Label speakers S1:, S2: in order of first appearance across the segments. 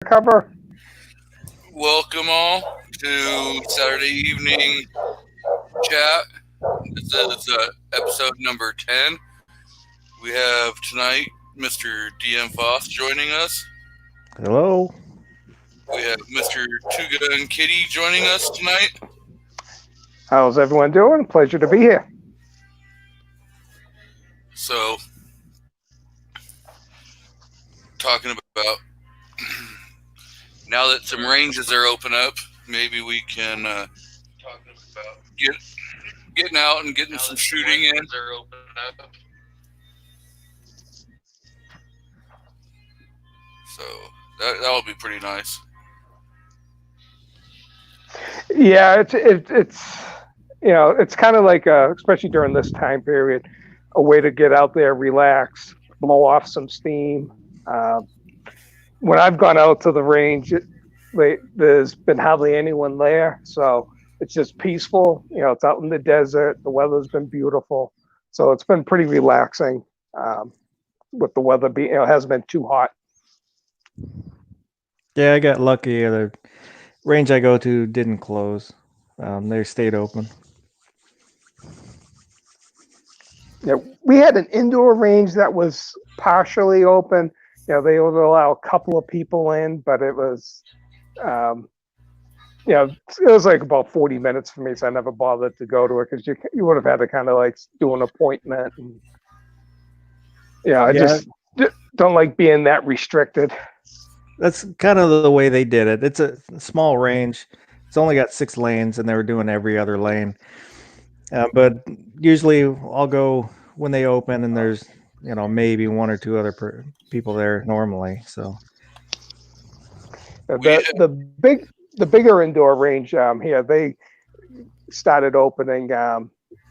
S1: cover?
S2: Welcome all to Saturday evening chat. This is episode number 10. We have tonight Mr. DM Foss joining us.
S3: Hello.
S2: We have Mr. Two Gun Kitty joining us tonight.
S1: How's everyone doing? Pleasure to be here.
S2: So, talking about now that some ranges are open up, maybe we can getting out and getting some shooting in. So that'll be pretty nice.
S1: Yeah, it's it's kind of like especially during this time period, a way to get out there, relax, blow off some steam. When I've gone out to the range, there's been hardly anyone there, so it's just peaceful. It's out in the desert. The weather's been beautiful, so it's been pretty relaxing. With the weather being, it hasn't been too hot.
S3: Yeah, I got lucky. The range I go to didn't close. They stayed open.
S1: Yeah, we had an indoor range that was partially open. They would allow a couple of people in, but it was, it was like about 40 minutes for me, so I never bothered to go to it because you would have had to kind of like do an appointment. And, I just don't like being that restricted.
S3: That's kind of the way they did it. It's a small range. It's only got 6 lanes, and they were doing every other lane. But usually I'll go when they open, and there's maybe 1 or 2 other people there normally. So
S1: the bigger indoor range here, they started opening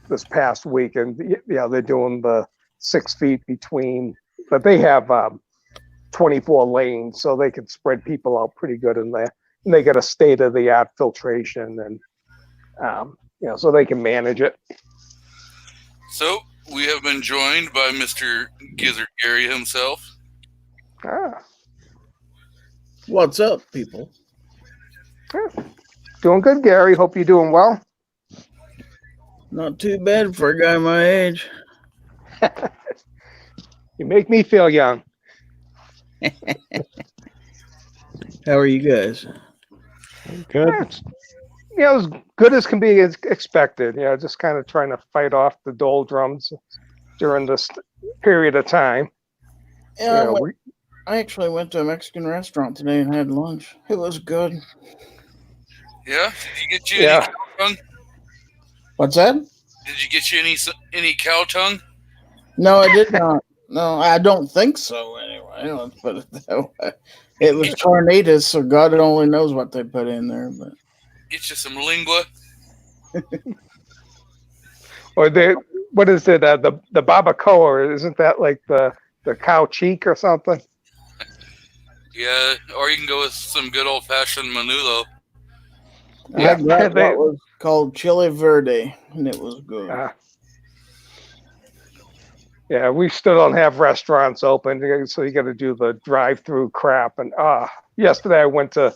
S1: this past week, and they're doing the 6 feet between, but they have 24 lanes, so they can spread people out pretty good in there. And they got a state-of-the-art filtration, and so they can manage it.
S2: So we have been joined by Mr. Gizzard Gary himself.
S4: What's up, people?
S1: Doing good, Gary. Hope you're doing well.
S4: Not too bad for a guy my age.
S1: You make me feel young.
S4: How are you guys?
S3: good.
S1: As good as can be expected. Just kind of trying to fight off the doldrums during this period of time.
S4: Yeah, I actually went to a Mexican restaurant today and had lunch. It was good.
S2: Yeah? Did you get you any cow tongue?
S4: What's that?
S2: Did you get you any cow tongue?
S4: No, I did not. No, I don't think so anyway. Let's put it that way. It was carnitas, so God only knows what they put in there. But
S2: get you some lingua.
S1: Or what is it? The barbacoa, isn't that like the cow cheek or something?
S2: Yeah, or you can go with some good old fashioned menudo.
S4: I got what was called chili verde, and it was good.
S1: Yeah, we still don't have restaurants open, so you got to do the drive-through crap. And yesterday I went to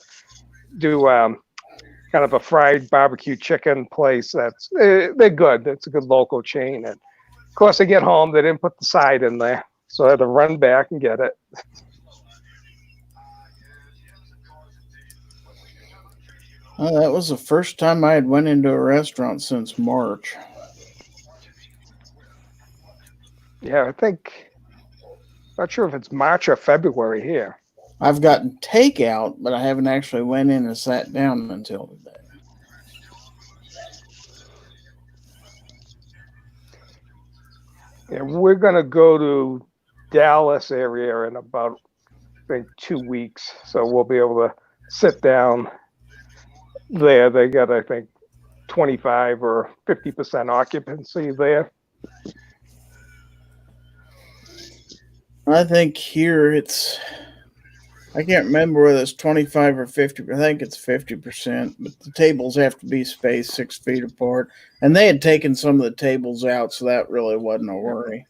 S1: do kind of a fried barbecue chicken place. They're good. It's a good local chain. And of course, I get home, they didn't put the side in there, so I had to run back and get it.
S4: Well, that was the first time I had went into a restaurant since March.
S1: Yeah, I think, not sure if it's March or February here.
S4: I've gotten takeout, but I haven't actually went in and sat down until today.
S1: Yeah, we're going to go to Dallas area in about, I think, 2 weeks. So we'll be able to sit down there. They got, I think, 25 or 50% occupancy there.
S4: I think here I can't remember whether it's 25 or 50. I think it's 50%, but the tables have to be spaced 6 feet apart. And they had taken some of the tables out, so that really wasn't a worry.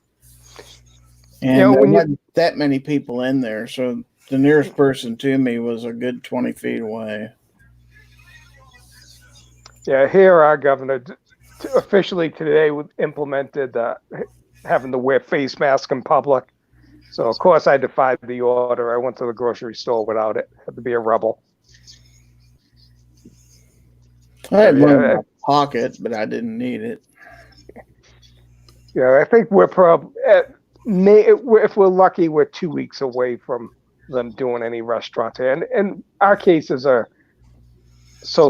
S4: And there wasn't that many people in there, so the nearest person to me was a good 20 feet away.
S1: Yeah, here our governor officially today implemented having to wear face mask in public. So of course I defied the order. I went to the grocery store without it. Had to be a rebel.
S4: I had one in my pocket, but I didn't need it.
S1: Yeah, I think we're probably if we're lucky, we're 2 weeks away from them doing any restaurants here. And our cases are so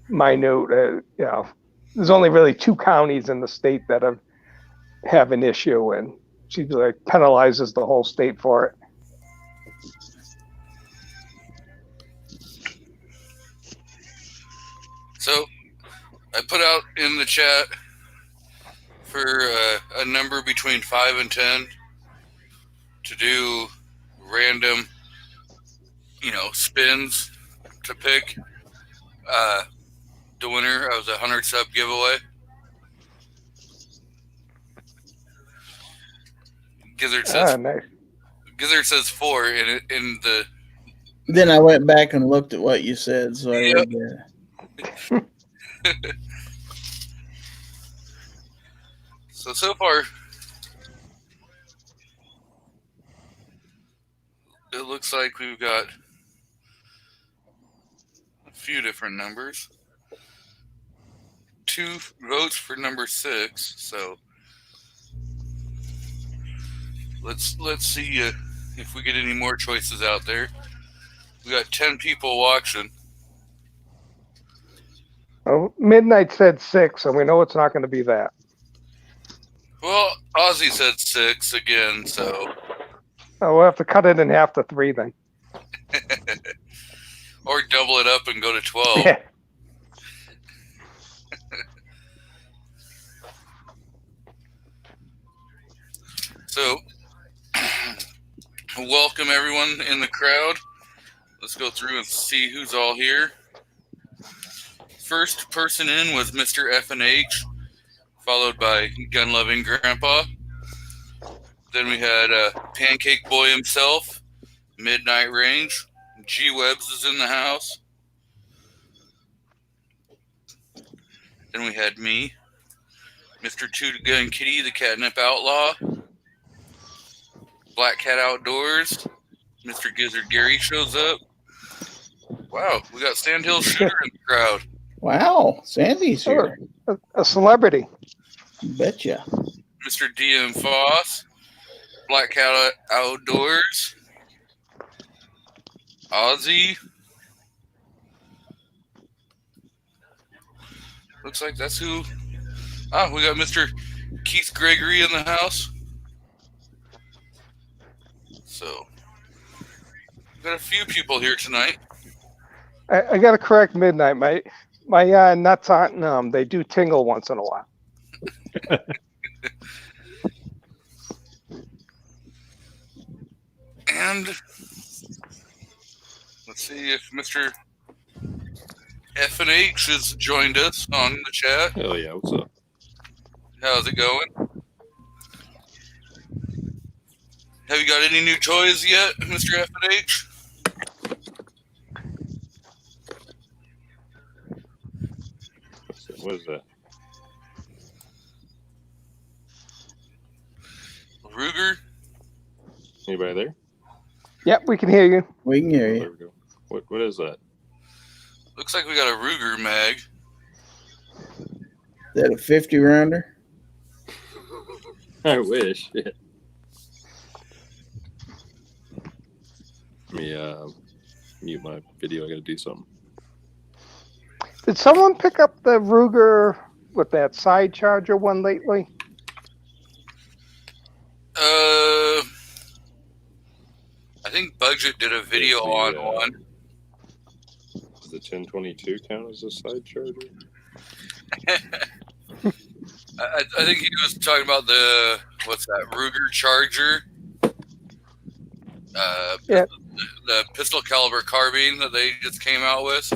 S1: minute. There's only really 2 counties in the state that have an issue, and she like penalizes the whole state for it.
S2: So I put out in the chat for a number between 5 and 10 to do random, spins to pick the winner of the 100 sub giveaway. Gizzard says
S1: Nice.
S2: Gizzard says 4 in the.
S4: Then I went back and looked at what you said, so I read that.
S2: So far, it looks like we've got a few different numbers. 2 votes for number 6. So let's see if we get any more choices out there. We got 10 people watching.
S1: Well, Midnight said 6, and we know it's not going to be that.
S2: Well, Ozzy said 6 again, so.
S1: Oh, we'll have to cut it in half to 3 then.
S2: Or double it up and go to 12.
S1: Yeah.
S2: So, welcome everyone in the crowd. Let's go through and see who's all here. First person in was Mr. F&H, followed by Gun Loving Grandpa. Then we had Pancake Boy himself, Midnight Range. G Webs is in the house. Then we had me, Mr. Two Gun Kitty, the Catnip Outlaw. Black Cat Outdoors. Mr. Gizzard Gary shows up. Wow, we got Sandhill Shooter in the crowd.
S4: Wow, Sandy's here.
S1: A celebrity.
S4: Betcha.
S2: Mr. DM Foss. Black Cat Outdoors. Ozzy. Looks like that's who. Ah, we got Mr. Keith Gregory in the house. So, we've got a few people here tonight.
S1: I got to correct Midnight. My nuts aren't they do tingle once in a while.
S2: And let's see if Mr. F&H has joined us on the chat.
S5: Hell yeah, what's up?
S2: How's it going? Have you got any new toys yet, Mr. F&H?
S5: What is that?
S2: Ruger?
S5: Anybody there?
S1: Yep, we can hear you.
S4: We can hear
S5: Oh,
S4: you.
S5: there we go. What is that?
S2: Looks like we got a Ruger mag.
S4: Is that a 50 rounder?
S5: I wish. Yeah. Let me mute my video. I gotta do something.
S1: Did someone pick up the Ruger with that side charger one lately?
S2: I think Budget did a video on one.
S5: Does the 1022 count as a side charger?
S2: I think he was talking about what's that, Ruger Charger?
S1: Yeah.
S2: The pistol caliber carbine that they just came out with.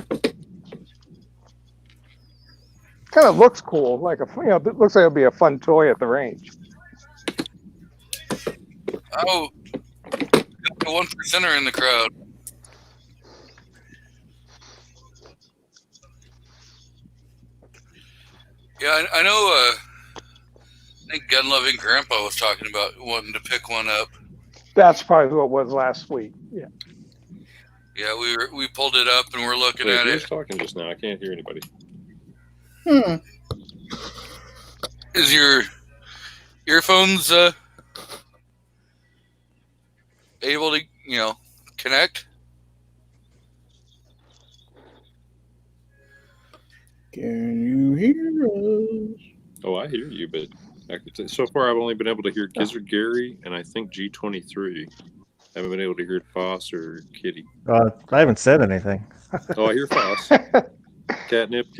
S1: Kind of looks cool. Like it looks like it'll be a fun toy at the range.
S2: Oh, The 1%er in the crowd. Yeah, I know. I think Gun Loving Grandpa was talking about wanting to pick one up.
S1: That's probably who it was last week. Yeah.
S2: Yeah, we pulled it up and we're looking
S5: Wait,
S2: at
S5: who
S2: it.
S5: was talking just now? I can't hear anybody.
S2: Is your earphones able to connect?
S4: Can you hear us?
S5: Oh, I hear you, but so far I've only been able to hear Gizzard Gary and I think G23. Haven't been able to hear Foss or Kitty.
S3: I haven't said anything.
S5: Oh, I hear Foss. Catnip.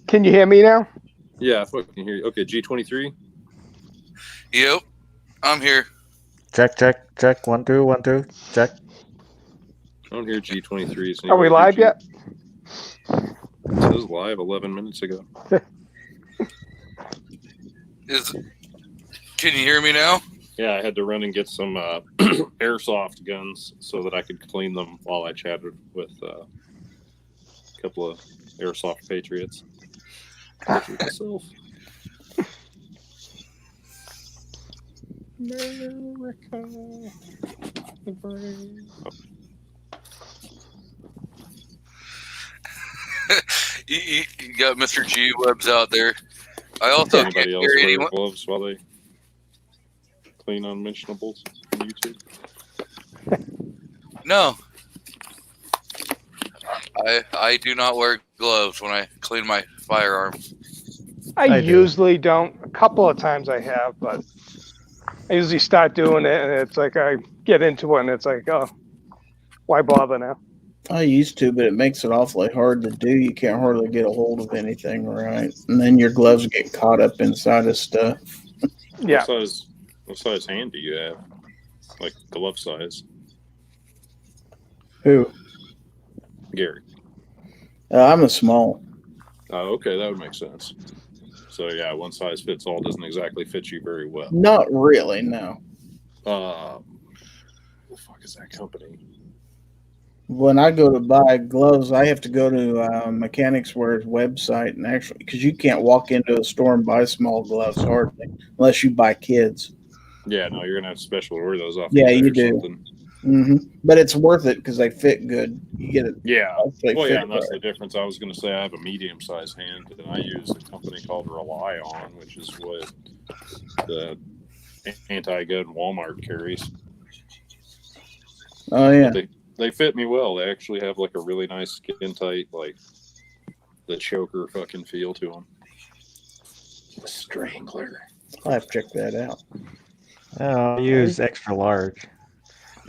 S1: Can you hear me now?
S5: Yeah, I fucking hear you. Okay, G23.
S2: Yep, I'm here.
S3: Check. 1 2 1 2. Check.
S5: I don't hear G23s.
S1: Are we live yet?
S5: It says live 11 minutes ago.
S2: Can you hear me now?
S5: Yeah, I had to run and get some airsoft guns so that I could clean them while I chatted with a couple of airsoft patriots. Myself. America.
S2: You got Mr. G Webs out there. I also can't
S5: Anybody else
S2: hear
S5: wear
S2: anyone.
S5: gloves while they clean unmentionables on YouTube?
S2: No. I do not wear gloves when I clean my firearms.
S1: I
S3: do.
S1: usually don't. A couple of times I have, but I usually start doing it, and it's like I get into it, and it's like, oh, why bother now?
S4: I used to, but it makes it awfully hard to do. You can't hardly get a hold of anything right. And then your gloves get caught up inside of stuff.
S1: Yeah.
S5: What size hand do you have? Like glove size?
S4: Who?
S5: Gary.
S4: I'm a small.
S5: Oh, okay, that would make sense. So yeah, one size fits all doesn't exactly fit you very well.
S4: Not really, no.
S5: What the fuck is that company?
S4: When I go to buy gloves, I have to go to Mechanics Wear's website and actually, because you can't walk into a store and buy small gloves hardly, unless you buy kids.
S5: Yeah, no, you're gonna have to special order those off.
S4: Yeah,
S5: eBay
S4: you
S5: or
S4: do.
S5: something.
S4: But it's worth it because they fit good. You get it.
S5: Yeah.
S4: They
S5: Well,
S4: fit
S5: yeah, and that's
S4: right.
S5: the difference. I was gonna say I have a medium-sized hand, and I use a company called Rely On, which is what the anti-gun Walmart carries.
S4: Oh yeah.
S5: They fit me well. They actually have like a really nice skin tight, like the choker fucking feel to them. The Strangler.
S4: I'll have to check that out.
S3: I use extra large.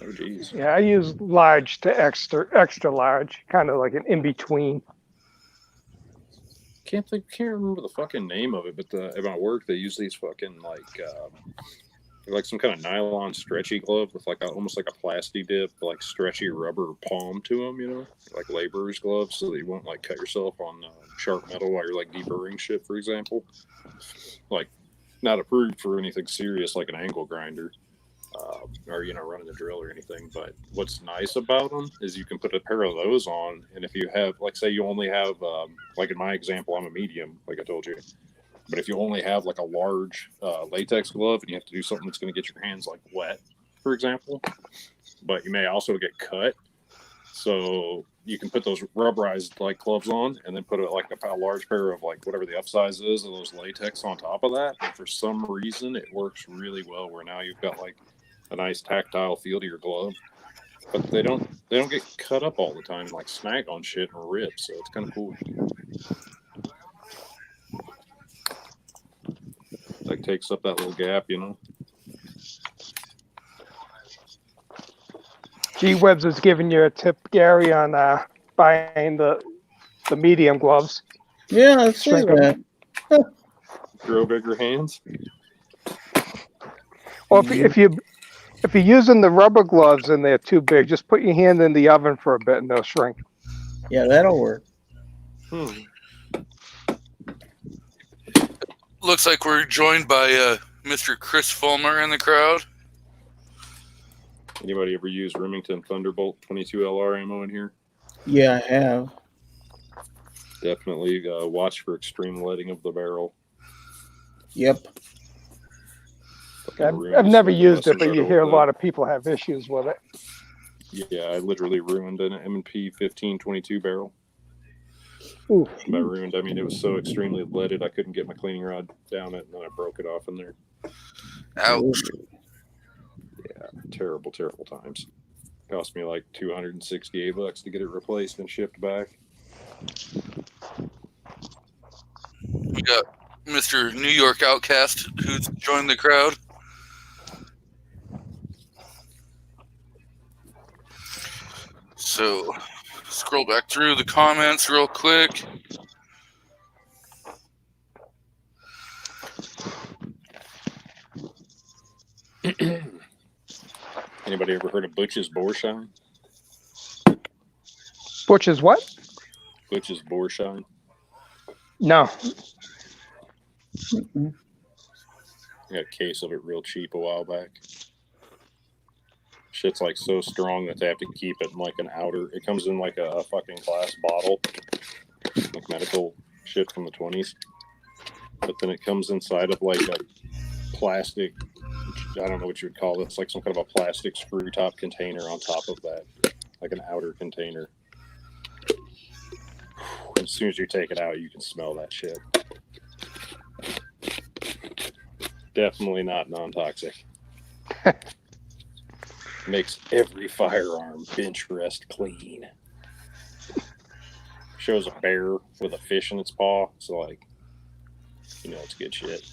S5: Oh geez.
S1: Yeah, I use large to extra large, kind of like an in between.
S5: Can't remember the fucking name of it, but at my work they use these fucking like some kind of nylon stretchy glove with almost like a plasti dip, like stretchy rubber palm to them, like laborer's gloves, so that you won't like cut yourself on sharp metal while you're like deburring shit, for example. Like not approved for anything serious like an angle grinder or running the drill or anything. But what's nice about them is you can put a pair of those on, and if you have, like, say you only have like in my example, I'm a medium, like I told you. But if you only have like a large latex glove and you have to do something that's going to get your hands like wet, for example, but you may also get cut. So you can put those rubberized like gloves on and then put a large pair of like whatever the upsize is of those latex on top of that. And for some reason, it works really well where now you've got like a nice tactile feel to your glove. But they don't get cut up all the time, like snag on shit and rip. So it's kind of cool. Like takes up that little gap,
S1: G Webs is giving you a tip, Gary, on buying the medium gloves.
S4: Yeah, I see
S1: Shrink
S4: that.
S5: Grow bigger hands.
S1: Or if you're using the rubber gloves and they're too big, just put your hand in the oven for a bit and they'll shrink.
S4: Yeah, that'll work.
S2: Looks like we're joined by Mr. Chris Fulmer in the crowd.
S5: Anybody ever use Remington Thunderbolt 22 LR ammo in here?
S4: Yeah, I have.
S5: Definitely watch for extreme leading of the barrel.
S4: Yep.
S1: I've never used it, but you hear a lot of people have issues with it.
S5: Yeah, I literally ruined an M&P 1522 barrel.
S1: Ooh.
S5: By ruined, I mean it was so extremely leaded I couldn't get my cleaning rod down it, and then I broke it off in there.
S2: Ouch.
S5: Yeah, terrible, terrible times. Cost me like $268 to get it replaced and shipped back.
S2: We got Mr. New York Outcast who's joined the crowd. So, scroll back through the comments real quick.
S5: Anybody ever heard of Butch's Borshine?
S1: Butch's what?
S5: Butch's Borshine.
S1: No.
S5: I got a case of it real cheap a while back. Shit's like so strong that they have to keep it in like an outer. It comes in like a fucking glass bottle, like medical shit from the 20s. But then it comes inside of like a plastic, I don't know what you would call this, like some kind of a plastic screw top container on top of that, like an outer container. As soon as you take it out, you can smell that shit. Definitely not non-toxic. Makes every firearm bench rest clean. Shows a bear with a fish in its paw, so like, you know it's good shit.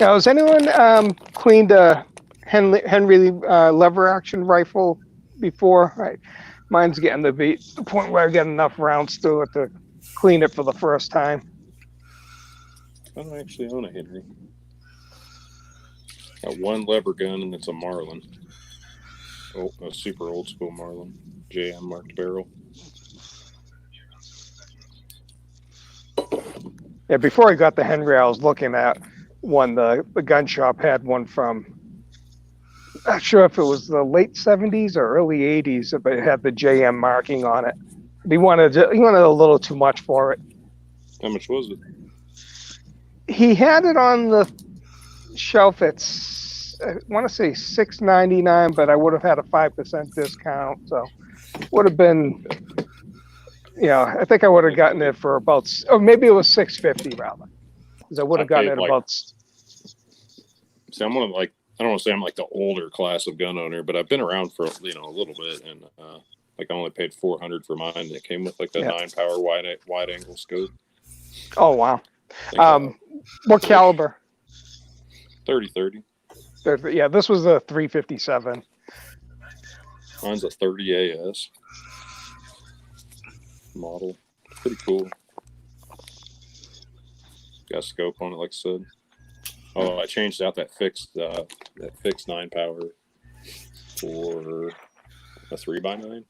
S1: Now, has anyone cleaned a Henry lever action rifle before? Mine's getting to be the point where I get enough rounds through it to clean it for the first time.
S5: I don't actually own a Henry. Got one lever gun, and it's a Marlin. Oh, a super old school Marlin. JM marked barrel.
S1: Yeah, before I got the Henry, I was looking at one. The gun shop had one from, not sure if it was the late 70s or early 80s, but it had the JM marking on it. He wanted a little too much for it.
S5: How much was it?
S1: He had it on the shelf at, I want to say $6.99, but I would have had a 5% discount, so would have been, I think I would have gotten it for about, or maybe it was $6.50 rather, because I would have gotten it about.
S5: See, I'm one of I don't want to say I'm like the older class of gun owner, but I've been around for a little bit, and like I only paid $400 for mine. And it came with like the 9-power wide angle scope.
S1: Oh wow! What caliber?
S5: 30-30.
S1: Yeah, this was a 357.
S5: Mine's a 30 AS model. Pretty cool. Got a scope on it, like I said. Oh, I changed out that fixed 9-power for a 3x9,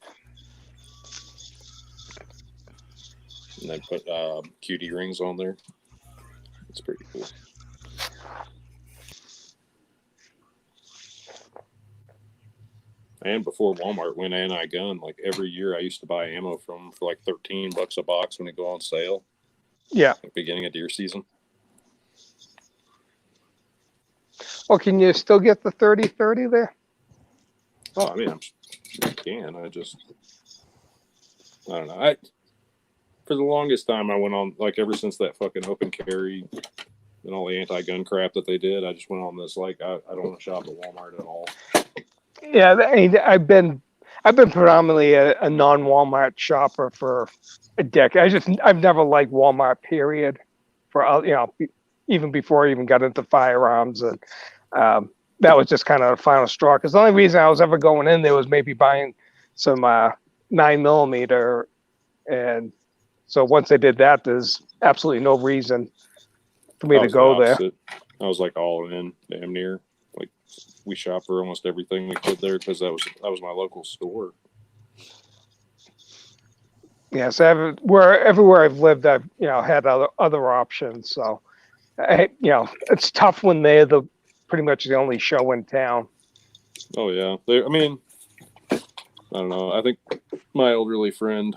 S5: and then put QD rings on there. It's pretty cool. And before Walmart went anti-gun, like every year I used to buy ammo from for like $13 a box when it go on sale.
S1: Yeah.
S5: Like beginning of deer season.
S1: Well, can you still get the 30-30 there?
S5: Oh, I mean, I can. I don't know. For the longest time, I went on, like, ever since that fucking open carry and all the anti-gun crap that they did, I just went on this, like, I don't want to shop at Walmart at all.
S1: Yeah, I've been predominantly a non-Walmart shopper for a decade. I've never liked Walmart, period, for, even before I even got into firearms. And that was just kind of the final straw. Because the only reason I was ever going in there was maybe buying some 9mm. And so once they did that, there's absolutely no reason for me to go there.
S5: I was like all in, damn near. Like we shop for almost everything we could there because that was my local store.
S1: Yeah, so everywhere I've lived, I've had other options. So, it's tough when they're pretty much the only show in town.
S5: Oh yeah, I mean, I don't know. I think my elderly friend,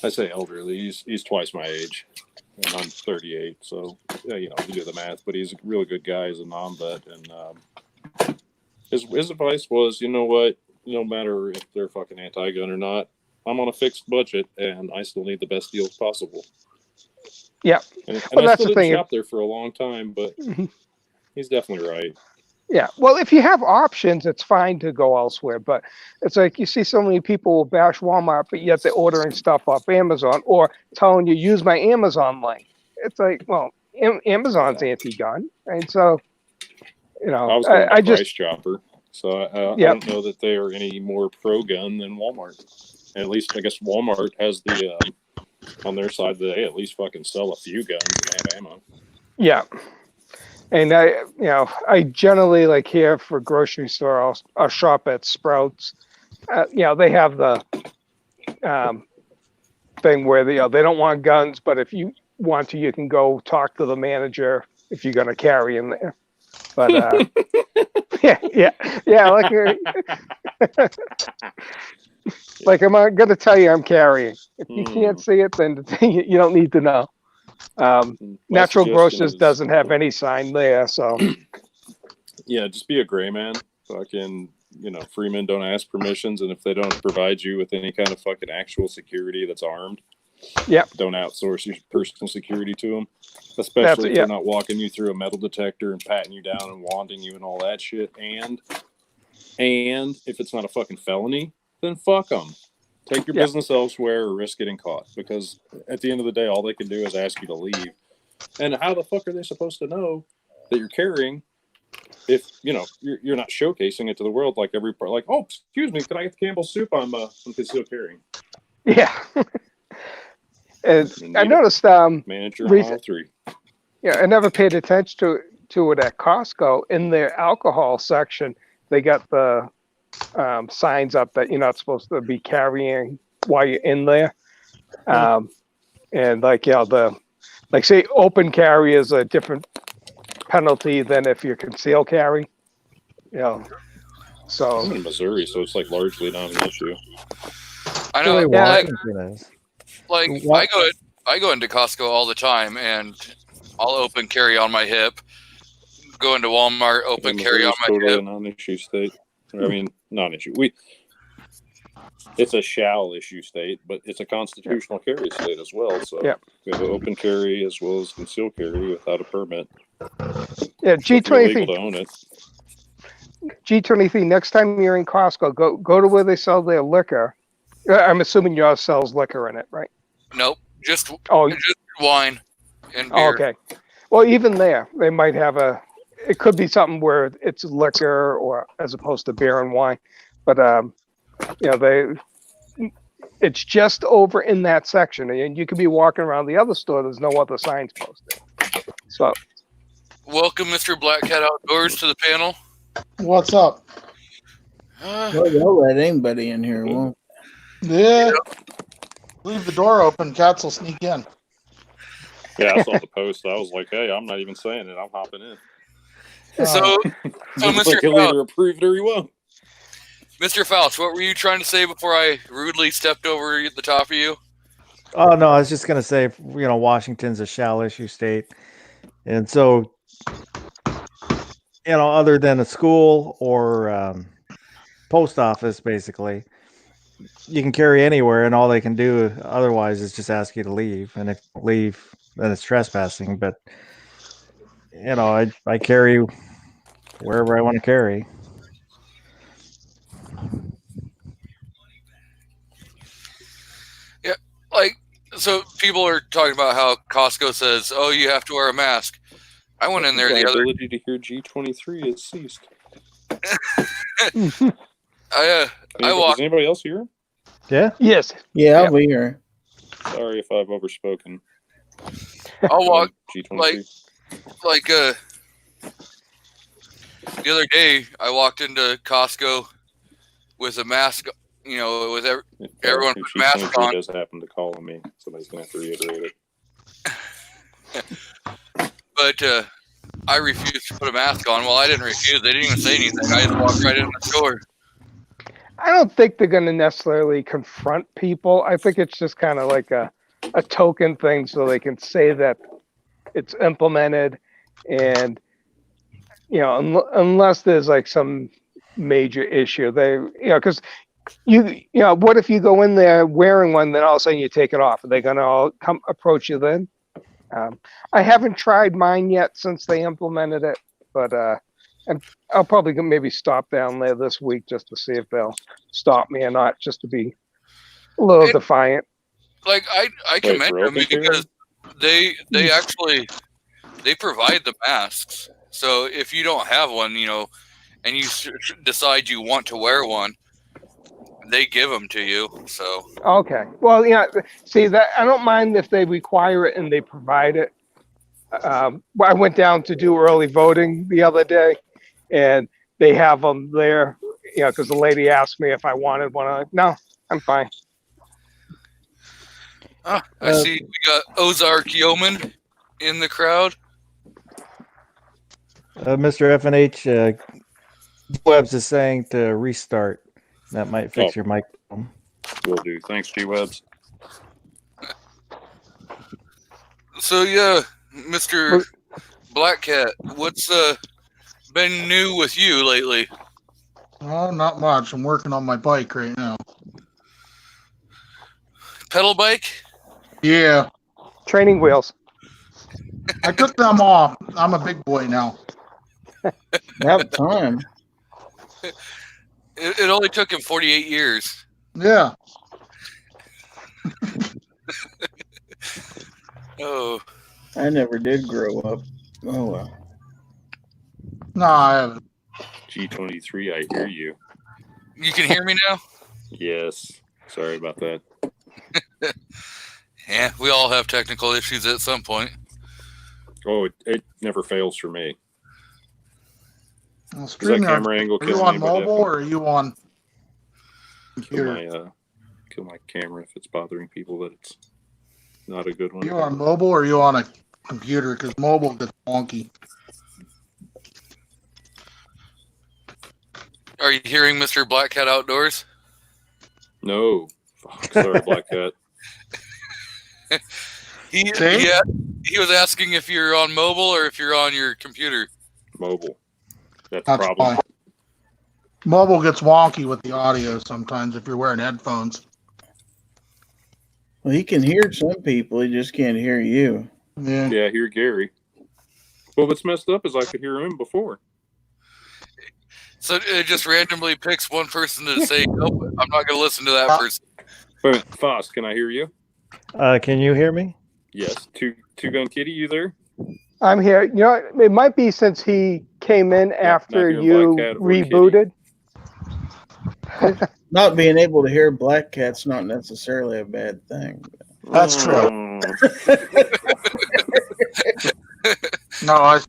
S5: I say elderly, he's twice my age, and I'm 38. So yeah, you do the math. But he's a really good guy. He's a non-vet, and his advice was, you know what? No matter if they're fucking anti-gun or not, I'm on a fixed budget, and I still need the best deals possible.
S1: Yeah,
S5: and
S1: well,
S5: I
S1: that's
S5: still
S1: the
S5: didn't
S1: thing.
S5: shop there for a long time, but he's definitely right.
S1: Yeah, well, if you have options, it's fine to go elsewhere. But it's like you see so many people bash Walmart, but yet they're ordering stuff off Amazon or telling you use my Amazon link. It's like, well, Amazon's anti-gun, and so
S5: I was going
S1: I
S5: price
S1: just
S5: chopper, so I don't know that they are any more pro-gun than Walmart. At least I guess Walmart has the on their side that they at least fucking sell a few guns and have ammo.
S1: Yeah. And I generally like here for grocery store, I'll shop at Sprouts. They have the thing where they don't want guns, but if you want to, you can go talk to the manager if you're going to carry in there. But yeah, like I'm going to tell you I'm carrying. If you can't see it, then you don't need to know. Natural Grocers doesn't have any sign there, so
S5: yeah, just be a gray man. Fucking, Freeman don't ask permissions, and if they don't provide you with any kind of fucking actual security that's armed, don't outsource your personal security to them. Especially if they're not walking you through a metal detector and patting you down and wanding you and all that shit. And if it's not a fucking felony, then fuck them. Take your business elsewhere or risk getting caught, because at the end of the day, all they can do is ask you to leave. And how the fuck are they supposed to know that you're carrying if you're not showcasing it to the world like every part? Like, oh, excuse me, can I get the Campbell's soup? I'm concealed carrying.
S1: Yeah. And I noticed
S5: manager aisle 3.
S1: Yeah, I never paid attention to it at Costco. In their alcohol section, they got the signs up that you're not supposed to be carrying while you're in there. And say open carry is a different penalty than if you're concealed carry. So
S5: I'm in Missouri, so it's like largely not an issue.
S2: I know.
S3: Like
S2: I go into Costco all the time, and I'll open carry on my hip. Go into Walmart, open carry on my
S5: totally
S2: hip.
S5: A non-issue state. I mean, non-issue. It's a shall issue state, but it's a constitutional carry state as well. So we have an open carry as well as concealed carry without a permit.
S1: Yeah, G23.
S5: Legal to own it.
S1: G23. Next time you're in Costco, go to where they sell their liquor. I'm assuming yours sells liquor in it, right?
S2: Nope, just wine and beer.
S1: Okay. Well, even there, they might have it could be something where it's liquor or as opposed to beer and wine, but it's just over in that section, and you could be walking around the other store. There's no other signs posted. So,
S2: welcome, Mr. Black Cat Outdoors, to the panel.
S6: What's up?
S4: Well, they'll let anybody in here, won't
S6: Yeah. Leave the door open. Cats will sneak in.
S5: Yeah, I saw the post. I was like, hey, I'm not even saying it. I'm hopping in.
S2: So Mr.
S5: He'll either approve it or he won't.
S2: Mr. Fouch, what were you trying to say before I rudely stepped over the top of you?
S3: Oh no, I was just gonna say, Washington's a shall issue state, and so other than a school or post office, basically, you can carry anywhere, and all they can do otherwise is just ask you to leave, and if you leave, then it's trespassing. But I carry wherever I want to carry.
S2: Yeah, so people are talking about how Costco says, "Oh, you have to wear a mask." I went in there the other.
S5: Ability to hear G23 is ceased.
S2: I walked.
S5: Is anybody else here?
S3: Yeah.
S1: Yes.
S4: Yeah, I'll be here.
S5: Sorry if I've overspoken.
S2: I'll walk
S5: G23.
S2: the other day I walked into Costco with a mask, with everyone
S5: If
S2: with
S5: she
S2: masks on.
S5: does happen to call on me, somebody's gonna have to reiterate it.
S2: But I refused to put a mask on. Well, I didn't refuse. They didn't even say anything. I just walked right in the store.
S1: I don't think they're going to necessarily confront people. I think it's just kind of like a token thing so they can say that it's implemented. And, unless there's like some major issue, because what if you go in there wearing one, then all of a sudden you take it off? Are they going to all come approach you then? I haven't tried mine yet since they implemented it, but and I'll probably maybe stop down there this week just to see if they'll stop me or not, just to be a little defiant.
S2: Like I commend them because they actually they provide the masks. So if you don't have one, and you decide you want to wear one, they give them to you. So
S1: Okay, well, see that I don't mind if they require it and they provide it. I went down to do early voting the other day, and they have them there, because the lady asked me if I wanted one. I'm like, no, I'm fine.
S2: I see we got Ozark Yeoman in the crowd.
S3: Mr. FNH, Webs is saying to restart. That might fix your microphone.
S5: Will do. Thanks, G-Webs.
S2: So yeah, Mr. Black Cat, what's been new with you lately?
S6: Oh, not much. I'm working on my bike right now.
S2: Pedal bike?
S6: Yeah,
S1: Training wheels.
S6: I took them off. I'm a big boy now.
S4: About time.
S2: It only took him 48 years.
S6: Yeah.
S2: Oh,
S4: I never did grow up. Oh well.
S6: No, I haven't.
S5: G23, I hear you.
S2: you can hear me now?
S5: Yes. Sorry about that.
S2: Yeah, we all have technical issues at some point.
S5: Oh, it never fails for me.
S6: Well,
S5: Is that
S6: StreamYard,
S5: camera angle
S6: are you
S5: killing
S6: on
S5: me?
S6: mobile or are you on
S5: Kill
S6: computer?
S5: my camera if it's bothering people, but it's not a good one.
S6: Are you on mobile or are you on a computer? Because mobile gets wonky.
S2: Are you hearing Mr. Black Cat outdoors?
S5: No. Fuck, sorry, Black Cat.
S2: He was asking if you're on mobile or if you're on your computer.
S5: Mobile. That's a
S6: That's
S5: problem.
S6: fine. Mobile gets wonky with the audio sometimes if you're wearing headphones.
S4: Well, he can hear some people. He just can't hear you.
S6: Yeah.
S5: Yeah, I hear Gary. Well, what's messed up is I could hear him before.
S2: So it just randomly picks one person to say, nope, I'm not going to listen to that person.
S5: Wait, Foss, can I hear you?
S3: Can you hear me?
S5: Yes. Two Gun Kitty, you there?
S1: I'm here. It might be since he came in after
S5: hearing
S1: you
S5: Black Cat or
S1: rebooted.
S4: Not being able to hear Black Cat's not necessarily a bad thing.
S6: That's true. No, I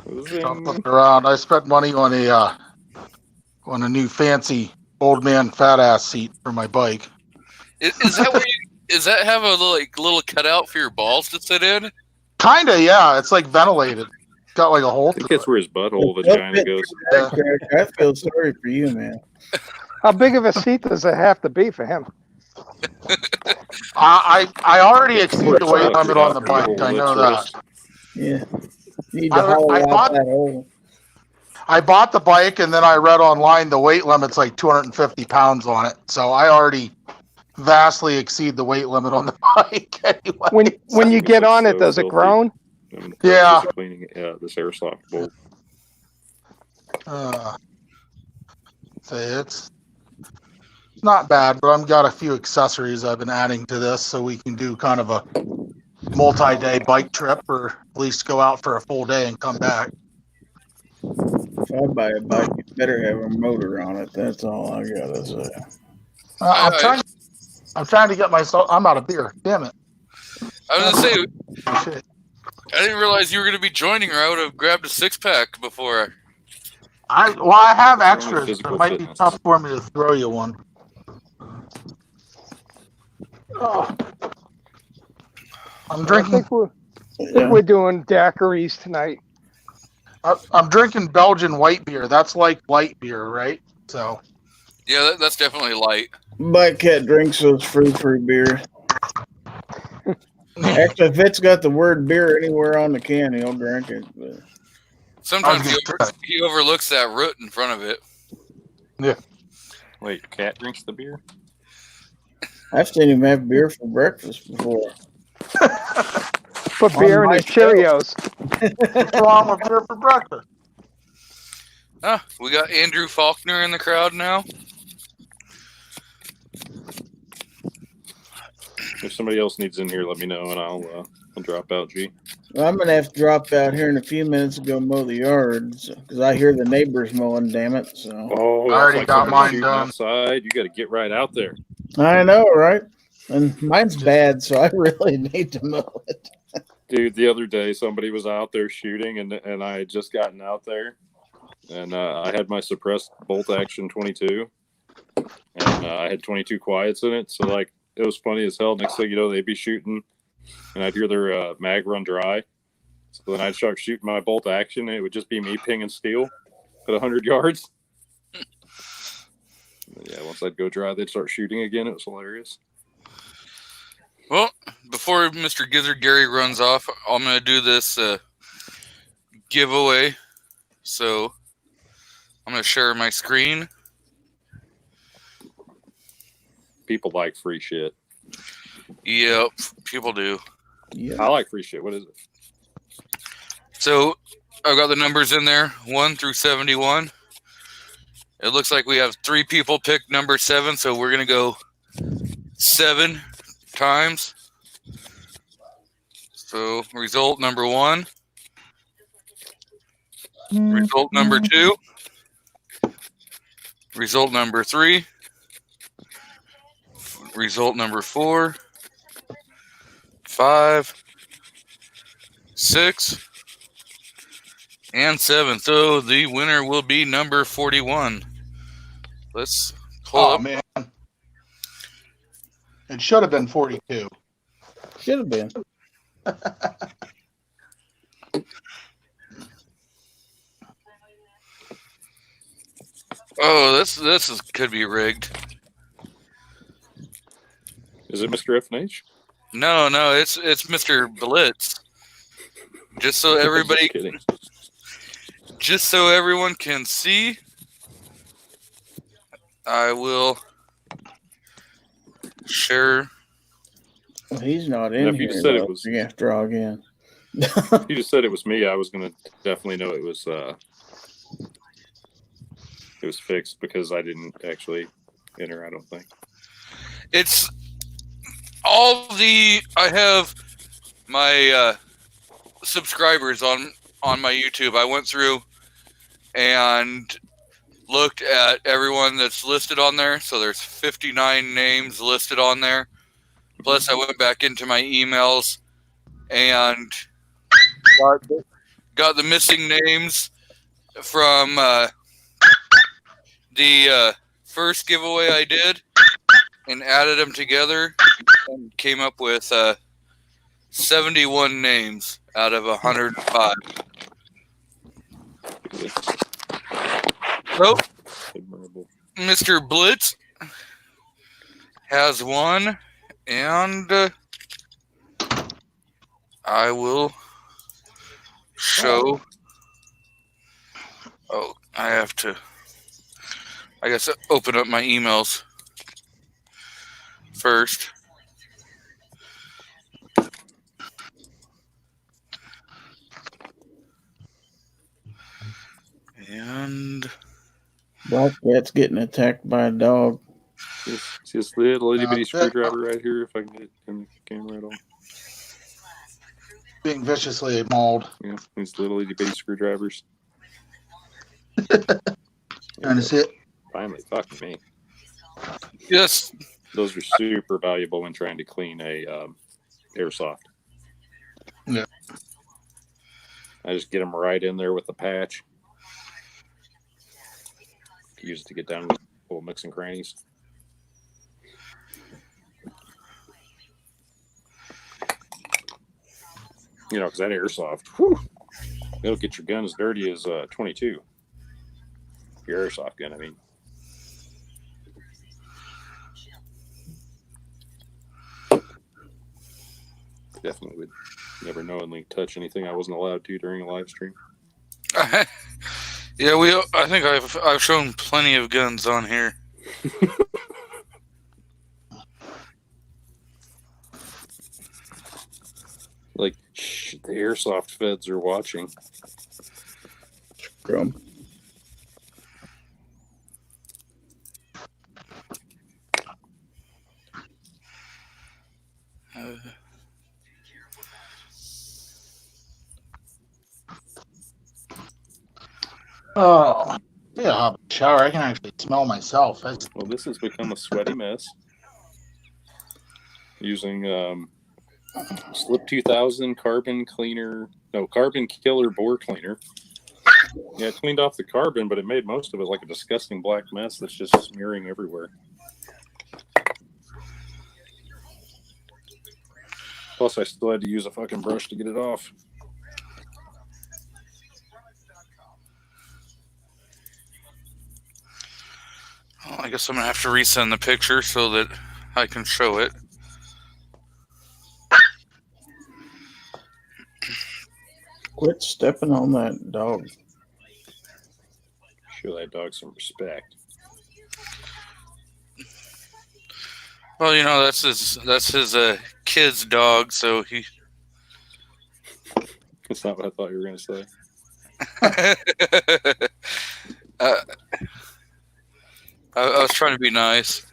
S6: looked around. I spent money on a new fancy old man fat ass seat for my bike.
S2: Is that where does that have a little cutout for your balls to sit in?
S6: Kinda, yeah. It's like ventilated. It's got like a hole
S5: I think
S6: through
S5: that's
S6: it.
S5: where his butthole vagina goes.
S4: I feel sorry for you, man.
S1: How big of a seat does it have to be for him?
S6: I already exceeded the weight limit on the bike. I know that.
S4: Yeah. You need to
S6: I
S4: haul out
S6: bought-
S4: that hole.
S6: I bought the bike and then I read online the weight limit's like 250 pounds on it. So I already vastly exceed the weight limit on the bike anyway.
S1: When you get on it, does it groan?
S6: Yeah.
S5: Cleaning it. Yeah, this airsoft bolt.
S6: So it's not bad, but I've got a few accessories I've been adding to this so we can do kind of a multi-day bike trip, or at least go out for a full day and come back.
S4: If I buy a bike, you better have a motor on it. That's all I gotta say.
S6: I'm trying to get myself. I'm out of beer. Damn it.
S2: I was going to say,
S6: Shit.
S2: I didn't realize you were going to be joining her. I would have grabbed a 6-pack before.
S6: I have
S5: Only
S6: extras. It
S5: physical
S6: might be
S5: fitness.
S6: tough for me to throw you one. Oh. I'm
S1: I
S6: drinking.
S1: think we're doing daiquiris tonight.
S6: I'm drinking Belgian white beer. That's like light beer, right? So
S2: Yeah, that's definitely light.
S4: Bike Cat drinks those free beer. Actually, if it's got the word beer anywhere on the can, he'll drink it. But
S2: Sometimes
S6: I was gonna
S2: he overlooks that root in front of it.
S5: Wait, Cat drinks the beer?
S4: I've seen him have beer for breakfast before.
S1: Put beer in his Cheerios.
S6: What's wrong with beer for breakfast?
S2: We got Andrew Faulkner in the crowd now.
S5: If somebody else needs in here, let me know, and I'll drop out. G.
S4: Well, I'm gonna have to drop out here in a few minutes to go mow the yards because I hear the neighbors mowing. Damn it! So
S5: Oh,
S6: I already got
S5: somebody
S6: mine
S5: shooting
S6: done.
S5: outside. You got to get right out there.
S4: I know, right? And mine's bad, so I really need to mow it.
S5: Dude, the other day somebody was out there shooting, and I had just gotten out there, and I had my suppressed bolt action 22, and I had 22 quiets in it. So like it was funny as hell. Next thing you know, they'd be shooting, and I'd hear their mag run dry. So then I'd start shooting my bolt action, and it would just be me pinging steel at 100 yards. And yeah, once I'd go dry, they'd start shooting again. It was hilarious.
S2: Well, before Mr. Gizzard Gary runs off, I'm going to do this giveaway. So I'm going to share my screen.
S5: People like free shit.
S2: Yep, people do.
S4: Yeah.
S5: I like free shit. What is it?
S2: So I've got the numbers in there, 1 through 71. It looks like we have 3 people pick number 7, so we're going to go 7 times. So result number 1. Result number 2. Result number 3. Result number 4. 5. 6. And 7. So the winner will be number 41. Let's pull
S6: Oh
S2: up.
S6: man, it should have been 42.
S4: Should have been.
S2: Oh, this could be rigged.
S5: Is it Mr. FNH?
S2: No, it's Mr. Blitz. Just so everybody,
S5: Just kidding.
S2: just so everyone can see, I will share.
S4: Well, he's not
S5: Now,
S4: in
S5: if you
S4: here.
S5: just said it
S4: though.
S5: was-
S4: You have to draw again.
S5: If you just said it was me, I was gonna definitely know it was fixed because I didn't actually enter. I don't think.
S2: It's I have my subscribers on my YouTube. I went through and looked at everyone that's listed on there. So there's 59 names listed on there. Plus, I went back into my emails and got the missing names from the first giveaway I did and added them together and came up with 71 names out of 105. So,
S5: Admirable.
S2: Mr. Blitz has one, and I will show. Oh, I guess open up my emails first. And
S4: Black Cat's getting attacked by a dog.
S5: See this little itty bitty
S6: that-
S5: screwdriver right here. If I can get it in the camera at all.
S6: Being viciously mauled.
S5: Yeah, these little itty bitty screwdrivers.
S6: Trying to see it.
S5: Finally, fuck me.
S2: yes,
S5: Those are super valuable when trying to clean a airsoft.
S6: Yeah.
S5: I just get them right in there with the patch. use it to get down with little nooks and crannies. You know, because that airsoft, whew, it'll get your gun as dirty as 22. Your airsoft gun, I mean. Definitely would never knowingly touch anything I wasn't allowed to during a live stream.
S2: Yeah, I think I've shown plenty of guns on here.
S5: Like, shh, the airsoft feds are watching.
S4: Chrome.
S6: Oh, yeah, shower. I can actually smell myself.
S5: Well, this has become a sweaty mess. Using Slip 2000 carbon killer bore cleaner. Yeah, it cleaned off the carbon, but it made most of it like a disgusting black mess that's just smearing everywhere. Plus, I still had to use a fucking brush to get it off.
S2: Well, I guess I'm going to have to resend the picture so that I can show it.
S4: Quit stepping on that dog.
S5: Show that dog some respect.
S2: Well, you know, that's his kid's dog, so he...
S5: That's not what I thought you were going to say.
S2: I was trying to be nice.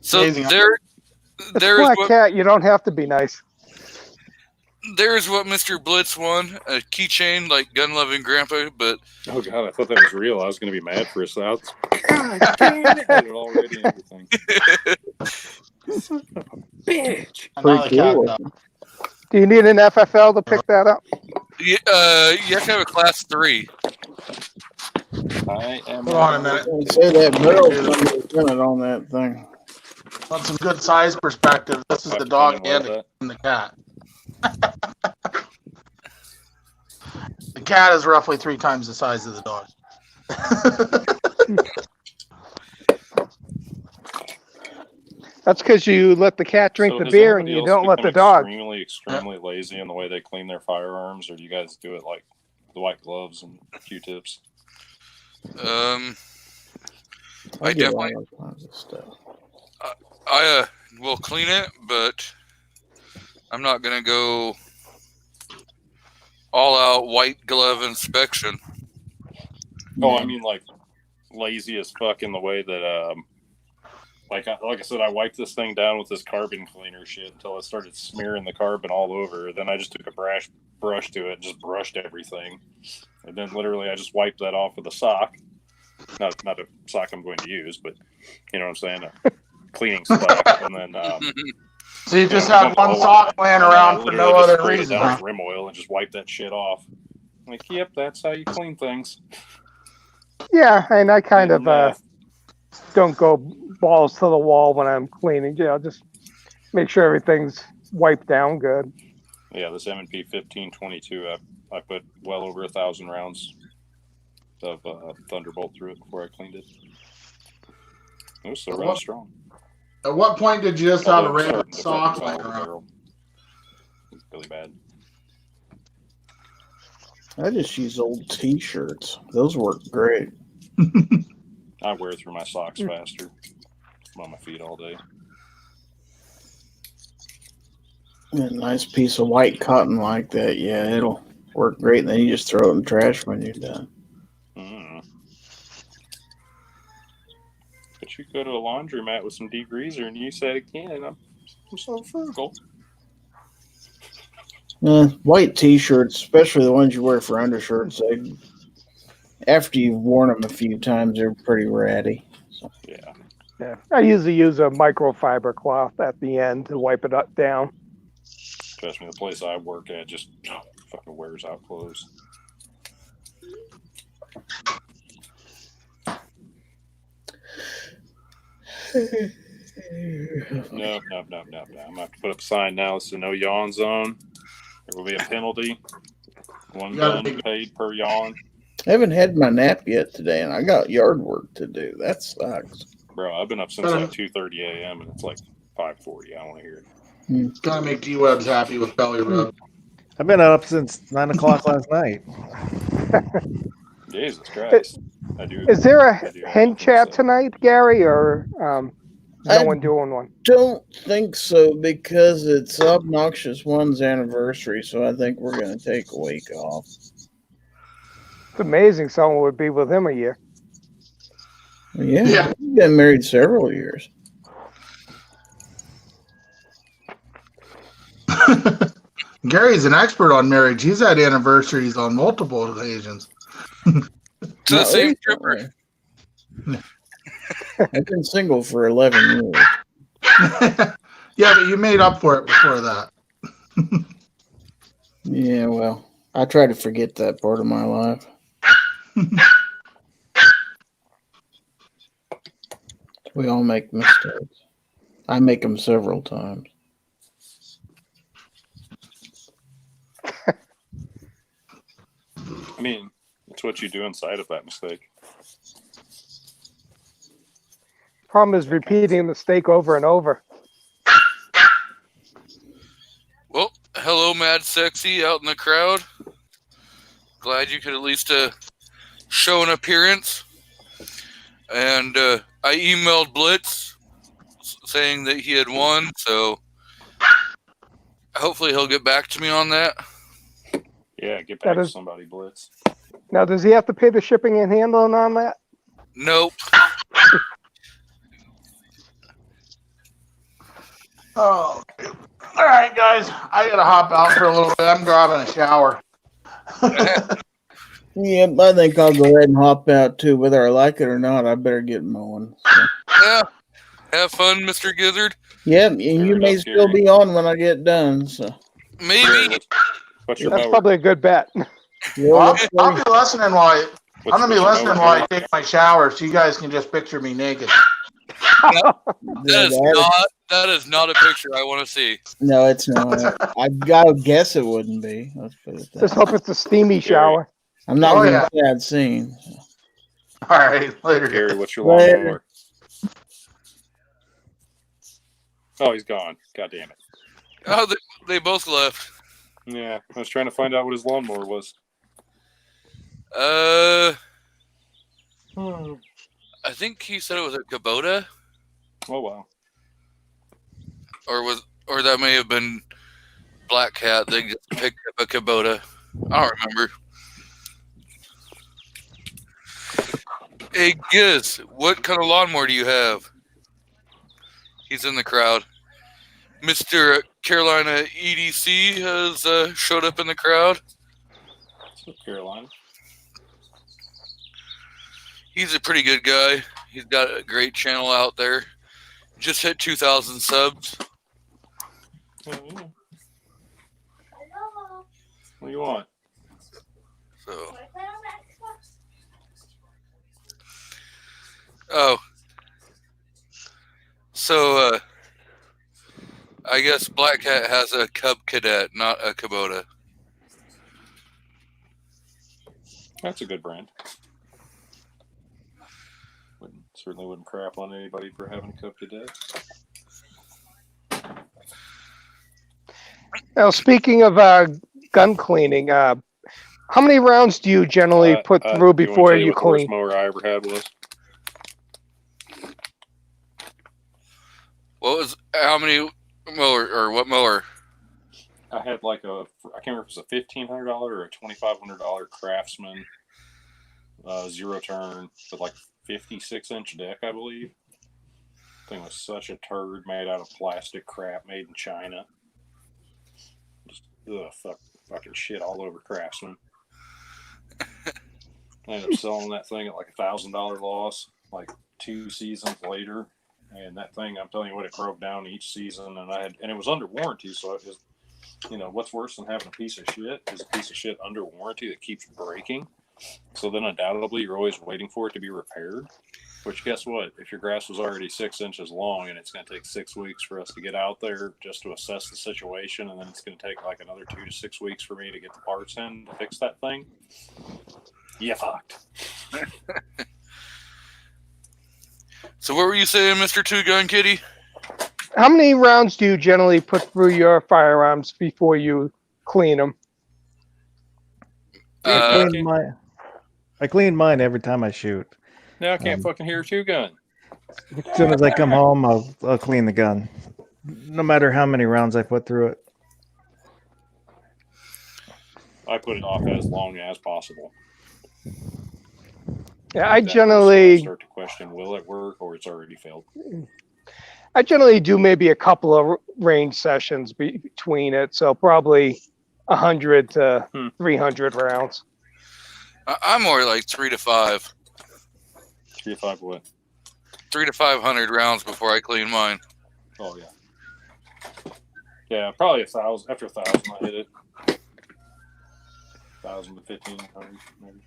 S2: So
S6: Amazing.
S1: It's
S2: there's
S1: Black
S2: what,
S1: Cat. You don't have to be nice.
S2: there's what Mr. Blitz won, a keychain like Gun Loving Grandpa, but
S5: Oh, God, I thought that was real. I was going to be mad for a second. God damn it. I had it already and everything. Son of a bitch.
S6: Another cat
S4: cool.
S6: dog.
S1: Do you need an FFL to pick that up?
S2: you have to have a class 3.
S5: I am
S6: Hold on a minute.
S4: I'd say that barrel on that thing.
S6: On some good size perspective, this is the dog and the cat. The cat is roughly 3 times the size of the dog.
S1: That's because you let the cat drink
S5: So
S1: the
S5: does
S1: beer and
S5: anybody
S1: you
S5: else
S1: don't let the
S5: become
S1: dog.
S5: extremely lazy in the way they clean their firearms, or do you guys do it like the white gloves and Q-tips?
S2: I
S4: get
S2: definitely-
S4: all kinds of stuff.
S2: I will clean it, but I'm not gonna go all out white glove inspection.
S5: Oh, I mean, like, lazy as fuck in the way that, like I said, I wiped this thing down with this carbon cleaner shit until it started smearing the carbon all over. Then I just took a brush to it and just brushed everything. And then literally I just wiped that off with a sock. Not a sock I'm going to use, but you know what I'm saying? A cleaning sock. And then,
S6: So you just had one sock laying around for no other reason.
S5: Down
S6: Huh?
S5: with rim oil and just wipe that shit off. Like, yep, that's how you clean things.
S1: Yeah, and I kind of
S5: And,
S1: don't go balls to the wall when I'm cleaning. You know, just make sure everything's wiped down good.
S5: yeah, this M&P 1522, I put well over 1,000 rounds of Thunderbolt through it before I cleaned it. It was still running strong.
S6: At what point did you just have a
S5: Although it's
S6: random
S5: starting to
S6: sock laying
S5: foul the
S6: around?
S5: barrel. It's really bad.
S4: I just use old T-shirts. Those work great.
S5: I wear through my socks faster. I'm on my feet all day.
S4: A nice piece of white cotton like that, yeah, it'll work great. And then you just throw it in the trash when you're done.
S5: Mm. But you go to a laundromat with some degreaser and use that again, and I'm so frugal.
S4: White T-shirts, especially the ones you wear for undershirts, after you've worn them a few times, they're pretty ratty. So.
S5: Yeah.
S1: Yeah, I usually use a microfiber cloth at the end to wipe it up down.
S5: Trust me, the place I work at just fucking wears out clothes. No. I'm gonna have to put up a sign now. It's a no yawn zone. There will be a penalty. One
S6: You gotta
S5: gun
S6: make-
S5: paid per yawn.
S4: I haven't had my nap yet today, and I got yard work to do. That sucks.
S5: Bro, I've been up since like 2:30 a.m. and it's like 5:40. I don't want to hear it.
S6: Gotta make G-Webs happy with belly rub.
S3: I've been up since 9 o'clock last night.
S5: Jesus Christ. I do.
S1: Is there
S5: I
S1: a
S5: do have
S1: hen
S5: nothing to
S1: chat
S5: say.
S1: tonight, Gary, or is no
S4: I-
S1: one doing one?
S4: Don't think so because it's Obnoxious One's anniversary, so I think we're going to take a week off.
S1: It's amazing someone would be with him a year.
S4: Yeah,
S6: Yeah.
S4: we've been married several years.
S6: Gary's an expert on marriage. He's had anniversaries on multiple occasions.
S2: To the
S4: Not
S2: same tripper.
S4: recently. I've been single for 11 years.
S6: Yeah, but you made up for it before that.
S4: Yeah, well, I try to forget that part of my life. We all make mistakes. I make them several times.
S5: I mean, it's what you do inside of that mistake.
S1: Problem is repeating the mistake over and over.
S2: Well, hello, Mad Sexy out in the crowd. Glad you could at least show an appearance. And I emailed Blitz saying that he had won, so hopefully he'll get back to me on that.
S5: Yeah, get
S1: That
S5: back to
S1: is-
S5: somebody, Blitz.
S1: Now, does he have to pay the shipping and handling on that?
S2: Nope.
S6: Oh, all right, guys. I gotta hop out for a little bit. I'm grabbing a shower.
S4: Yep, I think I'll go ahead and hop out too. Whether I like it or not, I better get mowing. So.
S2: Yeah. Have fun, Mr. Gizzard.
S4: Yep, and you
S5: Fair
S4: may
S5: enough,
S4: still
S5: Gary.
S4: be on when I get done. So
S2: Maybe.
S5: What's your
S1: That's
S5: mower?
S1: probably a good bet.
S6: Well, I'll be listening while
S5: What's
S6: I'm gonna be
S5: your
S6: listening
S5: mower,
S6: while I
S5: Gary?
S6: take my shower, so you guys can just picture me naked.
S2: That is not a picture I want to see.
S4: No, it's not. I gotta guess it wouldn't be. Let's put it that
S1: Just
S4: way.
S1: hope it's a steamy shower.
S4: I'm not
S6: Oh,
S4: gonna
S6: yeah.
S4: say I'd seen.
S6: All right, later.
S5: Gary, what's your
S4: Later.
S5: lawnmower? Oh, he's gone. God damn it.
S2: Oh, they both left.
S5: Yeah, I was trying to find out what his lawnmower was.
S2: I think he said it was a Kubota,
S5: Oh, wow.
S2: or that may have been Black Cat. They just picked up a Kubota. I don't remember. Hey, Giz, what kind of lawnmower do you have? He's in the crowd. Mr. Carolina EDC has showed up in the crowd.
S5: So Carolina.
S2: He's a pretty good guy. He's got a great channel out there. Just hit 2,000 subs.
S5: Oh, yeah. What do you want?
S2: So I guess Black Cat has a Cub Cadet, not a Kubota.
S5: That's a good brand. Certainly wouldn't crap on anybody for having a Cub Cadet.
S1: Now, speaking of gun cleaning, how many rounds do you generally put through
S5: do you want
S1: before
S5: to tell
S1: you
S5: what the worst
S1: clean?
S5: mower I ever had was?
S2: How many mower, or what mower?
S5: I had like I can't remember if it was a $1,500 or a $2,500 Craftsman zero turn with like 56-inch deck, I believe. Thing was such a turd, made out of plastic crap, made in China. Just fucking shit all over Craftsman. I ended up selling that thing at like $1,000 loss, like 2 seasons later. And that thing, I'm telling you what, it broke down each season, and it was under warranty, so it was, what's worse than having a piece of shit is a piece of shit under warranty that keeps breaking. So then undoubtedly you're always waiting for it to be repaired. Which, guess what? If your grass was already 6 inches long and it's going to take 6 weeks for us to get out there just to assess the situation, and then it's going to take like another 2 to 6 weeks for me to get the parts in to fix that thing, you fucked.
S2: So what were you saying, Mr. Two Gun Kitty?
S1: How many rounds do you generally put through your firearms before you clean them?
S3: I clean mine every time I shoot.
S5: Now I can't fucking hear a 2-gun.
S3: As soon as I come home, I'll clean the gun, no matter how many rounds I put through it.
S5: I put it off as long as possible.
S1: Yeah, I
S5: That
S1: generally
S5: start to question, will it work, or it's already failed.
S1: do maybe a couple of range sessions between it, so probably 100 to 300 rounds.
S2: I'm more like 3 to 5.
S5: 3 to 5 what?
S2: 3 to 500 rounds before I clean mine.
S5: Oh, yeah. Yeah, probably 1,000. After 1,000, I hit it. 1,000 to 1,500, maybe.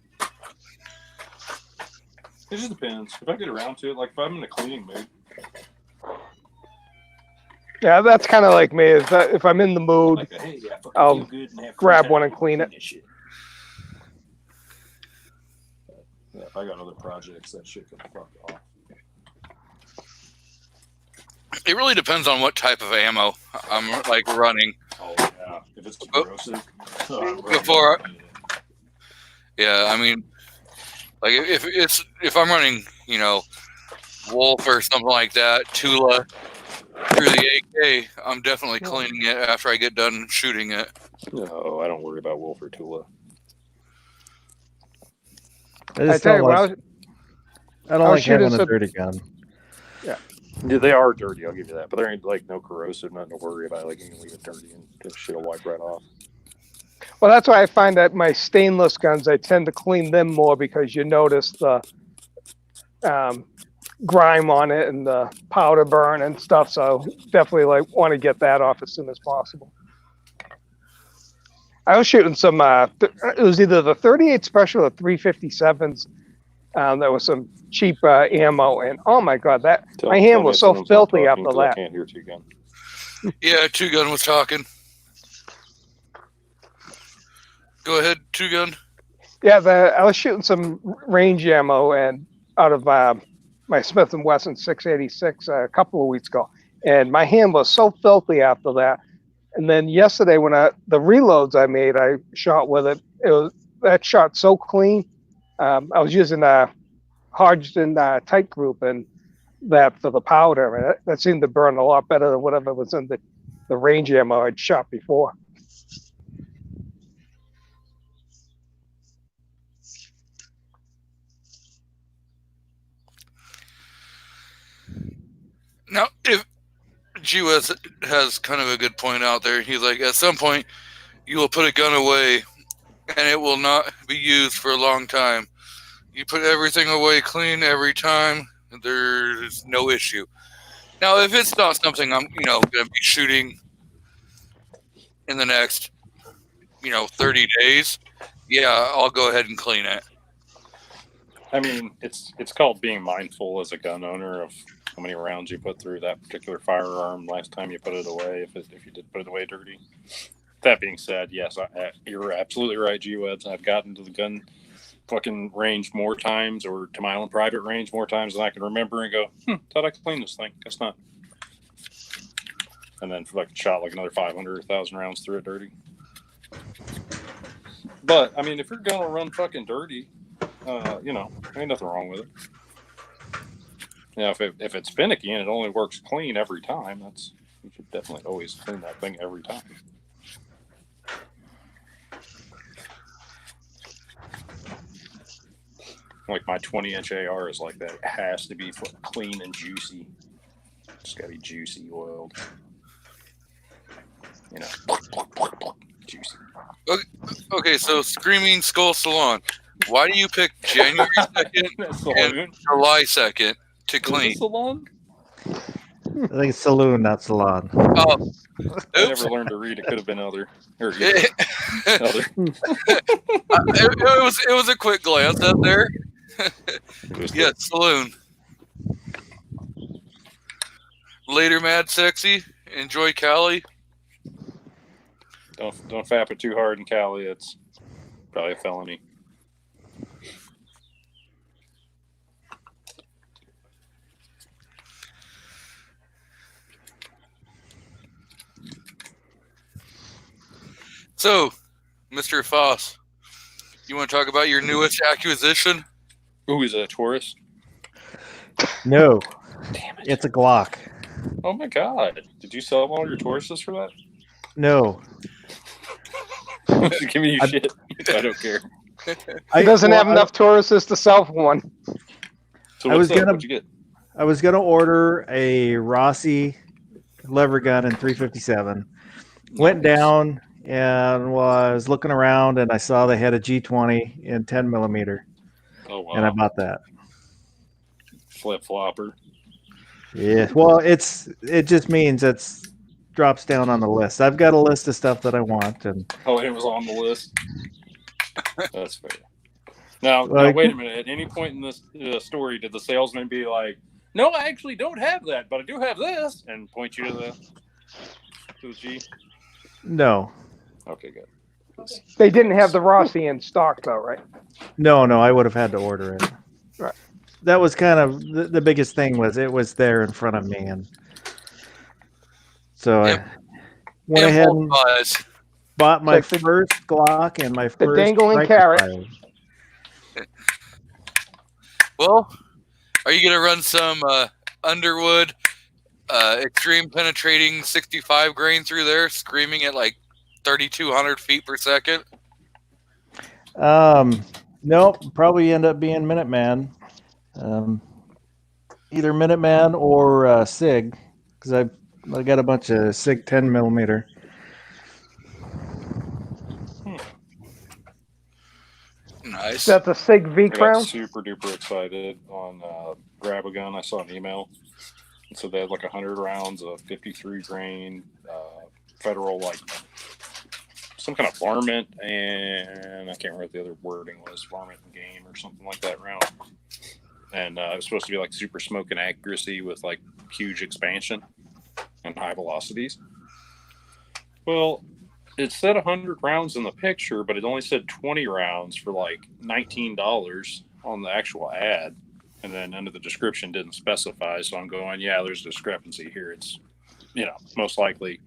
S5: It just depends. If I get around to it, like if I'm in a cleaning mood.
S1: Yeah, that's kind of like me. Is that if I'm in the mood,
S5: Like, hey, yeah, fucking
S1: I'll
S5: feel good and have
S1: grab
S5: fun
S1: one and clean it.
S5: this shit. Yeah, if I got other projects, that shit can fuck off.
S2: It really depends on what type of ammo I'm like running.
S5: Oh, yeah. If it's corrosive.
S2: Before- Yeah, I mean, like if I'm running, Wolf or something like that, Tula through the AK, I'm definitely cleaning it after I get done shooting it.
S5: No, I don't worry about Wolf or Tula.
S3: I
S1: I
S3: just
S1: tell
S3: don't
S1: you, when
S3: like, I don't
S1: I was
S3: like having
S1: shooting
S3: a
S1: some-
S3: dirty gun.
S5: Yeah, they are dirty, I'll give you that. But there ain't like no corrosive, nothing to worry about. Like you can leave it dirty and the shit will wipe right off.
S1: well, that's why I find that my stainless guns, I tend to clean them more because you notice the grime on it and the powder burn and stuff. So definitely want to get that off as soon as possible. I was shooting some. It was either the 38 Special or 357s. There was some cheap ammo, and oh my god, my hand was so filthy after
S5: I
S1: that.
S5: can't hear 2-gun.
S2: Yeah, Two Gun was talking. Go ahead, Two Gun.
S1: Yeah, I was shooting some range ammo and out of my Smith & Wesson 686 a couple of weeks ago, and my hand was so filthy after that. And then yesterday, when the reloads I made, I shot with it. That shot so clean. I was using a Hodgson tight group and that for the powder, and that seemed to burn a lot better than whatever was in the range ammo I'd shot before.
S2: Now, if GWS has kind of a good point out there, he's like, at some point, you will put a gun away, and it will not be used for a long time. You put everything away clean every time, there's no issue. Now, if it's not something I'm, going to be shooting in the next, 30 days, yeah, I'll go ahead and clean it.
S5: I mean, it's called being mindful as a gun owner of how many rounds you put through that particular firearm last time you put it away, if you did put it away dirty. That being said, yes, you're absolutely right, G-Weds. I've gotten to the gun fucking range more times, or to my own private range more times than I can remember, and go, thought I could clean this thing. Guess not. And then shot like another 500 or 1,000 rounds through it dirty. But, I mean, if you're going to run fucking dirty, ain't nothing wrong with it. If it's finicky and it only works clean every time, you should definitely always clean that thing every time. Like my 20-inch AR is like that. It has to be clean and juicy. It's got to be juicy oiled. Juicy.
S2: Okay, so Screaming Skull Salon. Why do you pick January 2nd and July 2nd to clean?
S5: Salon?
S3: I think it's saloon, not salon.
S2: Oh,
S5: I
S2: oops.
S5: never learned to read. It could have been other. Or
S2: It,
S5: other.
S2: it was a quick glance up there.
S5: It was
S2: Yeah, saloon. Later, Mad Sexy. Enjoy Cali.
S5: Don't fap it too hard in Cali. It's probably a felony.
S2: So, Mr. Foss, you want to talk about your newest acquisition?
S5: Ooh, is it a tourist?
S3: No,
S5: Damn it.
S3: it's a Glock.
S5: Oh my god. Did you sell all your Tauruses for that?
S3: No,
S5: Give me your shit. I don't care.
S1: He doesn't have enough Tauruses to sell for one.
S5: So
S3: I was
S5: what's up?
S3: gonna-
S5: What'd you get?
S3: I was gonna order a Rossi lever gun in 357. Went
S5: Nice.
S3: down and was looking around, and I saw they had a G20 in 10 millimeter,
S5: Oh wow.
S3: and I bought that.
S5: Flip flopper.
S3: Yeah, well, it just means it's drops down on the list. I've got a list of stuff that I want, and
S5: Oh, and it was on the list. That's fair. Now,
S3: Like-
S5: wait a minute. At any point in this story, did the salesman be like, "No, I actually don't have that, but I do have this," and point you to the G?
S3: no,
S5: Okay, good.
S1: They didn't have the Rossi in stock though, right?
S3: no, I would have had to order it.
S1: Right.
S3: That was kind of the biggest thing was it was there in front of me, and so
S2: Yep.
S3: I went ahead and
S2: Buys.
S3: bought my
S1: Like the-
S3: first Glock and my first
S1: dangling
S3: striker
S1: carrot.
S3: fire.
S2: Well, are you going to run some Underwood extreme penetrating 65 grain through there, screaming at like 3,200 feet per second?
S3: Nope, probably end up being Minuteman. Either Minuteman or Sig, because I got a bunch of Sig 10 millimeter.
S2: Nice.
S1: Is that the Sig V
S5: I got
S1: Crown?
S5: super duper excited on Grab a Gun. I saw an email. So they had like 100 rounds of 53 grain federal, like some kind of varmint, and I can't remember what the other wording was, varmint and game or something like that round. And it was supposed to be like super smoke and accuracy with like huge expansion and high velocities. Well, it said 100 rounds in the picture, but it only said 20 rounds for like $19 on the actual ad. And then under the description didn't specify. So I'm going, yeah, there's a discrepancy here. It's, most likely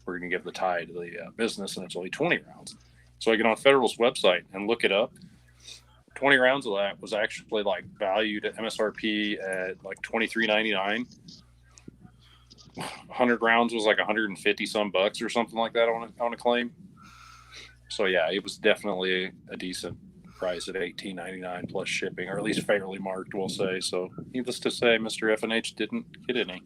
S5: we're going to give the tie to the business and it's only 20 rounds. So I get on Federal's website and look it up. 20 rounds of that was actually like valued at MSRP at like $23.99. 100 rounds was like 150 some bucks or something like that on a claim. So yeah, it was definitely a decent price at $18.99 plus shipping, or at least fairly marked, we'll say. So needless to say, Mr. F&H didn't get any.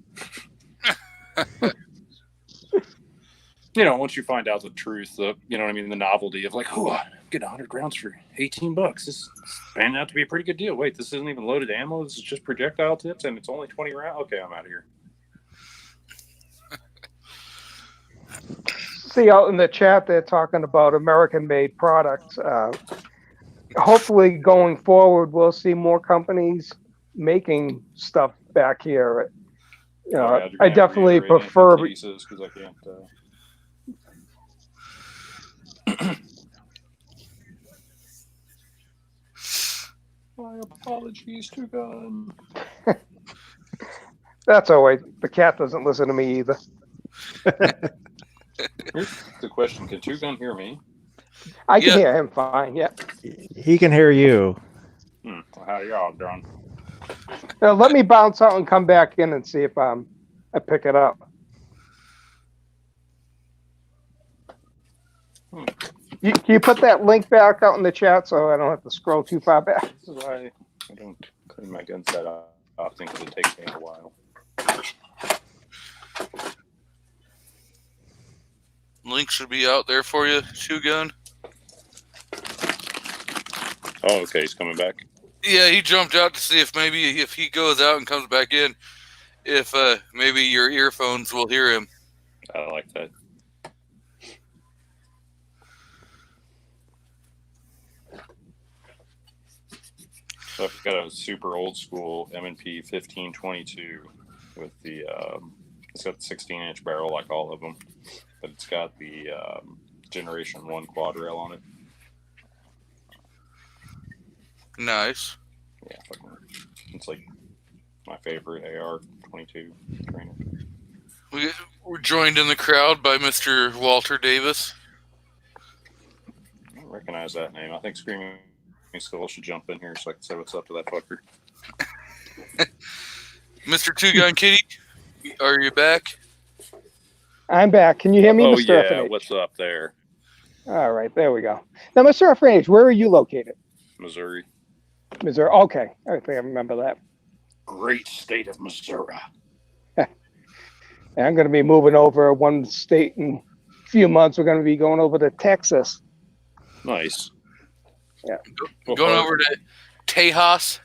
S5: Once you find out the truth, the novelty of like, oh, I'm getting 100 rounds for $18. This is panning out to be a pretty good deal. Wait, this isn't even loaded ammo. This is just projectile tips, and it's only 20 rounds. Okay, I'm out of here.
S1: See out in the chat they're talking about American-made products. Hopefully, going forward, we'll see more companies making stuff back here. I definitely prefer.
S5: Because I can't. My apologies to Gun.
S1: That's all right. The cat doesn't listen to me either.
S5: Here's the question: can Two Gun hear me?
S1: I can
S2: Yeah.
S1: hear him fine. Yeah.
S3: He can hear you.
S5: Well, how y'all doing?
S1: Now, let me bounce out and come back in and see if I pick it up. Can you put that link back out in the chat so I don't have to scroll too far back?
S5: This is why I don't clean my gun set up often because it takes me a while.
S2: Link should be out there for you, Shoe Gun.
S5: Oh, okay, he's coming back.
S2: Yeah, he jumped out to see if maybe if he goes out and comes back in, if maybe your earphones will hear him.
S5: I like that. So I've got a super old school M&P 1522 with the It's got the 16-inch barrel like all of them, but it's got the Generation 1 quad rail on it.
S2: Nice.
S5: Yeah, it's like my favorite AR-22 trainer.
S2: We're joined in the crowd by Mr. Walter Davis.
S5: I don't recognize that name. I think Screaming Skull should jump in here so I can say what's up to that fucker.
S2: Mr. Two Gun Kitty, are you back?
S1: I'm back. Can you hear me,
S5: Oh,
S1: Mr.
S5: yeah.
S1: FNH?
S5: What's up there?
S1: All right, there we go. Now, Mr. FNH, where are you located?
S5: Missouri.
S1: Missouri. Okay, I think I remember that.
S5: Great state of Missouri.
S1: And I'm going to be moving over one state in a few months. We're going to be going over to Texas.
S5: Nice.
S1: Yeah.
S2: Going over to Tejas.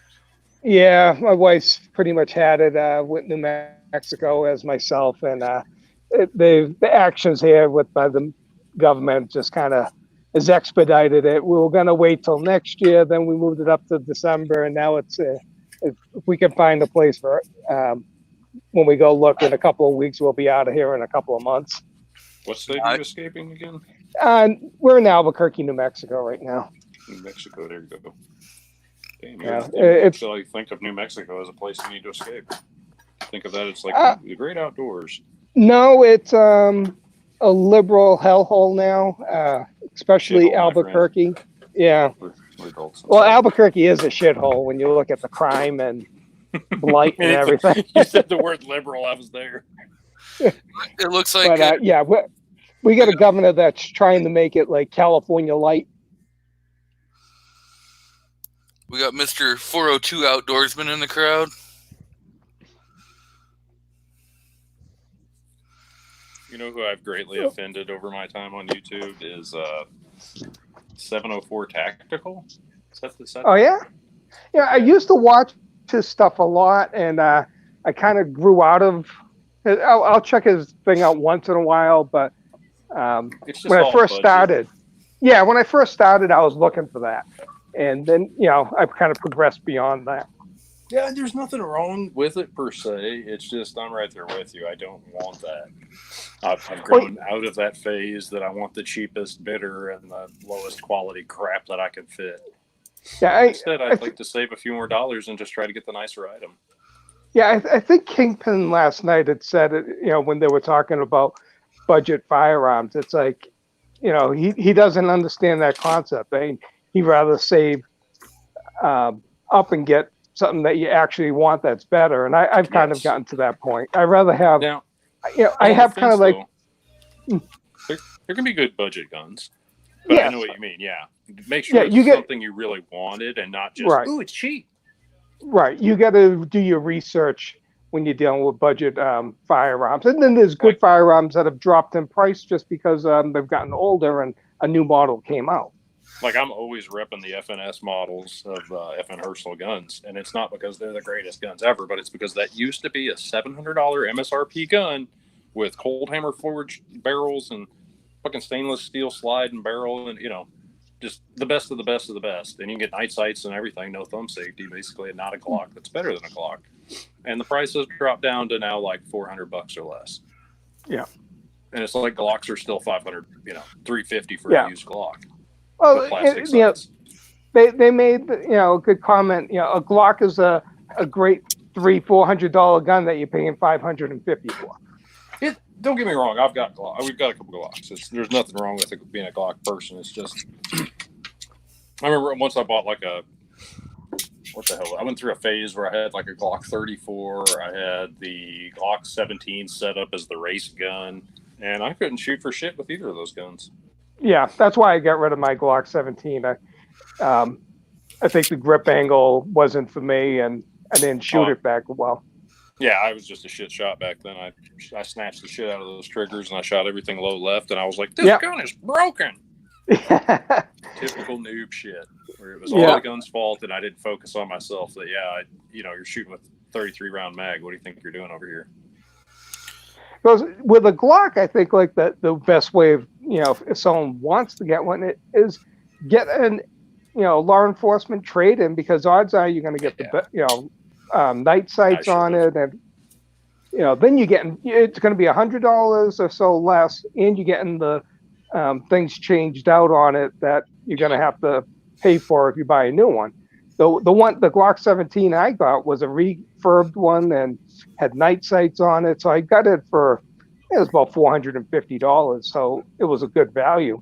S1: Yeah, my wife's pretty much had it with New Mexico as myself, and the actions here by the government just kind of has expedited it. We were going to wait till next year, then we moved it up to December, and now it's if we can find a place for when we go look in a couple of weeks, we'll be out of here in a couple of months.
S5: What state are you escaping again?
S1: We're in Albuquerque, New Mexico right now.
S5: New Mexico, there you go. Damn,
S1: Yeah,
S5: it's actually think of New Mexico as a place you need to escape. Think of that as like the great outdoors.
S1: No, it's a liberal hellhole now, especially
S5: Shithole, my
S1: Albuquerque. Yeah.
S5: We're adults.
S1: Well, Albuquerque is a shithole when you look at the crime and blight and everything.
S5: You said the word liberal, I was there.
S2: It looks like
S1: But yeah, we got a governor that's trying to make it like California light.
S2: we got Mr. 402 Outdoorsman in the crowd.
S5: You know who I've greatly offended over my time on YouTube is 704 Tactical. Is that
S1: Oh yeah, yeah. I used to watch his stuff a lot, and I kind of grew out of. I'll check his thing out once in a while, but
S5: It's just
S1: when I
S5: all
S1: first
S5: budget.
S1: started, I was looking for that, and then I've kind of progressed beyond that.
S5: Yeah, there's nothing wrong with it per se. It's just I'm right there with you. I don't want that. I've grown out of that phase that I want the cheapest bidder and the lowest quality crap that I can fit.
S1: Yeah,
S5: Instead, I'd like to save a few more dollars and just try to get the nicer item.
S1: Yeah, I think Kingpin last night had said it, when they were talking about budget firearms, it's like, he doesn't understand that concept. He'd rather save up and get something that you actually want that's better. And I've kind of gotten to that point. I'd rather have,
S5: Now,
S1: I have kind of like.
S5: There can be good budget guns. But
S1: Yes.
S5: I know what you mean, yeah. Make sure it's something you really wanted and not just,
S1: Right.
S5: ooh, it's cheap.
S1: Right. You got to do your research when you're dealing with budget firearms. And then there's good firearms that have dropped in price just because they've gotten older and a new model came out.
S5: Like, I'm always repping the FNS models of FN Herschel guns, and it's not because they're the greatest guns ever, but it's because that used to be a $700 MSRP gun with cold hammer forged barrels and fucking stainless steel slide and barrel and, just the best of the best of the best. And you can get night sights and everything, no thumb safety, basically, and not a Glock that's better than a Glock. And the prices drop down to now like $400 or less.
S1: Yeah.
S5: And it's like Glocks are still $500, $350 for a used Glock.
S1: Well,
S5: Plastic sides.
S1: they made a good comment. A Glock is a great $300-400 gun that you're paying $550 for.
S5: Don't get me wrong. We've got a couple Glocks. There's nothing wrong with it being a Glock person. It's just, I remember once I bought what the hell? I went through a phase where I had like a Glock 34. I had the Glock 17 set up as the race gun, and I couldn't shoot for shit with either of those guns.
S1: Yeah, that's why I got rid of my Glock 17. I think the grip angle wasn't for me, and I didn't shoot it back well.
S5: Yeah, I was just a shit shot back then. I snatched the shit out of those triggers, and I shot everything low left, and I was like, this gun is broken. Typical noob shit, where it was all the gun's fault, and I didn't focus on myself. That you're shooting with 33 round mag. What do you think you're doing over here?
S1: Because with a Glock, I think like the best way of if someone wants to get one, it is get an law enforcement trade in, because odds are you're going to get the night sights on it, and then it's going to be $100 or so less, and you're getting the things changed out on it that you're going to have to pay for if you buy a new one. The Glock 17 I got was a refurbed one and had night sights on it, so I got it for it was about $450, so it was a good value.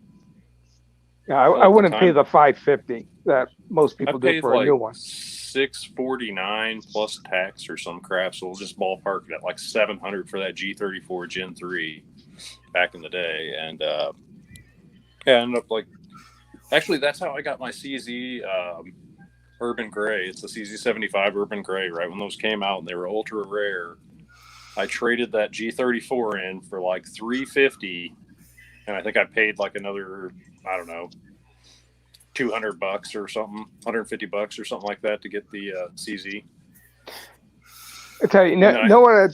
S1: I wouldn't pay the $550 that most people do for a new one.
S5: $649 plus tax or some crap, so we'll just ballpark it at like $700 for that G34 Gen 3 back in the day, and I ended up actually that's how I got my CZ Urban Gray. It's the CZ75 Urban Gray. Right when those came out and they were ultra rare, I traded that G34 in for like $350, and I think I paid like another, I don't know, $200 or something, $150 or something like that to get the CZ.
S1: I tell you, know what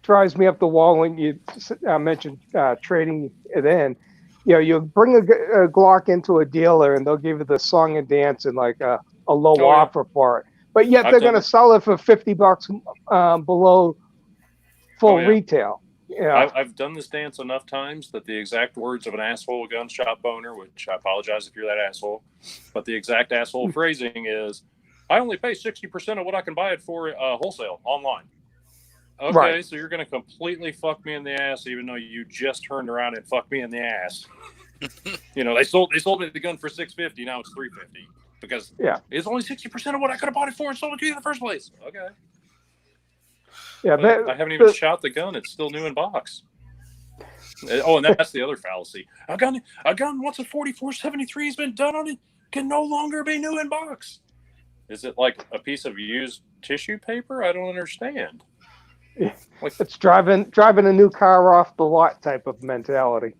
S1: drives me up the wall when you mentioned trading it in. You bring a Glock into a dealer and they'll give you the song and dance and like a low offer for it, but yet they're going to sell it for $50 below full retail.
S5: I've done this dance enough times that the exact words of an asshole gun shop owner, which I apologize if you're that asshole, but the exact asshole phrasing is, I only pay 60% of what I can buy it for wholesale online. Okay, right. So you're going to completely fuck me in the ass, even though you just turned around and fucked me in the ass. They sold me the gun for $650. Now it's $350 because it's only 60% of what I could have bought it for and sold it to you in the first place. Okay.
S1: Yeah,
S5: I haven't even shot the gun. It's still new in box. Oh, and that's the other fallacy. A gun once a 4473 has been done on it can no longer be new in box. Is it like a piece of used tissue paper? I don't understand.
S1: It's driving a new car off the lot type of mentality.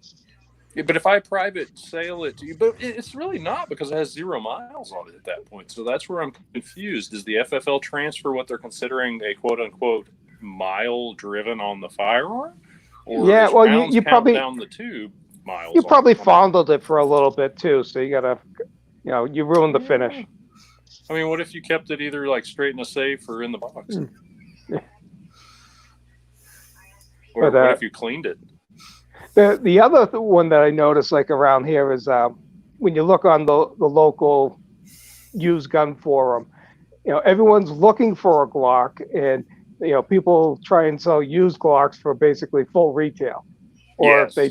S5: Yeah, but if I private sale it to you, but it's really not because it has 0 miles on it at that point. So that's where I'm confused. Is the FFL transfer what they're considering a quote unquote mile driven on the firearm? Or you probably down the tube miles.
S1: You probably fondled it for a little bit too, so you gotta, you ruined the finish.
S5: I mean, what if you kept it either like straight in a safe or in the box? Or what if you cleaned it?
S1: The other one that I noticed like around here is when you look on the local used gun forum, everyone's looking for a Glock, and people try and sell used Glocks for basically full retail. Or if they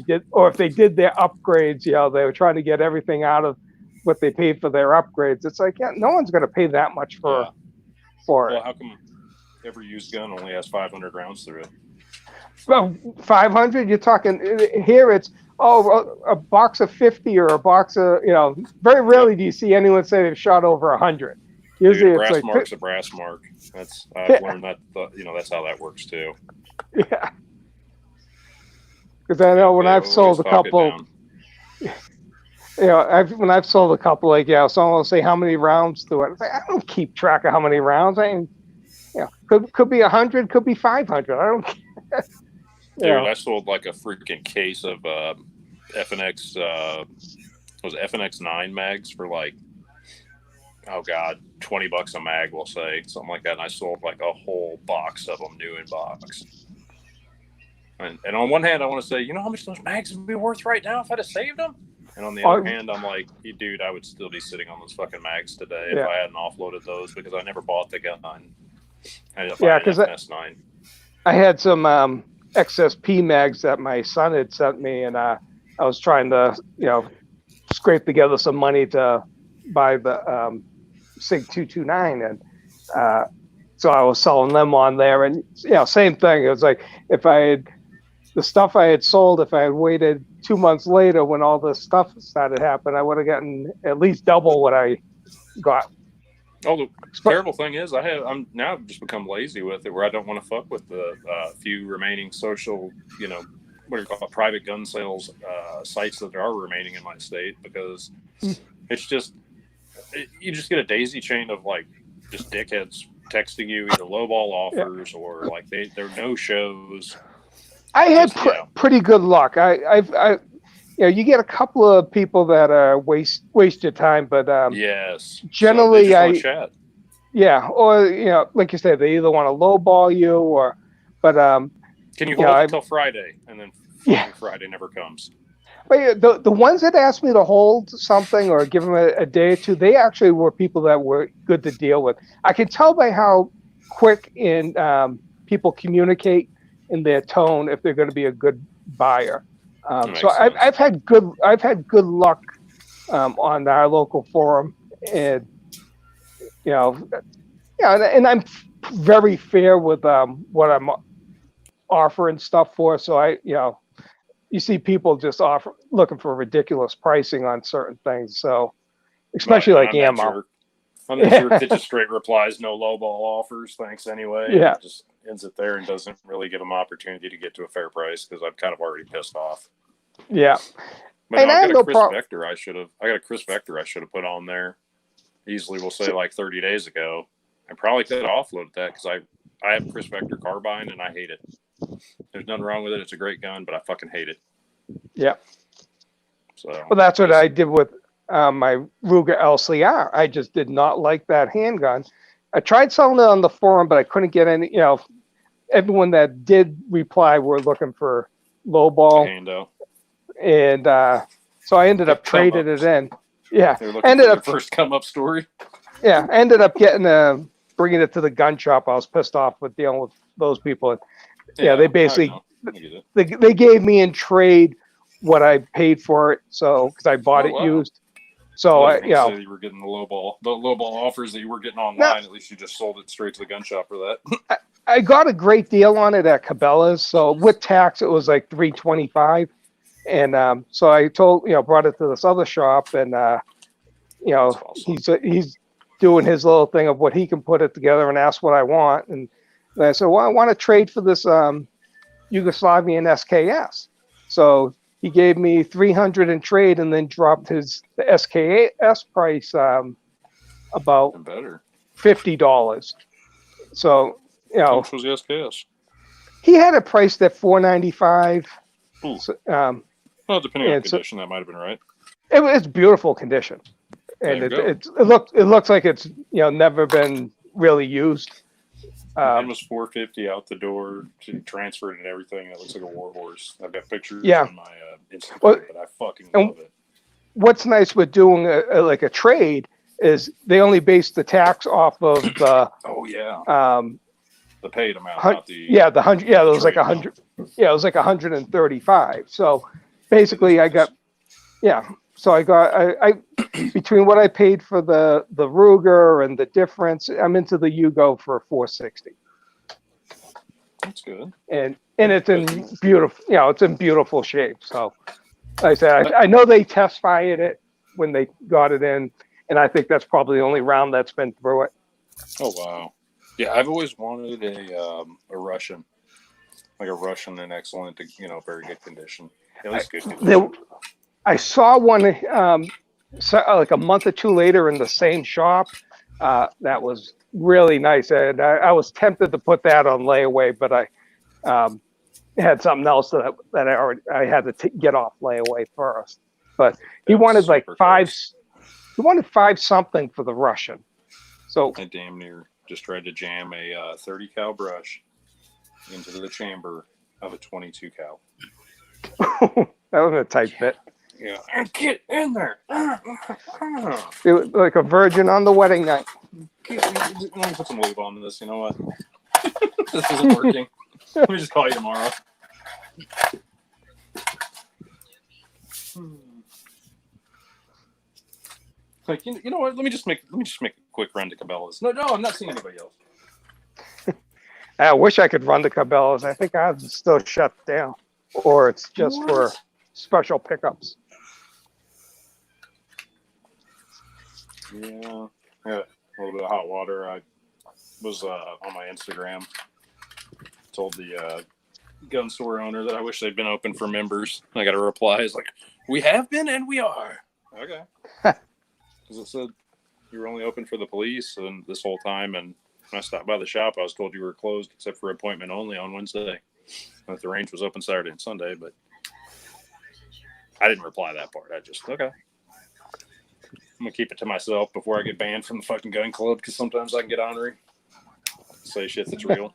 S1: did their upgrades, they were trying to get everything out of what they paid for their upgrades. It's like, no one's going to pay that much for it.
S5: Well, how come every used gun only has 500 rounds through it?
S1: Well, 500, you're talking here it's a box of 50 or a box of, very rarely do you see anyone say they've shot over 100. Usually
S5: it's
S1: brass
S5: mark's a brass mark. I've learned that that's how that works too.
S1: Yeah. Because I know when I've sold a couple, when I've sold a couple, someone will say how many rounds through it. I don't keep track of how many rounds. Could be 100, could be 500. I don't care.
S5: Dude, I sold like a freaking case of FNX, was it FNX 9 mags for like, oh God, $20 a mag, we'll say, something like that. And I sold like a whole box of them new in box. And on one hand, I want to say, how how much those mags would be worth right now if I'd have saved them? And on the other hand, I'm like, dude, I would still be sitting on those fucking mags today if I hadn't offloaded those because I never bought the gun. I ended up buying an FNX9.
S1: I had some XSP mags that my son had sent me, and I was trying to, scrape together some money to buy the SIG 229, and so I was selling them on there, and same thing. It was like if the stuff I had sold, if I had waited 2 months later when all this stuff started happening, I would have gotten at least double what I got.
S5: Oh, the terrible thing is, I'm now just become lazy with it, where I don't want to fuck with the few remaining social, what do you call it, private gun sales sites that there are remaining in my state, because it's just you just get a daisy chain of like just dickheads texting you either lowball offers or like they're no shows.
S1: I had pretty good luck. You get a couple of people that waste your time, but
S5: yes,
S1: generally
S5: so chat.
S1: Or like you said, they either want to lowball you, but
S5: Can you
S1: Yeah,
S5: hold
S1: I-
S5: it till Friday? And then
S1: Yeah.
S5: fucking Friday never comes.
S1: But yeah, the ones that asked me to hold something or give them a day or two, they actually were people that were good to deal with. I could tell by how quick and people communicate in their tone if they're going to be a good buyer.
S5: Makes
S1: So
S5: sense.
S1: I've had good luck on our local forum, and you know, yeah, and I'm very fair with what I'm offering stuff for. So you see people just looking for ridiculous pricing on certain things. So especially
S5: Right,
S1: like
S5: and
S1: ammo.
S5: I'm that jerk that just straight replies, no lowball offers, thanks anyway.
S1: Yeah.
S5: And just ends it there and doesn't really give them opportunity to get to a fair price because I'm kind of already pissed off.
S1: Yeah.
S5: But
S1: And
S5: no,
S1: I
S5: I
S1: have
S5: got
S1: no
S5: a Chris
S1: prob-
S5: Vector I got a Chris Vector I should have put on there. Easily we'll say like 30 days ago. I probably could have offloaded that because I have a Chris Vector carbine and I hate it. There's nothing wrong with it. It's a great gun, but I fucking hate it.
S1: Yeah.
S5: So
S1: Well, that's what I did with my Ruger LCR. I just did not like that handgun. I tried selling it on the forum, but I couldn't get any. Everyone that did reply were looking for lowball,
S5: Hando.
S1: and so I ended up
S5: Come
S1: trading
S5: up.
S1: it in. Yeah,
S5: They're looking
S1: ended
S5: for
S1: up
S5: their first come up story.
S1: yeah, I ended up bringing it to the gun shop. I was pissed off with dealing with those people. Yeah, they basically
S5: I get it.
S1: they gave me in trade what I paid for it. So because I bought
S5: Oh,
S1: it
S5: wow.
S1: used. So
S5: I
S1: you know,
S5: say you were getting the lowball offers that you were getting online. At least you just sold it straight to the gun shop for that.
S1: I got a great deal on it at Cabela's. So with tax, it was like $325, and so I brought it to this other shop, and
S5: That's awesome.
S1: he's doing his little thing of what he can put it together and ask what I want, and I said, well, I want to trade for this Yugoslavian SKS. So he gave me 300 in trade, and then dropped the SKS price about
S5: And better.
S1: $50. So
S5: How much was the SKS?
S1: he had it priced at $495.
S5: Ooh.
S1: So,
S5: Well, depending on
S1: and so-
S5: condition, that might have been right.
S1: it's beautiful condition, and
S5: There you
S1: it looks like it's never been really used.
S5: Mine was $450 out the door, transferred and everything. It looks like a war horse. I've got pictures
S1: Yeah.
S5: on my Instagram,
S1: Well,
S5: but I fucking
S1: and-
S5: love it.
S1: What's nice with doing like a trade is they only base the tax off of the
S5: Oh yeah,
S1: the
S5: the paid amount,
S1: hun-
S5: not the
S1: yeah the 100 yeah it was like
S5: trade
S1: 100 yeah it was like 135. So basically I got so I between what I paid for the Ruger and the difference, I'm into the Yugo for 460,
S5: That's good.
S1: and it's in beautiful it's in beautiful shape. So like I said, I know they test fired it when they got it in, and I think that's probably the only round that's been through it.
S5: Oh wow, yeah. I've always wanted a Russian, like a Russian in excellent, very good condition. At least good condition.
S1: I saw one like a month or two later in the same shop. That was really nice, and I was tempted to put that on layaway, but I had something else that I had to get off layaway first. But he
S5: That's
S1: wanted like
S5: super
S1: five.
S5: close.
S1: He wanted 5 something for the Russian. So
S5: I damn near just tried to jam a 30 cal brush into the chamber of a 22 cal.
S1: that was a tight fit.
S5: Yeah, and get in there.
S1: It was like a virgin on the wedding night.
S5: Let me put some lube on this. You know what? This isn't working. Let me just call you tomorrow. Like you know what? Let me just make a quick run to Cabela's. No, I'm not seeing anybody else.
S1: I wish I could run to Cabela's. I think ours is still shut down, or it's just for
S5: What?
S1: special pickups.
S5: Yeah, a little bit of hot water. I was on my Instagram. Told the gun store owner that I wish they'd been open for members. I got a reply. It's like, we have been and we are. Okay. Because it said you were only open for the police and this whole time. And when I stopped by the shop, I was told you were closed except for appointment only on Wednesday. And that the range was open Saturday and Sunday, but I didn't reply that part. I just, okay. I'm going to keep it to myself before I get banned from the fucking gun club because sometimes I can get ornery. Say shit that's real.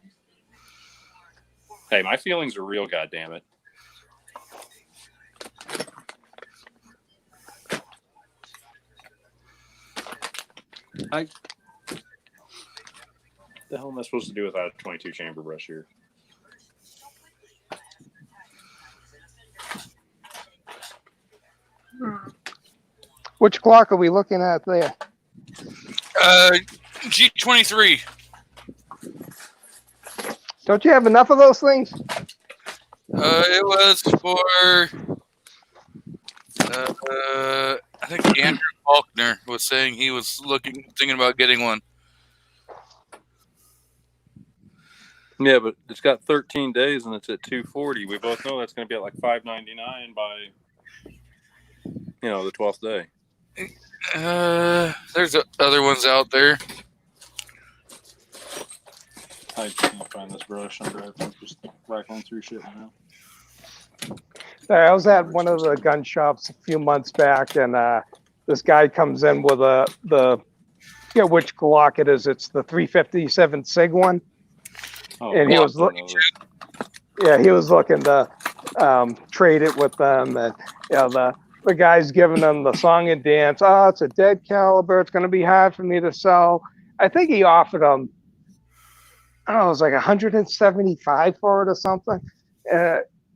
S5: Hey, my feelings are real, goddammit. The hell am I supposed to do without a 22 chamber brush here?
S1: Which Glock are we looking at there?
S2: G23.
S1: Don't you have enough of those things?
S2: It was for I think Andrew Faulkner was saying he was thinking about getting one.
S5: Yeah, but it's got 13 days and it's at 240. We both know that's going to be at like $5.99 by, the 12th day.
S2: There's other ones out there.
S5: I can't find this brush. I'm just rifling through shit now.
S1: I was at one of the gun shops a few months back, and this guy comes in with which Glock it is. It's the 357 SIG one, and he was looking. Yeah, he was looking to trade it with them, and the guy's giving them the song and dance. Oh, it's a dead caliber. It's going to be hard for me to sell. I think he offered them, I don't know, it was like 175 for it or something.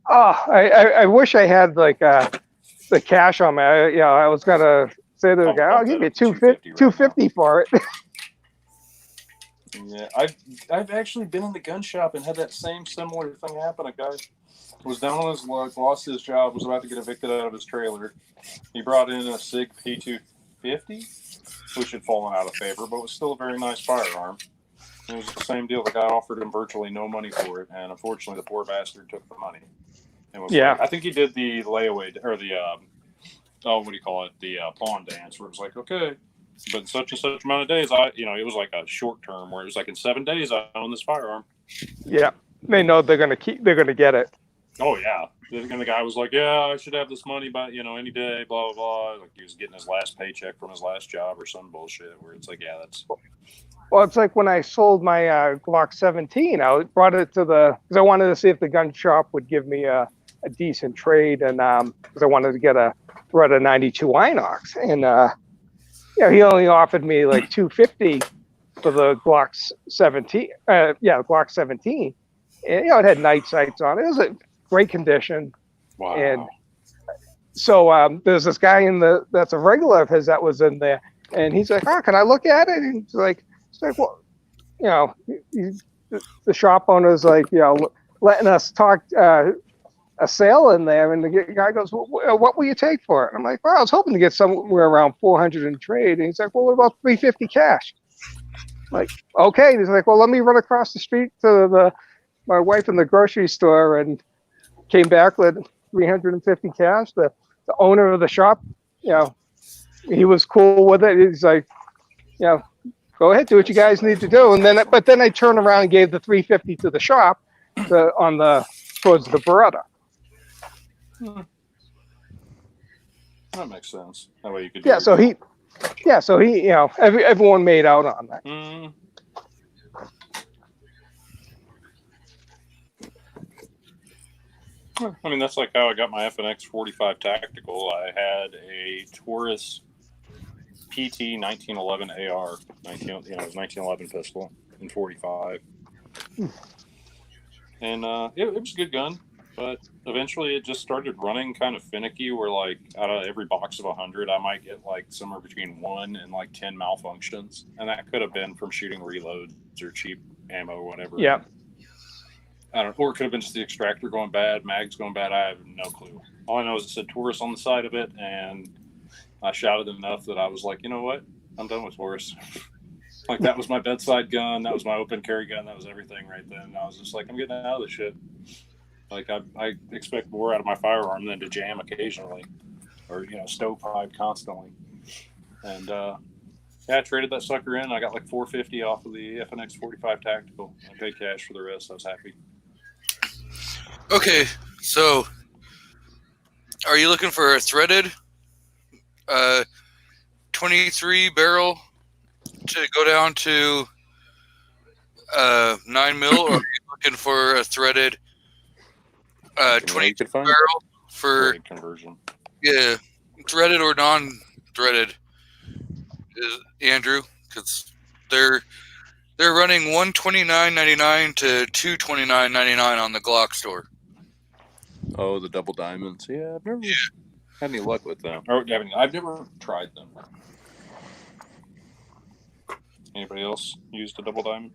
S1: I wish I had like the cash on me. I was gonna say to the guy, I'll give you 250 for it.
S5: Yeah, I've actually been in the gun shop and had that same similar thing happen. A guy was down on his luck, lost his job, was about to get evicted out of his trailer. He brought in a SIG P250, which had fallen out of favor, but was still a very nice firearm. It was the same deal. The guy offered him virtually no money for it, and unfortunately, the poor bastard took the money. I think he did the layaway or the the pawn dance, where it was like, okay, but in such and such amount of days, it was like a short term where it was like in 7 days I own this firearm.
S1: Yeah, they know they're gonna get it.
S5: Oh yeah, and the guy was like, yeah, I should have this money by any day, blah blah blah. Like he was getting his last paycheck from his last job or some bullshit. Where it's like, yeah, that's.
S1: Well, it's like when I sold my Glock 17, I brought it to because I wanted to see if the gun shop would give me a decent trade, and because I wanted to get a Beretta 92 Inox, and he only offered me like 250 for the Glock 17. Glock 17, and it had night sights on it. It was a great condition.
S5: Wow.
S1: And so there's this guy that's a regular of his that was in there, and he's like, "Oh, can I look at it?" And he's like, well, the shop owner's like, letting us talk a sale in there, and the guy goes, what will you take for it? And I'm like, well, I was hoping to get somewhere around 400 in trade. And he's like, well, what about 350 cash? I'm like, okay. And he's like, well, let me run across the street to my wife in the grocery store, and came back with 350 cash. The owner of the shop, he was cool with it. He's like, go ahead, do what you guys need to do. And then I turned around and gave the 350 to the shop towards the Beretta.
S5: That makes sense. That way you could.
S1: So he, everyone made out on that.
S5: Mm. I mean, that's like how I got my FNX 45 Tactical. I had a Taurus PT 1911 AR, it was 1911 pistol in 45, and it was a good gun. But eventually, it just started running kind of finicky. Where like out of every box of 100, I might get like somewhere between 1 and like 10 malfunctions, and that could have been from shooting reloads or cheap ammo or whatever.
S1: Yeah.
S5: I don't know, or it could have been just the extractor going bad, mags going bad. I have no clue. All I know is it said Taurus on the side of it, and I shouted enough that I was like, you know what? I'm done with Taurus. Like, that was my bedside gun. That was my open carry gun. That was everything right then. And I was just like, I'm getting out of this shit. Like, I expect more out of my firearm than to jam occasionally or, stovepipe constantly. And, I traded that sucker in. I got like $450 off of the FNX 45 Tactical. I paid cash for the rest. I was happy.
S2: Okay, so are you looking for a threaded 23 barrel to go down to 9 mil, or are you looking for a threaded
S5: You
S2: 20
S5: could find
S2: barrel for
S5: great conversion.
S2: yeah, threaded or non-threaded, is Andrew, because they're running $129.99 to $229.99 on the Glock store.
S5: Oh, the double diamonds. Yeah, I've never had any luck with them. Or I've never tried them. Anybody else used a double diamond?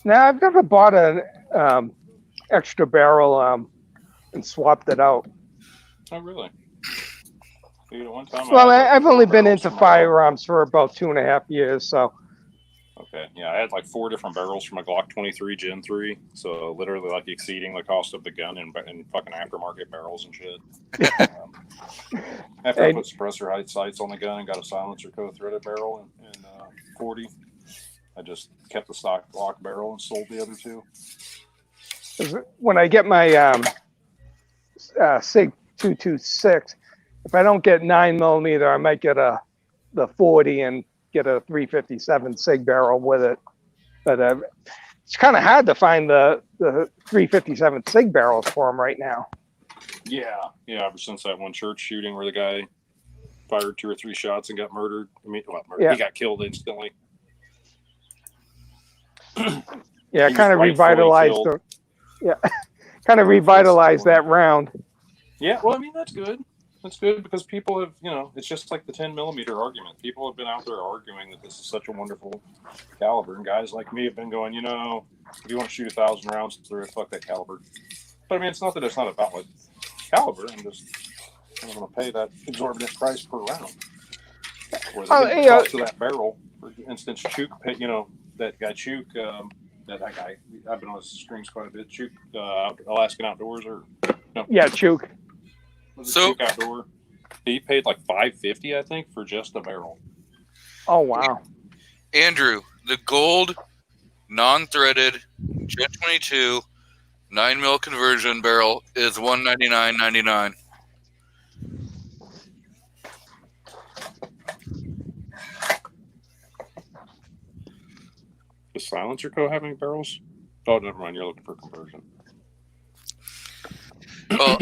S1: Now, I've never bought an extra barrel and swapped it out.
S5: Oh, really? Dude, at one time
S1: Well,
S5: I had, like,
S1: I've
S5: 4
S1: only been
S5: barrels
S1: into
S5: for my-
S1: firearms for about 2.5 years, so
S5: Okay, yeah, I had like 4 different barrels from a Glock 23 Gen 3, so literally like exceeding the cost of the gun in fucking aftermarket barrels and shit. After I put suppressor height sights on the gun and got a silencer co-threaded barrel in 40, I just kept the stock Glock barrel and sold the other 2.
S1: when I get my SIG 226, if I don't get 9mm, I might get the 40 and get a 357 SIG barrel with it. But it's kind of hard to find the 357 SIG barrels for them right now.
S5: Yeah, ever since that one church shooting where the guy fired 2 or 3 shots and got murdered. He got killed instantly.
S1: Yeah,
S5: He
S1: kind of
S5: was
S1: revitalized
S5: rightfully
S1: kind of revitalized that round.
S5: Yeah, well, I mean, that's good. That's good because people have, it's just like the 10mm argument. People have been out there arguing that this is such a wonderful caliber, and guys like me have been going, if you want to shoot 1,000 rounds through it, fuck that caliber. But I mean, it's not that it's not about like caliber. I'm going to pay that exorbitant price per round. Or the cost of that barrel. For instance, Chook, that guy Chook, that guy, I've been on his streams quite a bit. Chook, Alaskan Outdoors, or no?
S1: Yeah, Chook.
S5: Chook Outdoor. He paid like $550, I think, for just a barrel.
S1: Oh wow!
S2: Andrew, the gold non-threaded Gen 22 9mm conversion barrel is $199.99.
S5: Does Silencer Co. have any barrels? Oh, never mind. You're looking for conversion.
S2: Well,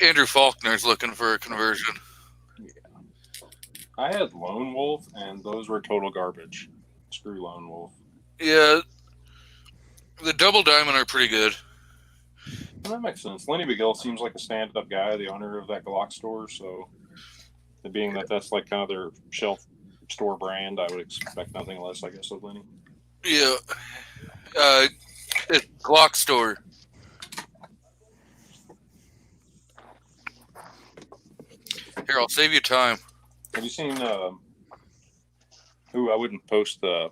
S2: Andrew Faulkner's looking for a conversion.
S5: Yeah. I had Lone Wolf, and those were total garbage. Screw Lone Wolf.
S2: Yeah, the double diamond are pretty good.
S5: Well, that makes sense. Lenny McGill seems like a stand-up guy, the owner of that Glock store. So, being that that's like kind of their shelf store brand, I would expect nothing less, I guess, of Lenny.
S2: Yeah, it's Glock store. Here, I'll save you time.
S5: Have you seen? I wouldn't post a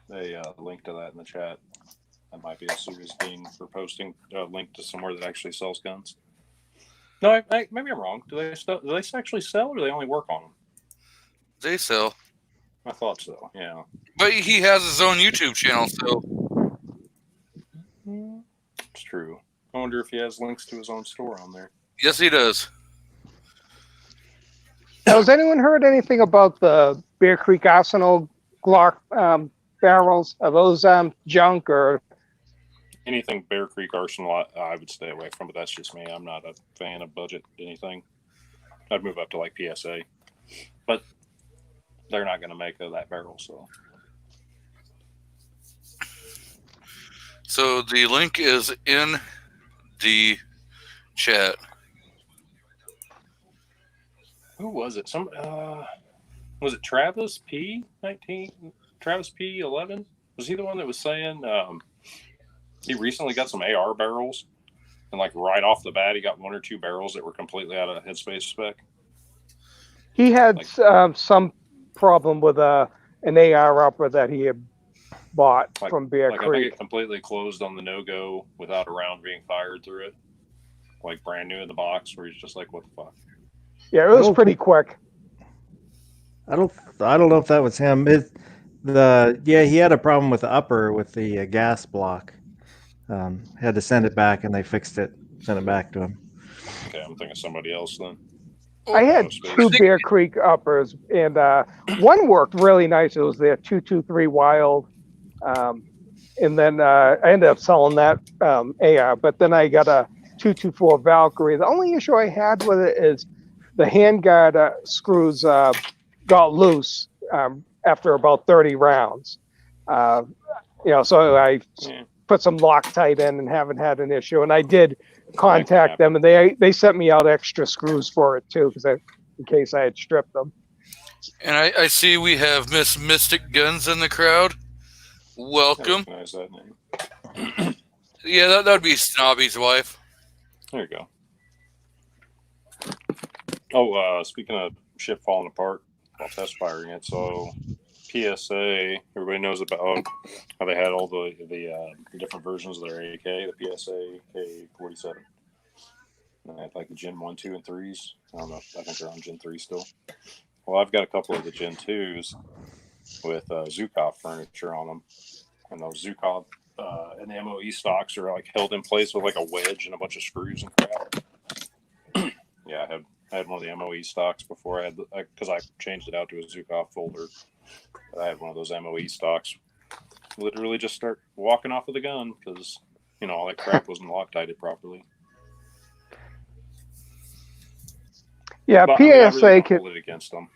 S5: link to that in the chat. That might be a serious thing for posting a link to somewhere that actually sells guns. No, maybe I'm wrong. Do they actually sell, or do they only work on them?
S2: They sell.
S5: I thought so. Yeah.
S2: But he has his own YouTube channel, so
S5: It's true. I wonder if he has links to his own store on there.
S2: yes, he does.
S1: Now, has anyone heard anything about the Bear Creek Arsenal Glock barrels? Are those junk or?
S5: Anything Bear Creek Arsenal, I would stay away from, but that's just me. I'm not a fan of budget anything. I'd move up to like PSA, but they're not going to make that barrel.
S2: So the link is in the chat.
S5: Who was it? Was it Travis P19? Travis P11? Was he the one that was saying he recently got some AR barrels, and like right off the bat, he got 1 or 2 barrels that were completely out of Headspace spec?
S1: He had some problem with an AR upper that he had bought from Bear
S5: I think
S1: Creek.
S5: it completely closed on the no-go without a round being fired through it. Like brand new in the box, where he's just like, what the fuck?
S1: Yeah, it was pretty quick.
S3: I don't know if that was him. He had a problem with the upper with the gas block. Had to send it back, and they fixed it. Sent it back to him.
S5: Okay, I'm thinking somebody else then.
S1: I had 2 Bear Creek uppers, and one worked really nice. It was their 223 Wild, and then I ended up selling that AR. But then I got a 224 Valkyrie. The only issue I had with it is the handguard screws got loose after about 30 rounds. So I put some Loctite in and haven't had an issue. And I did contact them, and they sent me out extra screws for it too, because in case I had stripped them.
S2: And I see we have Miss Mystic Guns in the crowd. Welcome.
S5: I recognize that name.
S2: Yeah, that would be Snobby's wife.
S5: There you go. Oh, speaking of shit falling apart while test firing it, so PSA, everybody knows about how they had all the different versions of their AK, the PSA K47. And they had like the Gen 1, 2, and 3s. I don't know. I think they're on Gen 3 still. Well, I've got a couple of the Gen 2s with Zukov furniture on them. And those Zukov and the MOE stocks are like held in place with like a wedge and a bunch of screws and crap. Yeah, I had one of the MOE stocks before. Because I changed it out to a Zukov folder. But I had one of those MOE stocks. Literally just start walking off of the gun because, all that crap wasn't Loctited properly.
S1: Yeah,
S5: But,
S1: PSA
S5: I really
S1: can.
S5: hold it against them.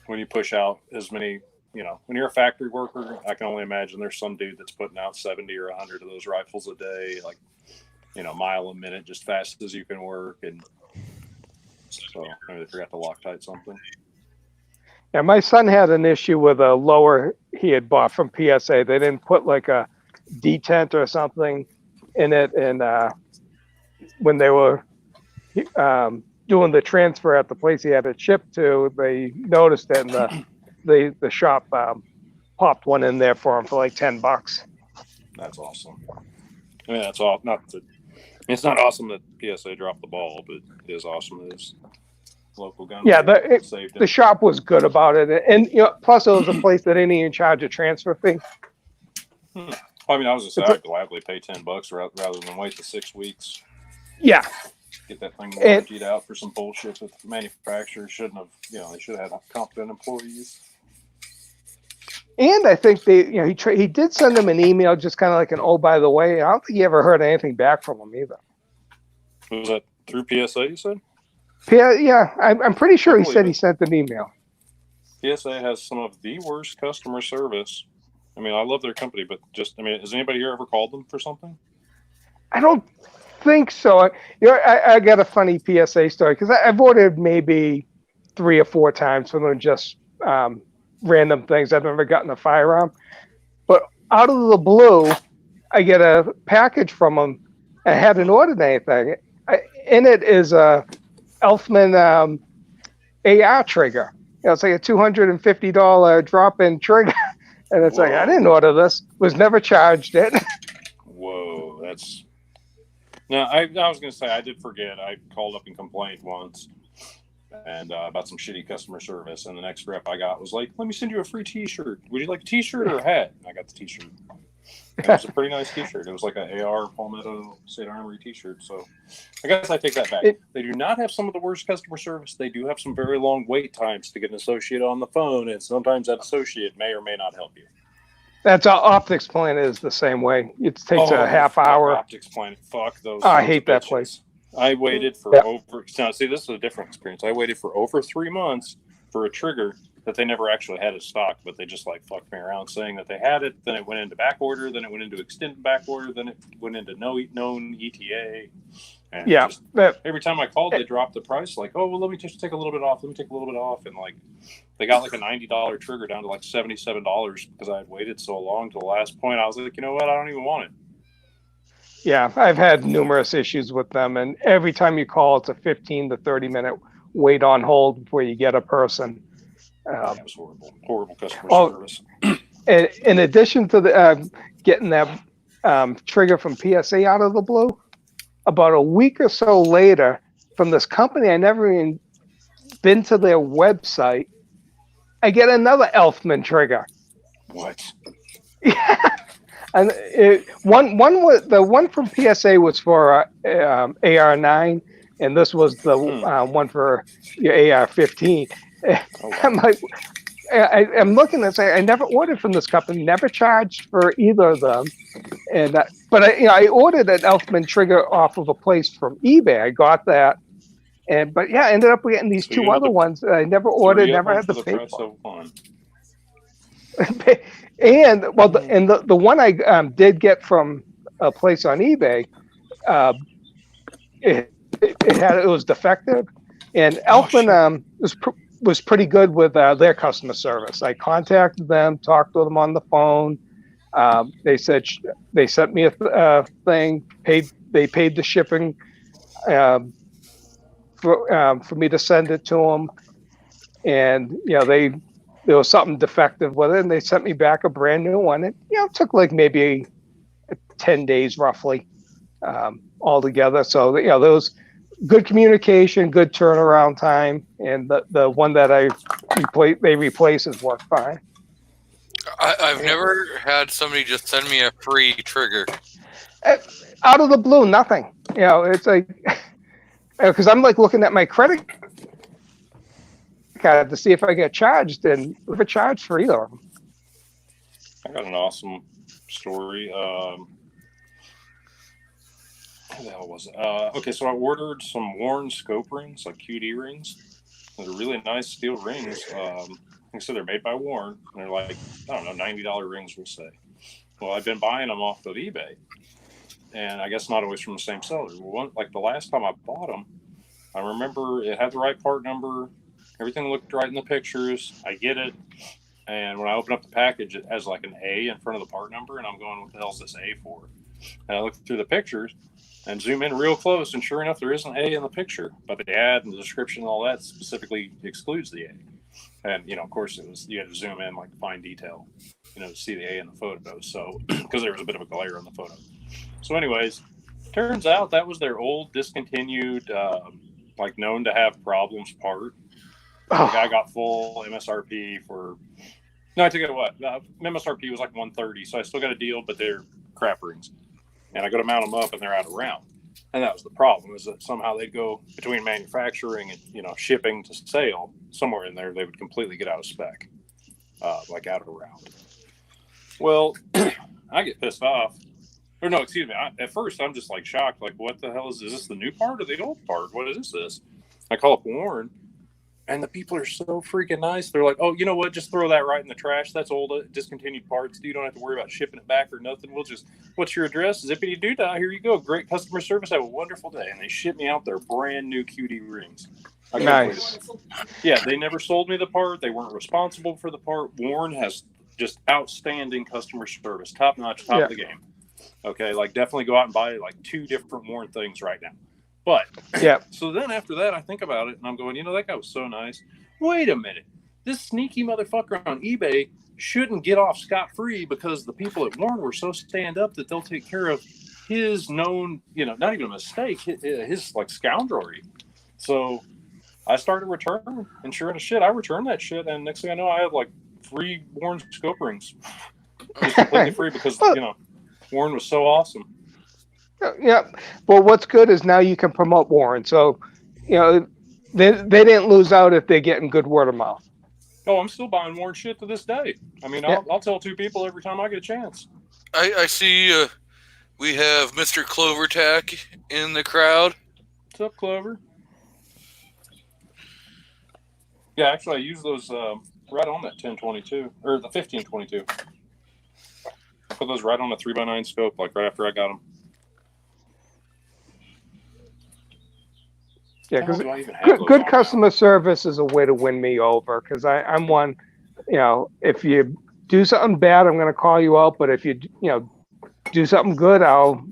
S5: When you push out as many, when you're a factory worker, I can only imagine there's some dude that's putting out 70 or 100 of those rifles a day, like, mile a minute, just fast as you can work. And so maybe they forgot to Loctite something.
S1: Yeah, my son had an issue with a lower he had bought from PSA. They didn't put like a detent or something in it, and when they were doing the transfer at the place he had it shipped to, they noticed it, and the shop popped one in there for him for like $10.
S5: That's awesome. I mean, that's all. It's not awesome that PSA dropped the ball, but it is awesome that his local gun.
S1: Yeah,
S5: saved it.
S1: the shop was good about it, and plus it was a place that didn't even charge a transfer fee.
S5: I mean, I was just saying, I'd gladly pay $10 rather than wait the 6 weeks.
S1: Yeah,
S5: Get that thing warrantied out for some bullshit that the manufacturer shouldn't have. They should have had competent employees.
S1: and I think he did send them an email, just kind of like an by the way. I don't think he ever heard anything back from them either.
S5: Was that through PSA? You said?
S1: Yeah, I'm pretty sure he said he sent an email.
S5: PSA has some of the worst customer service. I mean, I love their company, but has anybody here ever called them for something?
S1: I don't think so. I got a funny PSA story because I've ordered maybe 3 or 4 times from them, just random things. I've never gotten a firearm, but out of the blue, I get a package from them. I hadn't ordered anything. In it is a Elfman AR trigger. It's like a $250 drop-in trigger, and it's like, I didn't order this. Was never charged it.
S5: Whoa, that's. No, I was going to say I did forget. I called up and complained once, and about some shitty customer service. And the next rep I got was like, "Let me send you a free T-shirt. Would you like a T-shirt or a hat?" And I got the T-shirt. It was a pretty nice T-shirt. It was like an AR Palmetto State Armory T-shirt. So I guess I take that back. They do not have some of the worst customer service. They do have some very long wait times to get an associate on the phone, and sometimes that associate may or may not help you.
S1: That's Optics Planet is the same way. It takes a half hour.
S5: Optics Planet. Fuck those.
S1: I hate that
S5: bitches.
S1: place.
S5: I waited for over. Now, see, this is a different experience. I waited for over 3 months for a trigger that they never actually had in stock, but they just fucked me around saying that they had it. Then it went into back order. Then it went into extended back order. Then it went into known ETA. And every time I called, they dropped the price. Like, oh, well, let me just take a little bit off. Let me take a little bit off. And they got a $90 trigger down to $77 because I had waited so long to the last point. I was like, you know what? I don't even want it.
S1: Yeah, I've had numerous issues with them, and every time you call, it's a 15 to 30 minute wait on hold before you get a person.
S5: That was horrible customer service.
S1: In addition to the getting that trigger from PSA out of the blue, about a week or so later, from this company I never even been to their website, I get another Elfman trigger.
S5: What?
S1: Yeah. And the one from PSA was for AR-9, and this was the one for your AR-15. I'm like, I'm looking and saying I never ordered from this company, never charged for either of them, and but I ordered an Elfman trigger off of a place from eBay. I got that, but I ended up getting these
S5: So
S1: two
S5: you
S1: other
S5: ended up
S1: ones that I never ordered,
S5: 3 of
S1: never
S5: them
S1: had
S5: for
S1: to
S5: the
S1: pay
S5: price
S1: for.
S5: of one.
S1: And well, the one I did get from a place on eBay, it was defective, and Elfman was pretty good with their customer service. I contacted them, talked to them on the phone. They said they sent me a thing, they paid the shipping for me to send it to them, and there was something defective with it, and they sent me back a brand new one. It took like maybe 10 days roughly altogether. So there was good communication, good turnaround time, and the one that they replaced has worked fine.
S2: I've never had somebody just send me a free trigger.
S1: Out of the blue, nothing. It's like, because I'm like looking at my credit card to see if I get charged, and if it charged for either of them.
S5: I got an awesome story. What the hell was it? Okay, so I ordered some Warren scope rings, like QD rings. They're really nice steel rings. Like I said, they're made by Warren. And they're like, I don't know, $90 rings, we'll say. Well, I've been buying them off of eBay. And I guess not always from the same seller. Well, like the last time I bought them, I remember it had the right part number. Everything looked right in the pictures. I get it. And when I open up the package, it has like an A in front of the part number. And I'm going, what the hell is this A for? And I look through the pictures and zoom in real close. And sure enough, there is an A in the picture. But the ad and the description and all that specifically excludes the A. And, of course, you had to zoom in like fine detail, to see the A in the photo. So, because there was a bit of a glare in the photo. So anyways, turns out that was their old discontinued, known to have problems part. The guy got full MSRP no, I take it what? MSRP was like $130, so I still got a deal, but they're crap rings. And I go to mount them up, and they're out of round. And that was the problem, is that somehow they'd go between manufacturing and, shipping to sale, somewhere in there, they would completely get out of spec, out of round. Well, I get pissed off. Or no, excuse me. At first, I'm just shocked. Like, what the hell is this the new part or the old part? What is this? I call up Warren, and the people are so freaking nice. They're like, oh, you know what? Just throw that right in the trash. That's old, discontinued parts. You don't have to worry about shipping it back or nothing. What's your address? Zippity doo dah. Here you go. Great customer service. Have a wonderful day. And they ship me out their brand new QD rings.
S1: Nice.
S5: Yeah, they never sold me the part. They weren't responsible for the part. Warren has just outstanding customer service, top notch, top of the game. Okay, definitely go out and buy 2 different Warren things right now. But so then after that, I think about it and I'm going, that guy was so nice. Wait a minute, this sneaky motherfucker on eBay shouldn't get off scot-free because the people at Warren were so stand up that they'll take care of his known, not even a mistake, his scoundrelry. So I started returning, and sure as shit, I returned that shit, and next thing I know, I have 3 Warren scope rings, just completely free because Warren was so awesome.
S1: Yeah. Well, what's good is now you can promote Warren. So, they didn't lose out if they're getting good word of mouth.
S5: Oh, I'm still buying Warren shit to this day. I mean, I'll tell 2 people every time I get a chance.
S2: I see we have Mr. Clovertack in the crowd.
S5: What's up, Clover? Yeah, actually, I use those right on that 1022 or the 1522. I put those right on the 3x9 scope, right after I got them.
S1: Yeah, because good customer service is a way to win me over. Because I'm one, if you do something bad, I'm going to call you out. But if you, do something good, I'll,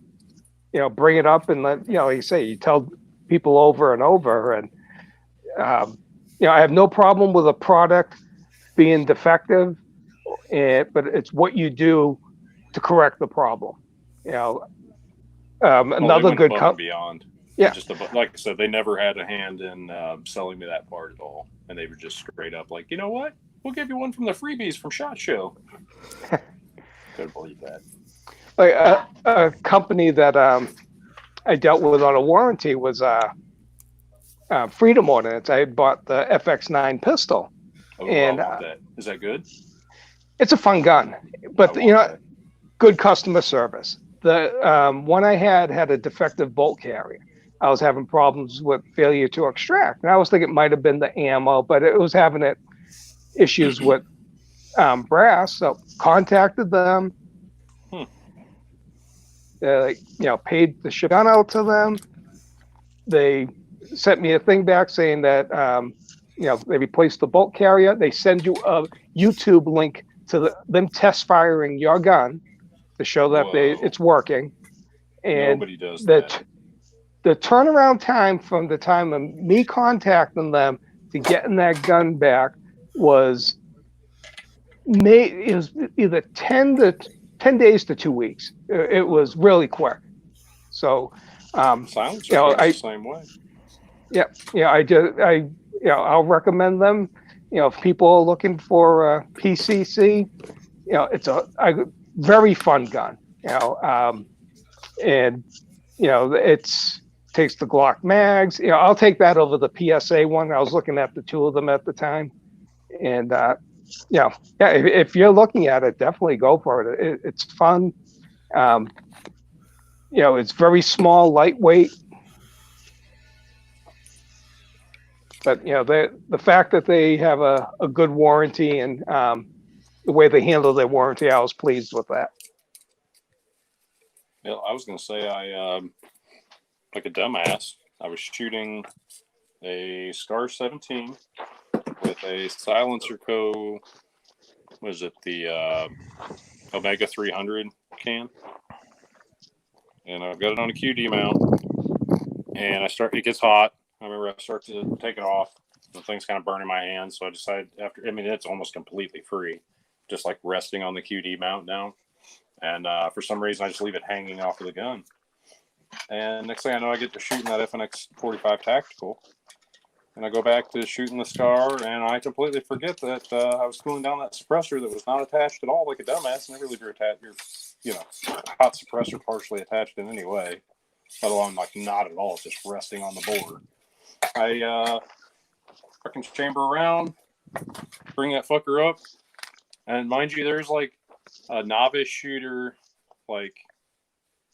S1: bring it up and let, like you say, you tell people over and over. And, I have no problem with a product being defective, but it's what you do to correct the problem. Another good
S5: beyond.
S1: Yeah.
S5: Just like I said, they never had a hand in selling me that part at all. And they were just straight up like, you know what? We'll give you one from the freebies from SHOT Show. Couldn't believe that.
S1: A company that I dealt with on a warranty was Freedom Ordnance. I had bought the FX9 pistol.
S5: Oh,
S1: And,
S5: I want that. Is that good?
S1: it's a fun gun, but
S5: I
S1: you know,
S5: want that.
S1: good customer service. The one I had a defective bolt carrier. I was having problems with failure to extract, and I was thinking it might have been the ammo, but it was having issues with brass. So contacted them.
S5: Hmm.
S1: Like, paid the ship gun out to them. They sent me a thing back saying that they replaced the bolt carrier. They send you a YouTube link to them test firing your gun to show that
S5: Whoa.
S1: it's working. And
S5: Nobody does that.
S1: the turnaround time from the time of me contacting them to getting that gun back was either 10 days to 2 weeks. It was really quick. So,
S5: Silence
S1: I
S5: the same way.
S1: I'll recommend them. If people are looking for PCC, it's a very fun gun. And it's takes the Glock mags. I'll take that over the PSA one. I was looking at the two of them at the time, and if you're looking at it, definitely go for it. It's fun. It's very small, lightweight. But the fact that they have a good warranty and the way they handle their warranty, I was pleased with that.
S5: Yeah, I was going to say like a dumbass, I was shooting a Scar 17 with a Silencer Co. Was it the Omega 300 can? And I've got it on a QD mount, and it gets hot. I remember I start to take it off. The thing's kind of burning my hands, so I decided it's almost completely free, just like resting on the QD mount down. And for some reason, I just leave it hanging off of the gun. And next thing I know, I get to shooting that FNX 45 Tactical. And I go back to shooting the Scar, and I completely forget that I was cooling down that suppressor that was not attached at all, like a dumbass. Never leave your hot suppressor partially attached in any way, let alone like not at all, just resting on the board. I fucking chamber around, bring that fucker up, and mind you, there's like a novice shooter, like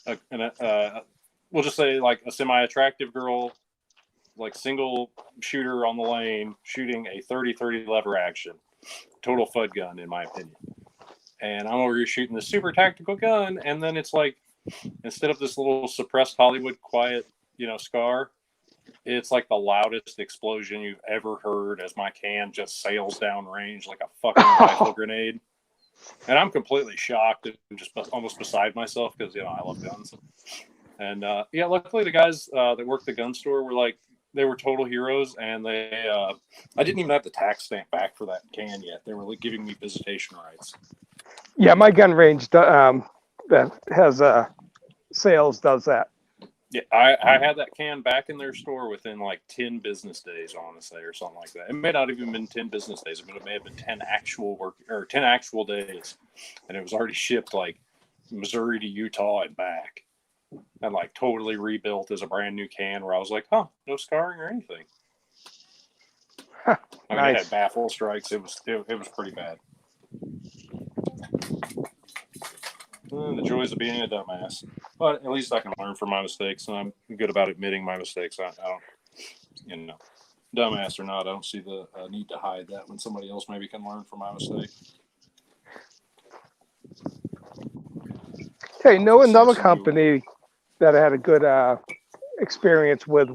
S5: we'll just say like a semi-attractive girl, like single shooter on the lane, shooting a 30-30 lever action, total FUD gun in my opinion. And I'm over here shooting the super tactical gun, and then it's like, instead of this little suppressed Hollywood quiet, Scar, it's like the loudest explosion you've ever heard as my can just sails down range like a fucking rifle grenade. And I'm completely shocked and just almost beside myself because, I love guns. And, luckily the guys that worked the gun store were like, they were total heroes, and they, I didn't even have the tax stamp back for that can yet. They were like giving me visitation rights.
S1: Yeah, my gun range that has sales does that.
S5: Yeah, I had that can back in their store within like 10 business days, honestly, or something like that. It may not have even been 10 business days, but it may have been 10 actual days. And it was already shipped like Missouri to Utah and back. And like totally rebuilt as a brand new can where I was like, no scarring or anything.
S1: Huh,
S5: I mean,
S1: nice.
S5: It had baffle strikes. It was pretty bad. The joys of being a dumbass. But at least I can learn from my mistakes, and I'm good about admitting my mistakes. I don't, dumbass or not, I don't see the need to hide that when somebody else maybe can learn from my mistake.
S1: Hey, another company that I had a good experience with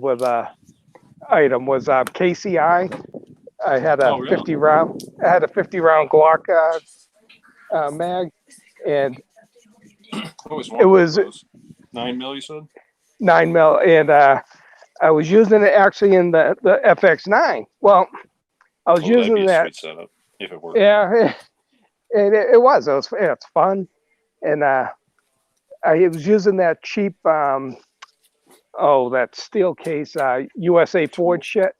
S1: item was KCI. I had a 50 round Glock mag, and it was
S5: 9mm, you said?
S1: 9mm, and I was using it actually in the FX9. Well, I was using
S5: that'd be
S1: that.
S5: a sweet setup if it worked.
S1: Yeah, it was. It's fun, and I was using that cheap that steel case USA Ford shit.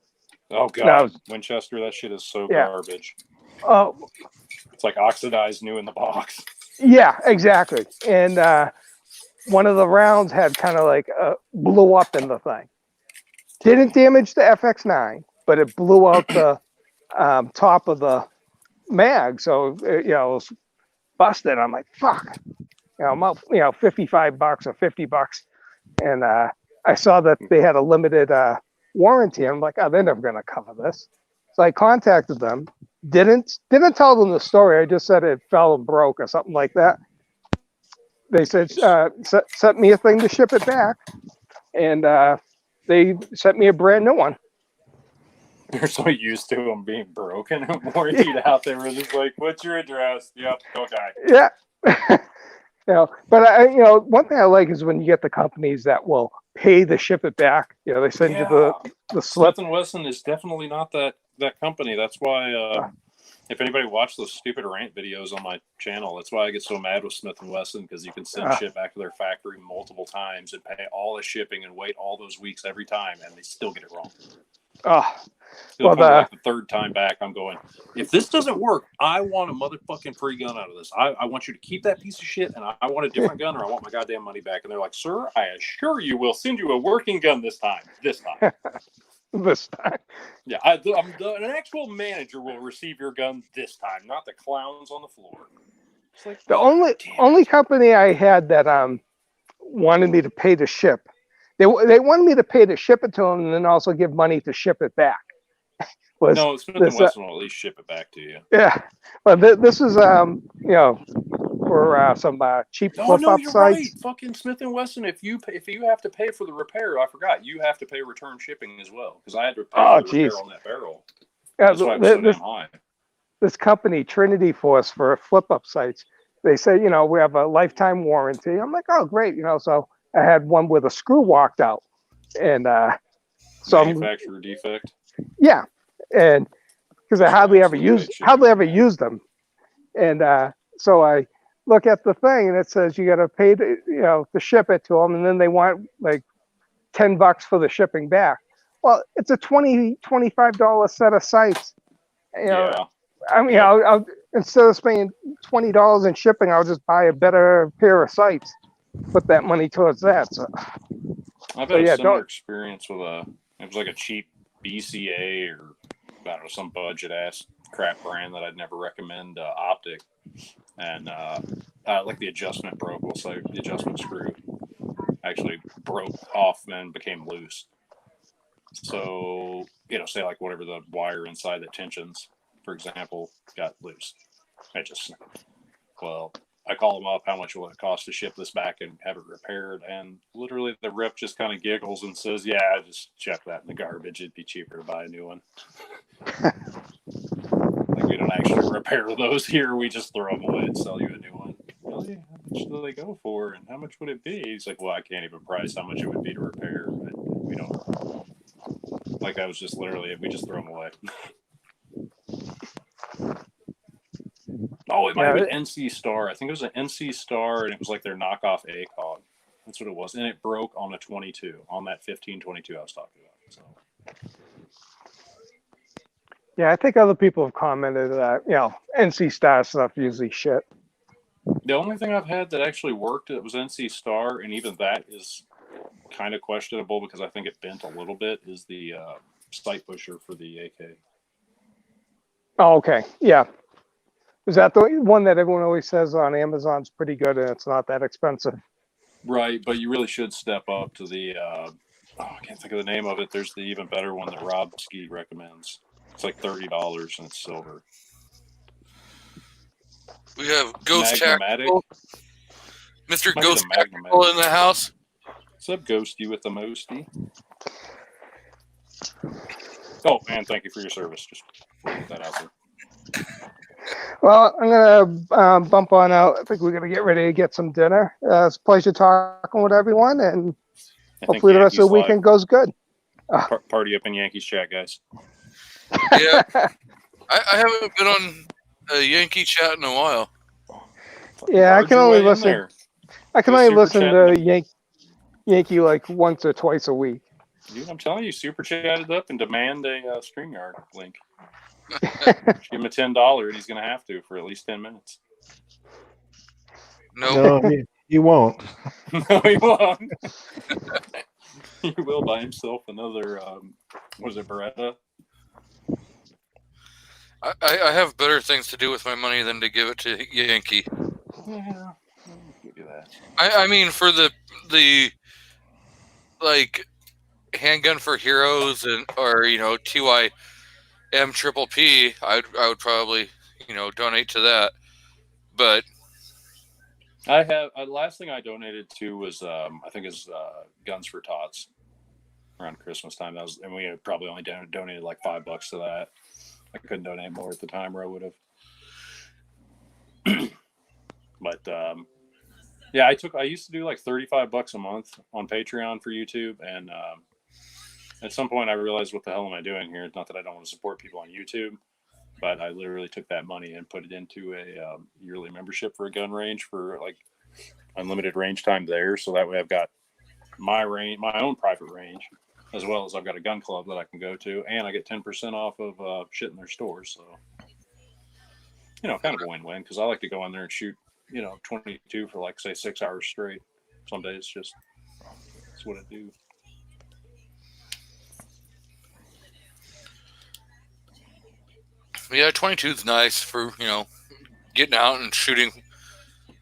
S5: Oh god, Winchester, that shit is so garbage.
S1: Oh,
S5: it's like oxidized new in the box.
S1: Yeah, exactly. And one of the rounds had kind of like blew up in the thing. Didn't damage the FX9, but it blew out the top of the mag. So, it was busted. I'm like, fuck. I'm up, $55 or $50. And I saw that they had a limited warranty. I'm like, oh, they're never going to cover this. So I contacted them. Didn't tell them the story. I just said it fell and broke or something like that. They said, sent me a thing to ship it back. And they sent me a brand new one.
S5: They're so used to them being broken and warranted out. They were just like, "What's your address?" Yep, okay.
S1: Yeah. But one thing I like is when you get the companies that will pay to ship it back. They send you the slip.
S5: Smith & Wesson is definitely not that company. That's why if anybody watched those stupid rant videos on my channel, that's why I get so mad with Smith & Wesson, because you can send shit back to their factory multiple times and pay all the shipping and wait all those weeks every time, and they still get it wrong. Like the third time back, I'm going, if this doesn't work, I want a motherfucking free gun out of this. I want you to keep that piece of shit, and I want a different gun, or I want my goddamn money back. And they're like, sir, I assure you we'll send you a working gun this time. This time. Yeah, an actual manager will receive your gun this time, not the clowns on the floor. It's like,
S1: the only company I had that wanted me to pay to ship. They wanted me to pay to ship it to them and then also give money to ship it back.
S5: No, Smith & Wesson will at least ship it back to you.
S1: Yeah, but this is for some cheap flip-up sites.
S5: Right. Fucking Smith & Wesson. If you have to pay for the repair, I forgot, you have to pay return shipping as well, because I had to pay for the repair on that barrel. That's why it was so damn high. This
S1: company, Trinity Force, for flip-up sites, they say, we have a lifetime warranty. I'm like, oh, great, so I had one with a screw walked out, and
S5: manufacturer defect.
S1: Yeah, and because I hardly ever used them, and so I look at the thing and it says you got to pay to ship it to them, and then they want like $10 for the shipping back. Well, it's a $25 set of sites. I mean, I'll instead of spending $20 in shipping, I'll just buy a better pair of sites. Put that money towards that. So
S5: I've had a similar experience with it was like a cheap BCA or I don't know, some budget ass crap brand that I'd never recommend, Optic, and like the adjustment broke. We'll say the adjustment screw actually broke off and became loose. So say like whatever the wire inside that tensions, for example, got loose. I just snapped. Well, I call them up, how much will it cost to ship this back and have it repaired? And literally the rep just kind of giggles and says, yeah, just chuck that in the garbage. It'd be cheaper to buy a new one. Like, we don't actually repair those here. We just throw them away and sell you a new one. Really? How much do they go for? And how much would it be? He's like, well, I can't even price how much it would be to repair. But we don't. Like, that was just literally it. We just throw them away. Oh, it might have been NC Star. I think it was an NC Star, and it was like their knockoff ACOG. That's what it was. And it broke on a 22, on that 1522 I was talking about. So.
S1: Yeah, I think other people have commented that, NC Star stuff usually shit.
S5: The only thing I've had that actually worked, it was NC Star, and even that is kind of questionable because I think it bent a little bit, is the sight pusher for the AK.
S1: Oh, okay. Yeah. Is that the one that everyone always says on Amazon's pretty good and it's not that expensive?
S5: Right, but you really should step up to the, I can't think of the name of it. There's the even better one that Rob Ski recommends. It's like $30 and it's silver.
S2: We have Ghost
S5: Magnomatic.
S2: Tactical. Mr. Ghost Tactical in the house.
S5: What's up, Ghosty with the mosty? Oh, man, thank you for your service. Just put that out there.
S1: Well, I'm going to bump on out. I think we're going to get ready to get some dinner. It's a pleasure talking with everyone, and hopefully the rest of the weekend goes good.
S5: Party up in Yankees chat, guys.
S2: Yeah. I haven't been on a Yankee chat in a while.
S1: Yeah, I can only listen. I can only listen to Yankee like once or twice a week.
S5: Dude, I'm telling you, super chatted up and demand a StreamYard link. Give him a $10 and he's going to have to for at least 10 minutes.
S2: No,
S3: he won't.
S5: No, he won't. He will buy himself another, Beretta?
S2: I have better things to do with my money than to give it to Yankee.
S5: Yeah, I'll give you that.
S2: I mean, for the like handgun for heroes or TYM Triple P, I would probably donate to that. But
S5: I have last thing I donated to was I think is Guns for Tots around Christmas time. That was, and we had probably only donated like $5 to that. I couldn't donate more at the time, or I would have. But yeah, I used to do like $35 a month on Patreon for YouTube, and at some point I realized, what the hell am I doing here? Not that I don't want to support people on YouTube, but I literally took that money and put it into a yearly membership for a gun range for like unlimited range time there. So that way I've got my own private range, as well as I've got a gun club that I can go to, and I get 10% off of shit in their stores. So, kind of a win-win, because I like to go in there and shoot, 22 for like, say, 6 hours straight. Some days that's what I do.
S2: yeah, 22 is nice for getting out and shooting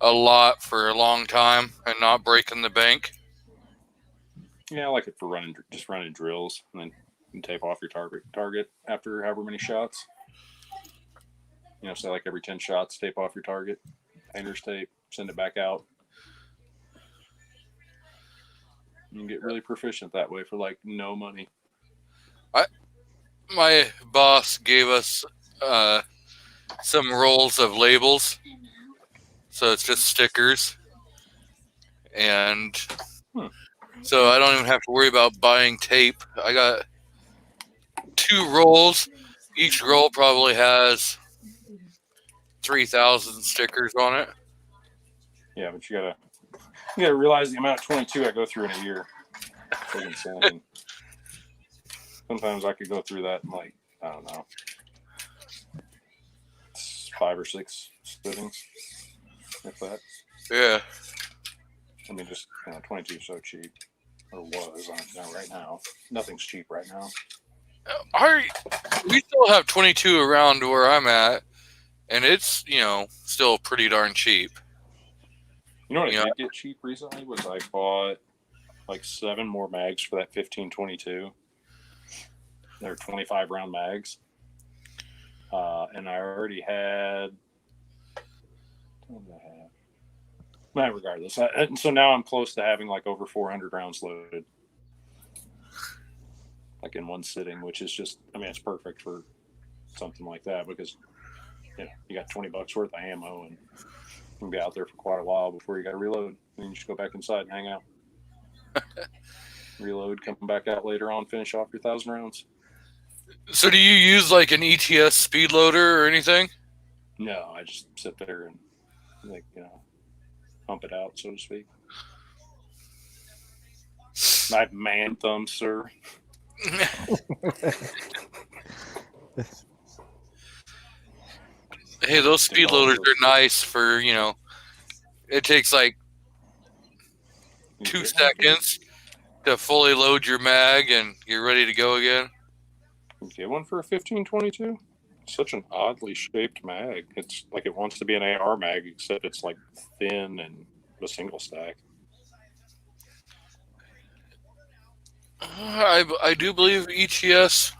S2: a lot for a long time and not breaking the bank.
S5: Yeah, I like it for running drills, and then you can tape off your target after however many shots. Say like every 10 shots, tape off your target, painter's tape, send it back out. You can get really proficient that way for like no money.
S2: My boss gave us some rolls of labels, so it's just stickers, and so I don't even have to worry about buying tape. I got 2 rolls. Each roll probably has 3,000 stickers on it.
S5: Yeah, but you gotta realize the amount of 22 I go through in a year. It's insane. Sometimes I could go through that in like, I don't know, 5 or 6 sittings, if that.
S2: Yeah.
S5: I mean, just 22 is so cheap, or was. Right now, nothing's cheap right now.
S2: We still have 22 around where I'm at, and it's still pretty darn cheap.
S5: You know what I did get cheap recently was I bought like 7 more mags for that 15-22. They're 25 round mags, and I already had. What did I have? Well, regardless, and so now I'm close to having like over 400 rounds loaded, like in one sitting, which is just, it's perfect for something like that, because you got $20 worth of ammo, and you can be out there for quite a while before you got to reload. And you just go back inside and hang out, reload, come back out later on, finish off your 1,000 rounds.
S2: So do you use like an ETS speed loader or anything?
S5: No, I just sit there and pump it out, so to speak. I have man thumbs, sir.
S2: Hey, those speed loaders are nice for, it takes like 2 seconds to fully load your mag and you're ready to go again.
S5: Get one for a 15-22. Such an oddly shaped mag. It's like it wants to be an AR mag, except it's like thin and a single stack.
S2: I do believe ETS.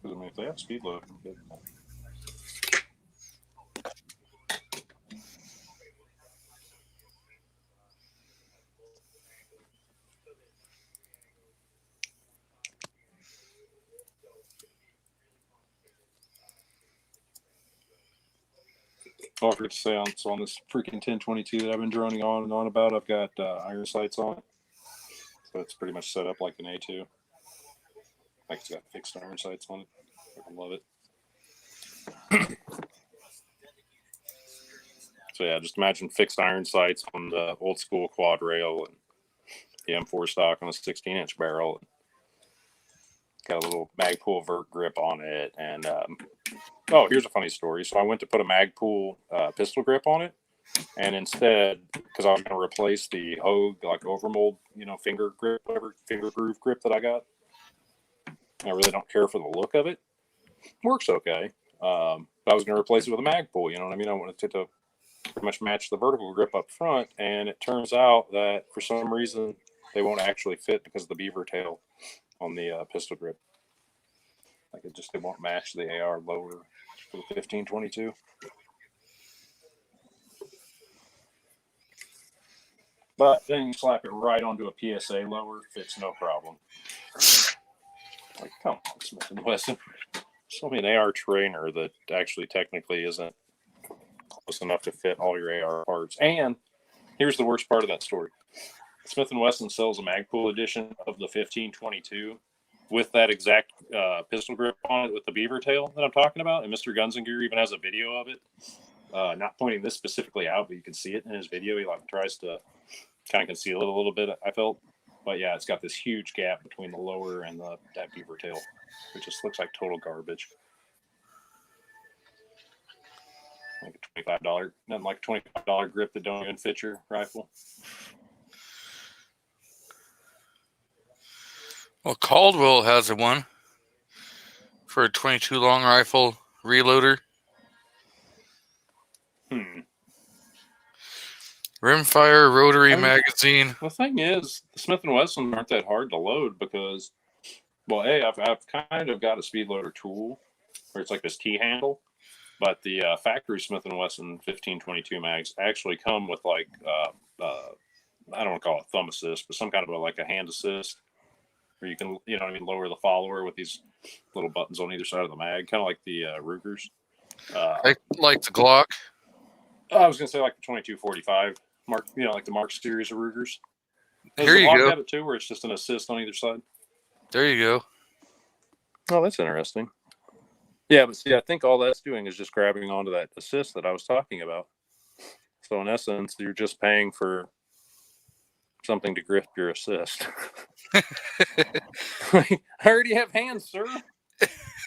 S5: If they have speed load, I forgot to say on this freaking 10-22 that I've been droning on and on about, I've got iron sights on it, so it's pretty much set up like an A2. Like it's got fixed iron sights on it. I love it. So yeah, just imagine fixed iron sights on the old school quad rail and the M4 stock on a 16-inch barrel. Got a little Magpul vert grip on it, and here's a funny story. So I went to put a Magpul pistol grip on it, and instead, because I was going to replace the Hogue like overmold, finger grip, whatever finger groove grip that I got, I really don't care for the look of it. Works okay. But I was going to replace it with a Magpul. You know what I mean? I wanted to pretty much match the vertical grip up front, and it turns out that for some reason they won't actually fit because of the beaver tail on the pistol grip. Like it won't match the AR lower for the 1522. But then you slap it right onto a PSA lower, fits no problem. Like, come on, Smith & Wesson. Show me an AR trainer that actually technically isn't close enough to fit all your AR parts. And here's the worst part of that story. Smith & Wesson sells a Magpul edition of the 1522 with that exact pistol grip on it with the beaver tail that I'm talking about. And Mr. Gunzinger even has a video of it. Not pointing this specifically out, but you can see it in his video. He like tries to kind of conceal it a little bit, I felt. But yeah, it's got this huge gap between the lower and that beaver tail. It just looks like total garbage. Like a $25, nothing like a $25 grip that don't even fit your rifle.
S2: Well, Caldwell has a one for a 22 long rifle reloader. Rimfire rotary magazine.
S5: The thing is, the Smith & Wesson aren't that hard to load because, well, I've kind of got a speed loader tool where it's like this T-handle, but the factory Smith & Wesson 1522 mags actually come with like, I don't want to call it thumb assist, but some kind of like a hand assist where you can, you know what I mean, lower the follower with these little buttons on either side of the mag, kind of like the Rugers.
S2: Like the Glock.
S5: I was going to say like the 2245. Mark, you know, like the Mark series of Rugers.
S2: Here you go.
S5: Have it too, where it's just an assist on either side.
S2: There you go.
S5: Oh, that's interesting. Yeah, but see, I think all that's doing is just grabbing onto that assist that I was talking about. So in essence, you're just paying for something to grip your assist. I already have hands, sir.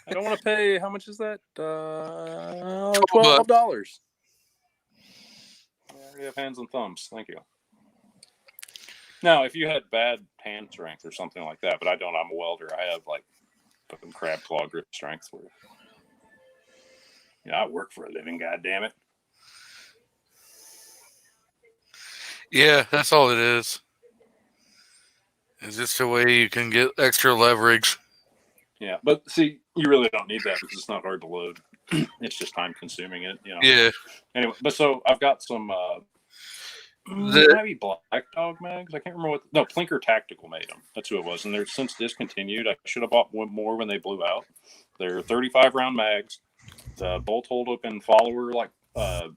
S5: I don't want to pay. How much is that? $12. I already have hands and thumbs. Thank you. Now, if you had bad hand strength or something like that, but I don't. I'm a welder. I have like fucking crab claw grip strength. Where, you know, I work for a living. God damn it.
S2: Yeah, that's all it is. It's just a way you can get extra leverage.
S5: Yeah, but see, you really don't need that because it's not hard to load. It's just time consuming it, you know.
S2: Yeah.
S5: Anyway, but so I've got some maybe Black Dog mags. I can't remember what. No, Plinker Tactical made them. That's who it was, and they're since discontinued. I should have bought one more when they blew out. They're 35 round mags. The bolt hold open follower, like the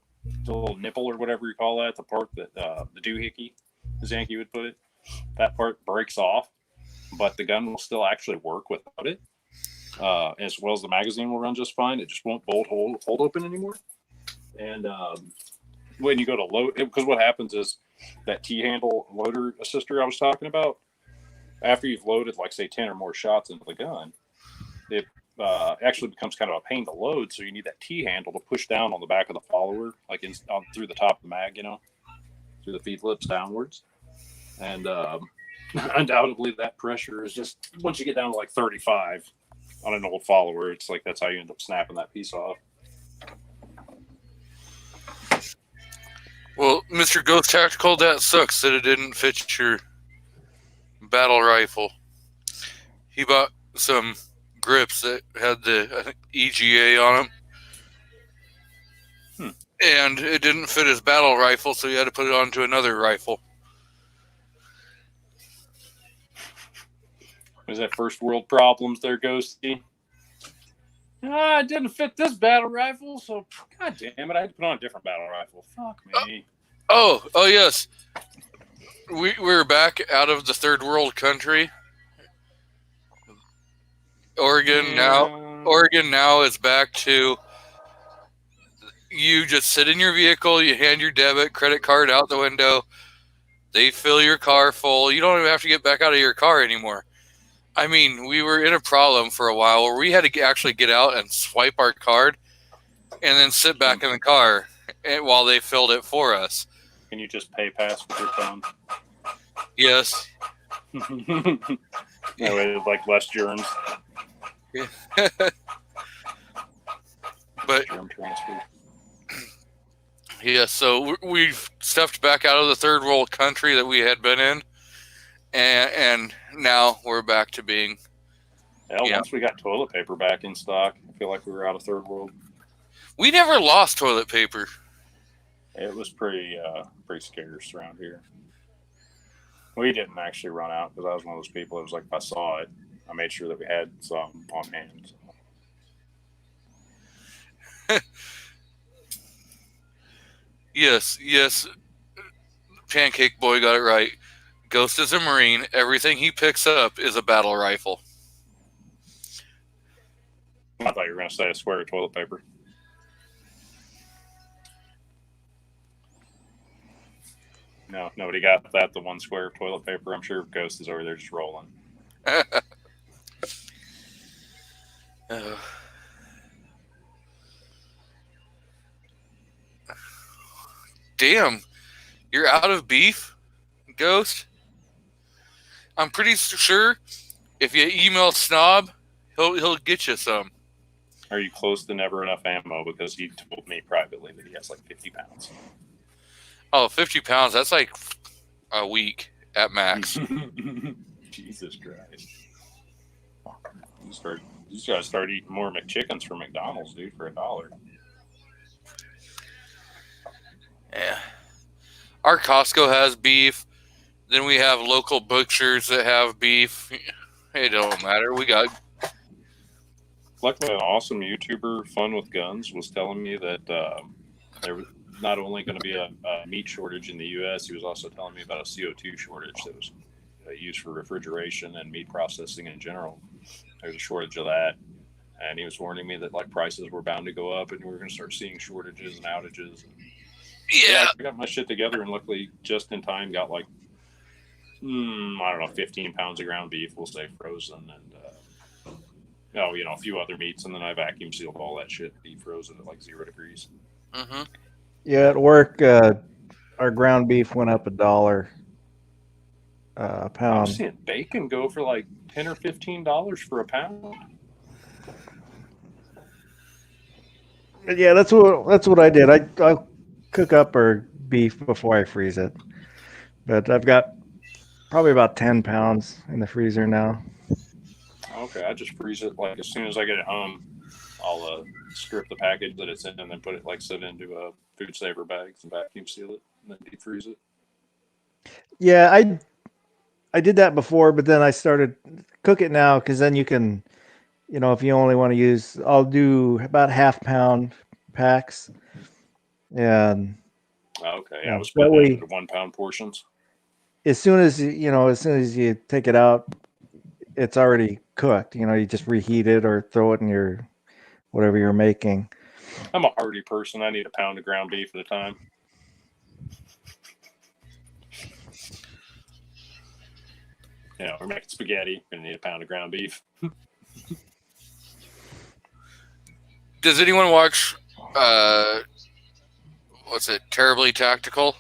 S5: little nipple or whatever you call that, the part that the doohickey, as Yankee would put it, that part breaks off, but the gun will still actually work without it. As well as the magazine will run just fine. It just won't bolt hold open anymore. And when you go to load, because what happens is that T-handle loader assister I was talking about, after you've loaded like say 10 or more shots into the gun, it actually becomes kind of a pain to load. So you need that T-handle to push down on the back of the follower, like through the top of the mag, you know, through the feed lips downwards. And undoubtedly that pressure is just, once you get down to like 35 on an old follower, it's like that's how you end up snapping that piece off.
S2: Well, Mr. Ghost Tactical, that sucks that it didn't fit your battle rifle. He bought some grips that had the, I think, EGA on them. And it didn't fit his battle rifle, so he had to put it onto another rifle.
S5: Was that first world problems there, Ghosty? It didn't fit this battle rifle, so god damn it, I had to put on a different battle rifle. Fuck me.
S2: Oh, yes. We're back out of the third world country. Oregon now is back to you just sit in your vehicle, you hand your debit, credit card out the window, they fill your car full. You don't even have to get back out of your car anymore. I mean, we were in a problem for a while where we had to actually get out and swipe our card and then sit back in the car while they filled it for us.
S5: Can you just pay pass with your phone?
S2: Yes.
S5: That way, like less germs.
S2: But
S5: Germ transfer.
S2: yeah, so we've stepped back out of the third world country that we had been in, and now we're back to being.
S5: Hell,
S2: Yeah.
S5: once we got toilet paper back in stock, I feel like we were out of third world.
S2: We never lost toilet paper.
S5: It was pretty scarce around here. We didn't actually run out because I was one of those people. It was like if I saw it, I made sure that we had some on hand.
S2: Yes. Pancake Boy got it right. Ghost is a Marine. Everything he picks up is a battle rifle.
S5: I thought you were going to say a square of toilet paper. No, nobody got that. The one square of toilet paper. I'm sure Ghost is over there just rolling.
S2: Damn, you're out of beef, Ghost? I'm pretty sure if you email Snob, he'll get you some.
S5: Are you close to never enough ammo? Because he told me privately that he has like 50 pounds.
S2: Oh, 50 pounds, that's like a week at max.
S5: Jesus Christ. You gotta start eating more McChickens from McDonald's, dude, for $1.
S2: Yeah. Our Costco has beef. Then we have local butchers that have beef. It don't matter. We got.
S5: Luckily, an awesome YouTuber, Fun with Guns, was telling me that there was not only going to be a meat shortage in the U.S., he was also telling me about a CO2 shortage that was used for refrigeration and meat processing in general. There's a shortage of that. And he was warning me that like prices were bound to go up and we were going to start seeing shortages and outages.
S2: Yeah.
S5: I got my shit together and luckily just in time got like, I don't know, 15 pounds of ground beef, we'll say frozen, and a few other meats, and then I vacuum sealed all that shit to be frozen at like 0 degrees.
S2: Mm-hmm.
S3: Yeah, at work, our ground beef went up $1 a
S5: I'm
S3: pound.
S5: seeing bacon go for like $10 or $15 for a pound.
S3: Yeah, that's what I did. I'll cook up our beef before I freeze it. But I've got probably about 10 pounds in the freezer now.
S5: Okay, I just freeze it like as soon as I get it home. I'll strip the package that it's in and then put it sit into a food saver bags and vacuum seal it and then deep freeze it. Yeah,
S3: I did that before, but then I started cook it now because then you can, if you only want to use, I'll do about half-pound packs. And
S5: okay,
S3: yeah,
S5: I was putting it into 1 pound portions.
S3: As soon as you take it out, it's already cooked. You just reheat it or throw it in your whatever you're making.
S5: I'm a hearty person. I need a pound of ground beef at a time. We're making spaghetti. We're gonna need a pound of ground beef.
S2: Does anyone watch? What's it? Terribly Tactical.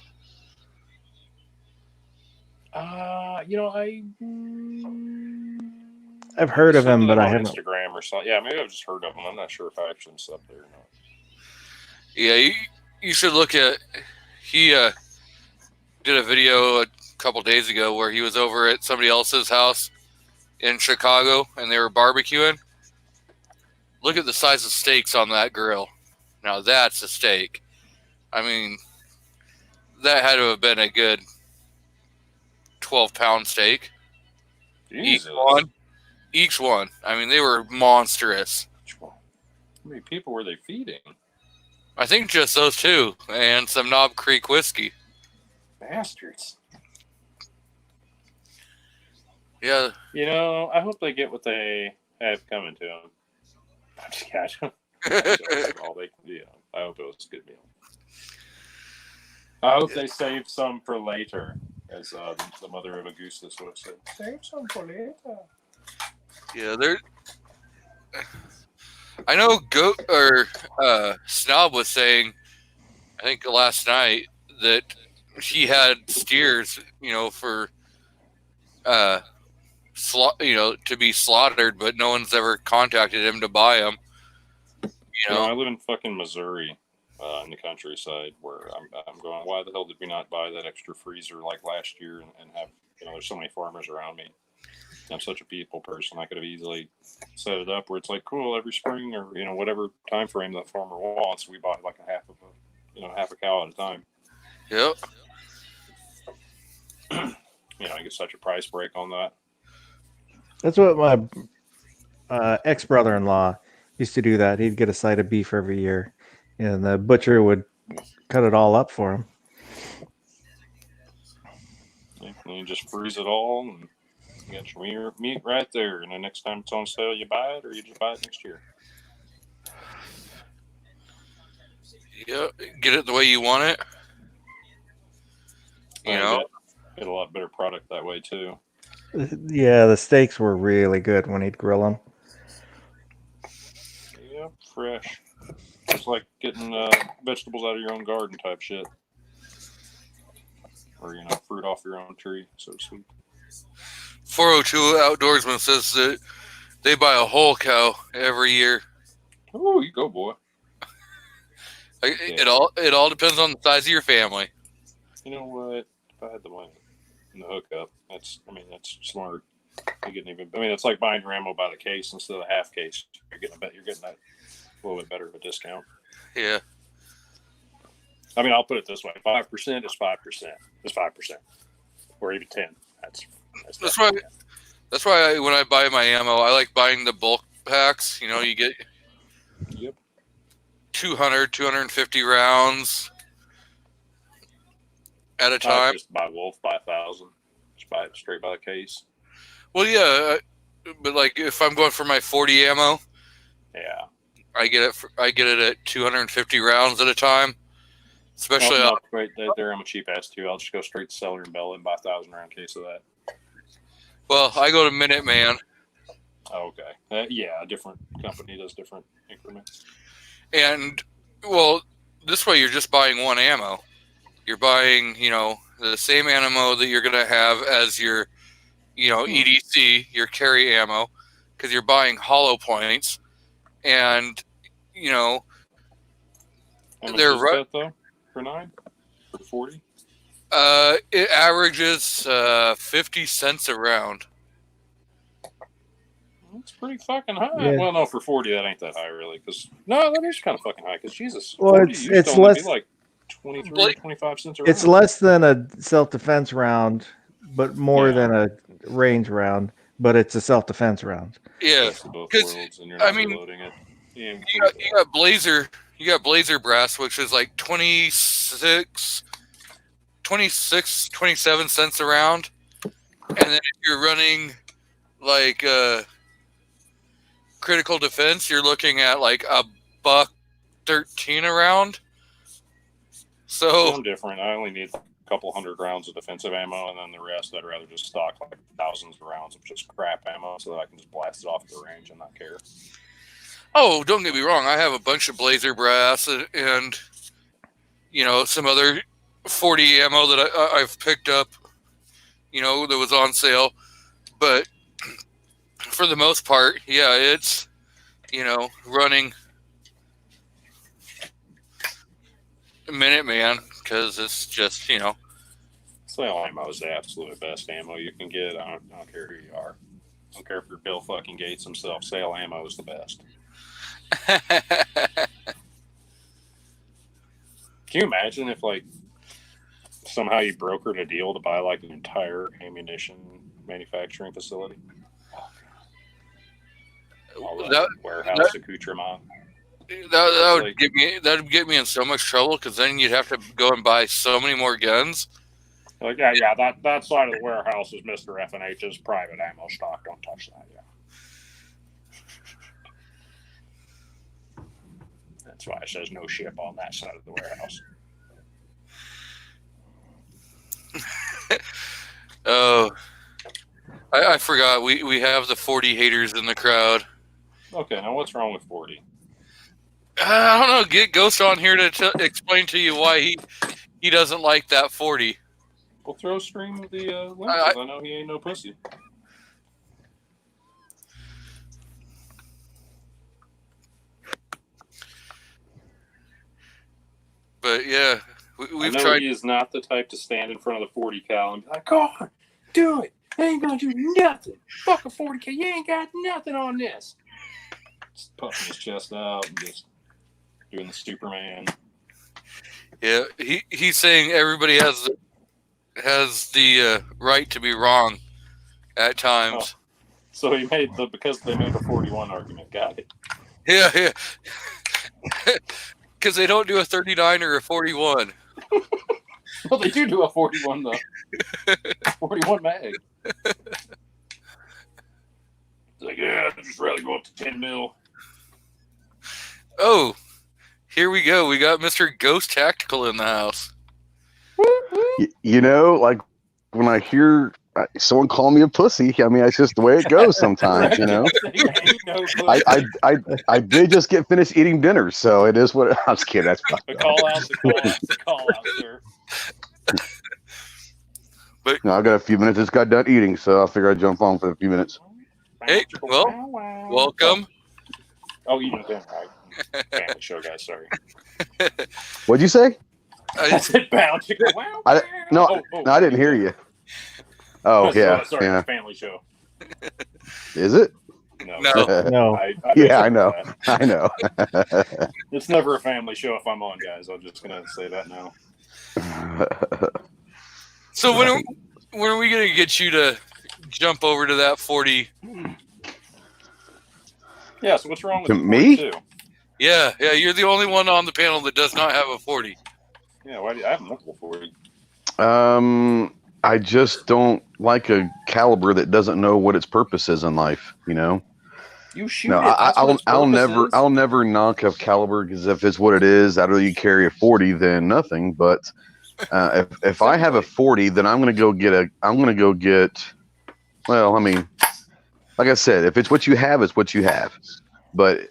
S3: I've heard of him, but I haven't.
S5: Instagram or something. Yeah, maybe I've just heard of him. I'm not sure if I actually sub there or not.
S2: Yeah, you should look at. He did a video a couple days ago where he was over at somebody else's house in Chicago and they were barbecuing. Look at the size of steaks on that grill. Now that's a steak. I mean, that had to have been a good 12-pound steak.
S5: Jesus.
S2: Each one. I mean, they were monstrous.
S5: How many people were they feeding?
S2: I think just those two and some Knob Creek whiskey.
S5: Bastards.
S2: Yeah.
S5: I hope they get what they have coming to them. I'm just catching all they can do. I hope it was a good meal. I hope they saved some for later, as the mother of Augustus would have said. Save some for later.
S2: Yeah, I know Snob was saying, I think last night, that she had steers, for to be slaughtered, but no one's ever contacted him to buy them.
S5: You know, I live in fucking Missouri, in the countryside, where I'm going, why the hell did we not buy that extra freezer like last year and have, there's so many farmers around me. I'm such a people person. I could have easily set it up where it's like, cool, every spring or, whatever time frame that farmer wants, we buy like half a cow at a time.
S2: Yep.
S5: I get such a price break on that.
S3: That's what my ex-brother-in-law used to do. That he'd get a side of beef every year, and the butcher would cut it all up for him.
S5: Yeah, and you just freeze it all, and you got your meat right there. And the next time it's on sale, you buy it, or you just buy it next year.
S2: Yeah, get it the way you want it.
S5: Get a lot better product that way too.
S3: Yeah, the steaks were really good when he'd grill them.
S5: Yep, fresh. It's like getting vegetables out of your own garden type shit. Or, fruit off your own tree, so to speak.
S2: 402 Outdoorsman says that they buy a whole cow every year.
S5: Oh, you go, boy.
S2: It all depends on the size of your family.
S5: You know what? If I had the money and the hookup, that's smart. It's like buying your ammo by the case instead of the half case. You're getting that a little bit better of a discount.
S2: Yeah.
S5: I'll put it this way: 5% is 5%. It's 5%, or even 10. That's
S2: why. That's why when I buy my ammo, I like buying the bulk packs. You get 200, 250 rounds at a time.
S5: Just buy Wolf, buy 1,000. Just buy it straight by the case.
S2: Well, yeah, but like if I'm going for my 40 ammo,
S5: yeah,
S2: I get it at 250 rounds at a time. Especially
S5: right there, I'm a cheap ass too. I'll just go straight to Cellar and Bell and buy 1,000 round case of that.
S2: Well, I go to Minuteman.
S5: Oh, okay. Yeah, a different company does different increments.
S2: And this way you're just buying one ammo. You're buying, the same ammo that you're going to have as your, EDC, your carry ammo, because you're buying hollow points, and
S5: How much
S2: they're
S5: is that though? For 9? For 40?
S2: It averages 50 cents a round.
S5: That's pretty fucking high.
S3: Yeah.
S5: Well, no, for 40 that ain't that high really. No, that is kind of fucking high. Because Jesus,
S3: Well,
S5: 40
S3: it's
S5: used to only
S3: less.
S5: be like 23 or 25 cents a round.
S3: It's less than a self-defense round, but more
S5: Yeah.
S3: than a range round. But it's a self-defense round.
S2: Yeah,
S5: Best of both worlds, and you're not reloading it. Yeah,
S2: you got Blazer. You got Blazer Brass, which is like 26, 27 cents a round. And then if you're running like critical defense, you're looking at like $1.13 a round. So
S5: I'm different. I only need a couple hundred rounds of defensive ammo, and then the rest I'd rather just stock like thousands of rounds of just crap ammo so that I can just blast it off the range and not care.
S2: Oh, don't get me wrong. I have a bunch of Blazer Brass and some other 40 ammo that I've picked up, that was on sale. But for the most part, yeah, it's, running Minuteman because it's just,
S5: Sale ammo is the absolute best ammo you can get. I don't care who you are. I don't care if you're Bill fucking Gates himself. Sale ammo is the best. Can you imagine if, like, somehow you brokered a deal to buy, like, an entire ammunition manufacturing facility? All that warehouse accoutrement.
S2: That would get me in so much trouble because then you'd have to go and buy so many more guns.
S5: Like, yeah, that side of the warehouse is Mr. F&H's private ammo stock. Don't touch that, yeah. That's why it says no ship on that side of the warehouse.
S2: Oh, I forgot. We have the 40 haters in the crowd.
S5: Okay, now what's wrong with 40?
S2: I don't know. Get Ghost on here to explain to you why he doesn't like that 40.
S5: We'll throw a stream of the link. I know he ain't no pussy.
S2: But yeah,
S5: I
S2: we've
S5: know
S2: tried.
S5: he is not the type to stand in front of the 40 cal and be like, "Go on, do it. I ain't gonna do nothing. Fuck a 40 cal. You ain't got nothing on this." Just puffing his chest out and just doing the Superman.
S2: Yeah, he's saying everybody has the right to be wrong at times.
S5: So he made because they made the 41 argument. Got it.
S2: Yeah. Because they don't do a 39 or a 41.
S5: Well, they do a 41 though. 41 mag. It's like, yeah, I'd just rather go up to 10 mil.
S2: Oh, here we go. We got Mr. Ghost Tactical in the house.
S7: You know, like when I hear someone call me a pussy, I mean, it's just the way it goes sometimes, you know. I did just get finished eating dinner, so it is what I was kidding. That's
S5: The call out, sir.
S2: But
S7: no, I've got a few minutes. Just got done eating, so I figure I'd jump on for a few minutes.
S2: Hey, well, welcome.
S5: Oh, you know that, right? Family show, guys. Sorry.
S7: What'd you say?
S5: I said bound to go. Wow,
S7: I- no,
S5: wow.
S7: No, I didn't hear you. Oh, yeah.
S5: Sorry,
S7: Yeah.
S5: family show.
S7: Is it?
S5: No.
S3: No.
S7: Yeah, I know. I know.
S5: It's never a family show if I'm on, guys. I'm just gonna say that now.
S2: So when are we gonna get you to jump over to that 40?
S5: Yeah. So what's wrong with
S7: To
S5: the
S7: me?
S5: 42?
S2: Yeah. You're the only one on the panel that does not have a 40.
S5: Yeah. Why do I have multiple 40?
S7: I just don't like a caliber that doesn't know what its purpose is in life, you know?
S5: You shoot
S7: No,
S5: it. That's what its purpose is.
S7: I'll never knock a caliber because if it's what it is, I'd rather you carry a 40 than nothing. But if I have a 40, then I'm gonna go get. Well, I mean, like I said, if it's what you have, it's what you have. But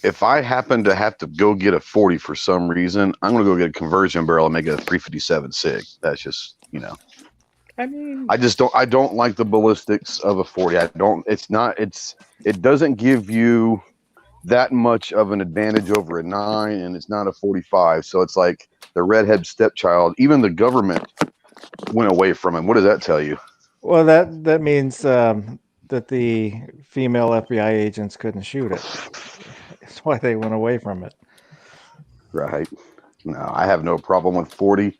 S7: if I happen to have to go get a 40 for some reason, I'm gonna go get a conversion barrel and make it a 357 SIG. That's just, you know.
S5: I mean,
S7: I don't like the ballistics of a 40. It doesn't give you that much of an advantage over a 9, and it's not a 45. So it's like the redhead stepchild. Even the government went away from him. What does that tell you?
S3: Well, that means that the female FBI agents couldn't shoot it. That's why they went away from it.
S7: Right. No, I have no problem with 40.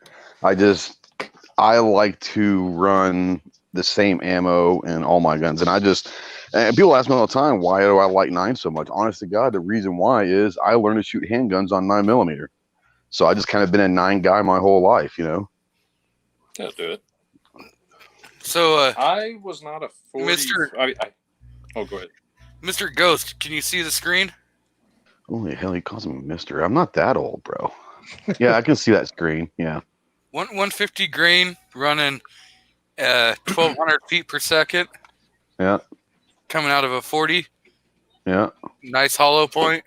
S7: I like to run the same ammo in all my guns. And people ask me all the time, why do I like 9 so much? Honest to God, the reason why is I learned to shoot handguns on 9mm. So I just kind of been a 9 guy my whole life, you know?
S5: that'll do it.
S2: So,
S5: I was not a 40. Oh, go ahead.
S2: Mr. Ghost, can you see the screen?
S7: Holy hell, he calls me Mister. I'm not that old, bro. Yeah, I can see that screen. Yeah.
S2: 150 grain running 1,200 feet per second.
S7: Yeah.
S2: Coming out of a 40.
S7: Yeah.
S2: Nice hollow point.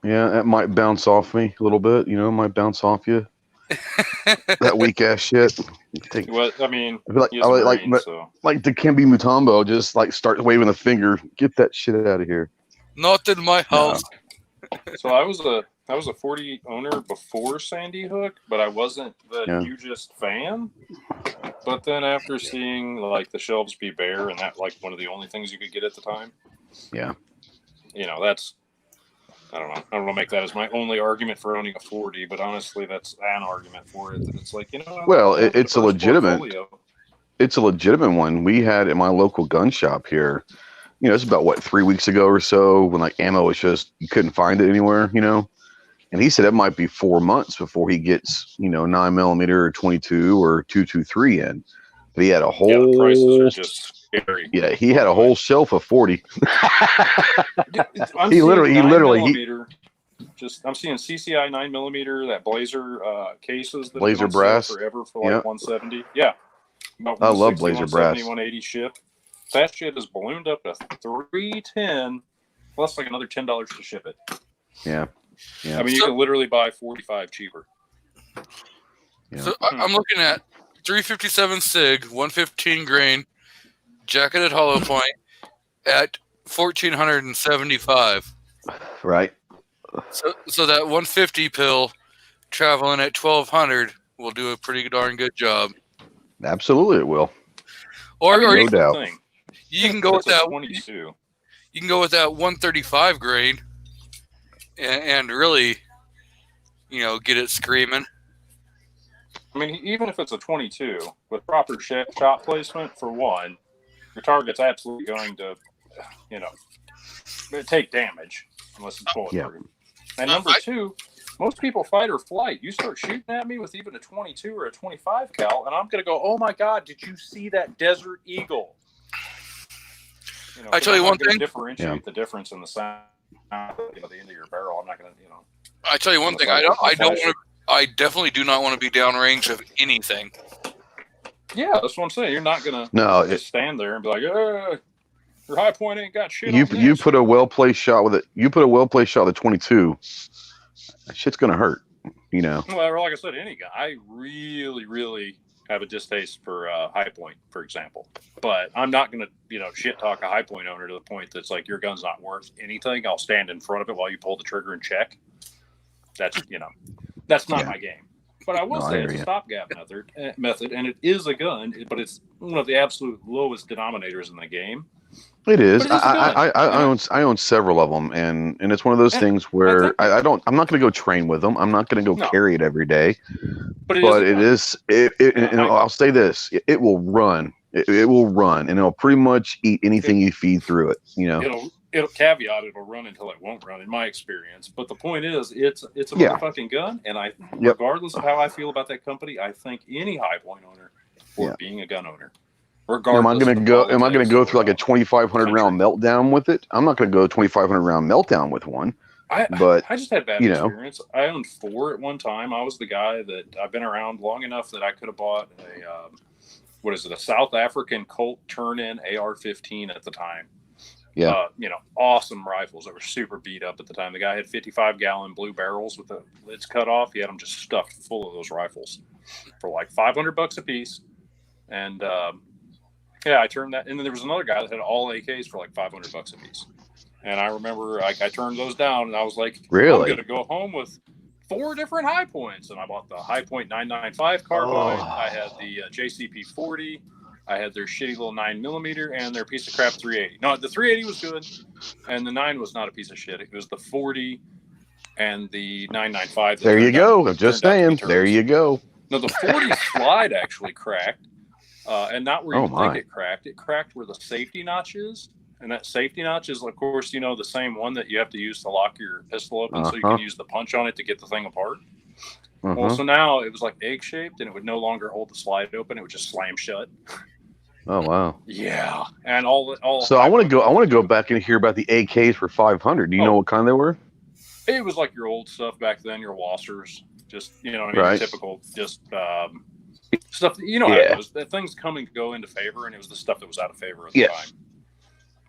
S7: Yeah, that might bounce off me a little bit. You know, it might bounce off you. That weak ass shit.
S5: Well, I mean,
S7: I feel like,
S5: he's a Marine, so.
S7: like Dikembe Mutombo, just like start waving the finger. Get that shit out of here.
S2: Not in my house.
S5: So I was a 40 owner before Sandy Hook, but I wasn't the hugest fan. But then after seeing like the shelves be bare and that like one of the only things you could get at the time.
S7: Yeah.
S5: You know, that's I don't know. I don't want to make that as my only argument for owning a 40, but honestly, that's an argument for it. That it's like, you know.
S7: Well, it's a legitimate one. We had in my local gun shop here. You know, it's about 3 weeks ago or so when like ammo was just you couldn't find it anywhere. You know, and he said it might be 4 months before he gets 9mm or 22 or 223 in. But he had a whole.
S5: Yeah, the prices are just scary.
S7: Yeah, he had a whole shelf of 40.
S5: I'm
S7: he literally.
S5: I'm seeing CCI 9mm, that Blazer cases that
S7: Blazer
S5: have been on
S7: brass
S5: sale forever for like 170. Yeah, about
S7: I love
S5: 160,
S7: Blazer brass.
S5: 180 ship. That shit is ballooned up to 310 plus like another $10 to ship it.
S7: Yeah. Yeah.
S5: I mean, you can literally buy 45 cheaper.
S7: Yeah.
S2: So I'm looking at 357 SIG, 115 grain, jacketed hollow point at 1,475.
S7: Right.
S2: So that 150 pill traveling at 1200 will do a pretty darn good job.
S7: Absolutely, it will.
S2: Or,
S7: No
S2: or
S5: Here's the
S7: doubt.
S5: thing.
S2: you can go with
S5: It's a
S2: that.
S5: 22.
S2: You can go with that 135 grain, and really, get it screaming.
S5: I mean, even if it's a 22 with proper shot placement, for one, your target's absolutely going to, take damage unless it's bulletproof. And number two, most people fight or flight. You start shooting at me with even a 22 or a 25 cal, and I'm going to go, "Oh my God, did you see that Desert Eagle?"
S2: I tell you one thing.
S5: Differentiate the difference in the sound. The end of your barrel. I'm not going to,
S2: I tell you one thing. I definitely do not want to be downrange of anything.
S5: Yeah, that's what I'm saying. You're not going
S7: No,
S5: to just stand there and be like, your high point ain't got shit.
S7: you put a well placed shot with it. You put a well placed shot with a 22. That shit's gonna hurt.
S5: Well, like I said, any guy. I really, really have a distaste for high point, for example. But I'm not going to, shit talk a high point owner to the point that's like, your gun's not worth anything. I'll stand in front of it while you pull the trigger and check. That's, that's not my game. But I will say it's a stopgap method, and it is a gun, but it's one of the absolute lowest denominators in the game.
S7: It is.
S5: But
S7: I own several of them, and it's one of those things where I'm not going to go train with them. I'm not going to go carry it every day. But I'll say this: it will run. It will run, and it'll pretty much eat anything you feed through it.
S5: It'll caveat it'll run until it won't run, in my experience. But the point is, it's a motherfucking gun, and regardless of how I feel about that company, I think any high point owner for being a gun owner.
S7: Am I going to go through like a 2,500 round meltdown with it? I'm not going to go 2,500 round meltdown with one.
S5: I just had bad experience. I owned 4 at one time. I was the guy that I've been around long enough that I could have bought a South African Colt turn-in AR-15 at the time.
S7: Yeah.
S5: Awesome rifles that were super beat up at the time. The guy had 55-gallon blue barrels with the lids cut off. He had them just stuffed full of those rifles for like $500 a piece. And I turned that. And then there was another guy that had all AKs for like $500 a piece. And I remember I turned those down, and I was like,
S7: really?
S5: I'm going to go home with 4 different high points. And I bought the High Point 995 carbine. I had the JCP 40. I had their shitty little 9mm and their piece of crap 380. No, the 380 was good, and the 9 was not a piece of shit. It was the 40 and the 995.
S7: There you go. I'm just saying. There you go.
S5: No, the 40 slide actually cracked, and not where you think it cracked. It cracked where the safety notch is, and that safety notch is, of course, the same one that you have to use to lock your pistol open, so you can use the punch on it to get the thing apart. Well, so now it was like egg-shaped, and it would no longer hold the slide open. It would just slam shut.
S7: Oh wow!
S5: Yeah, and all.
S7: So I want to go back and hear about the AKs for 500. Do you know what kind they were?
S5: It was like your old stuff back then, your Wassers, just typical, just stuff. How it was. That things come and go into favor, and it was the stuff that was out of favor at the time.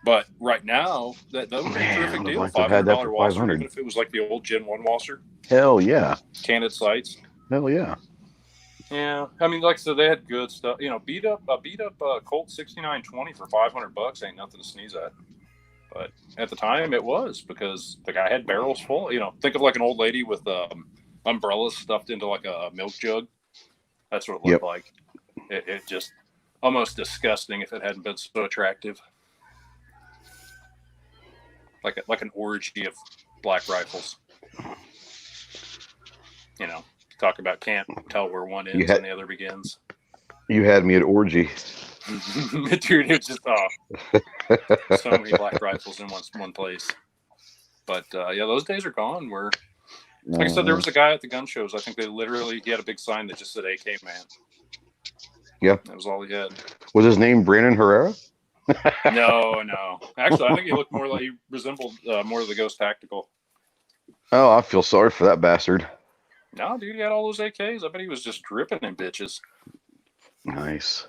S5: But right now, that would be a terrific deal. $500 Wasser, even if it was like the old Gen 1 Wasser.
S7: Hell yeah!
S5: Candid sights.
S7: Hell yeah!
S5: Yeah, I mean, like I said, they had good stuff. Beat up Colt 6920 for $500 ain't nothing to sneeze at. But at the time, it was, because the guy had barrels full. Think of like an old lady with umbrellas stuffed into like a milk jug. That's what it looked like. It just almost disgusting if it hadn't been so attractive. Like an orgy of black rifles. Talk about can't tell where one ends and the other begins.
S7: You had me at orgy.
S5: Dude, it's just so many black rifles in one place. But those days are gone. Where, like I said, there was a guy at the gun shows. I think he had a big sign that just said AK Man.
S7: Yeah,
S5: that was all he had.
S7: Was his name Brandon Herrera?
S5: No. Actually, I think he looked more like he resembled more of the Ghost Tactical.
S7: Oh, I feel sorry for that bastard.
S5: No, dude, he had all those AKs. I bet he was just dripping in bitches.
S7: Nice.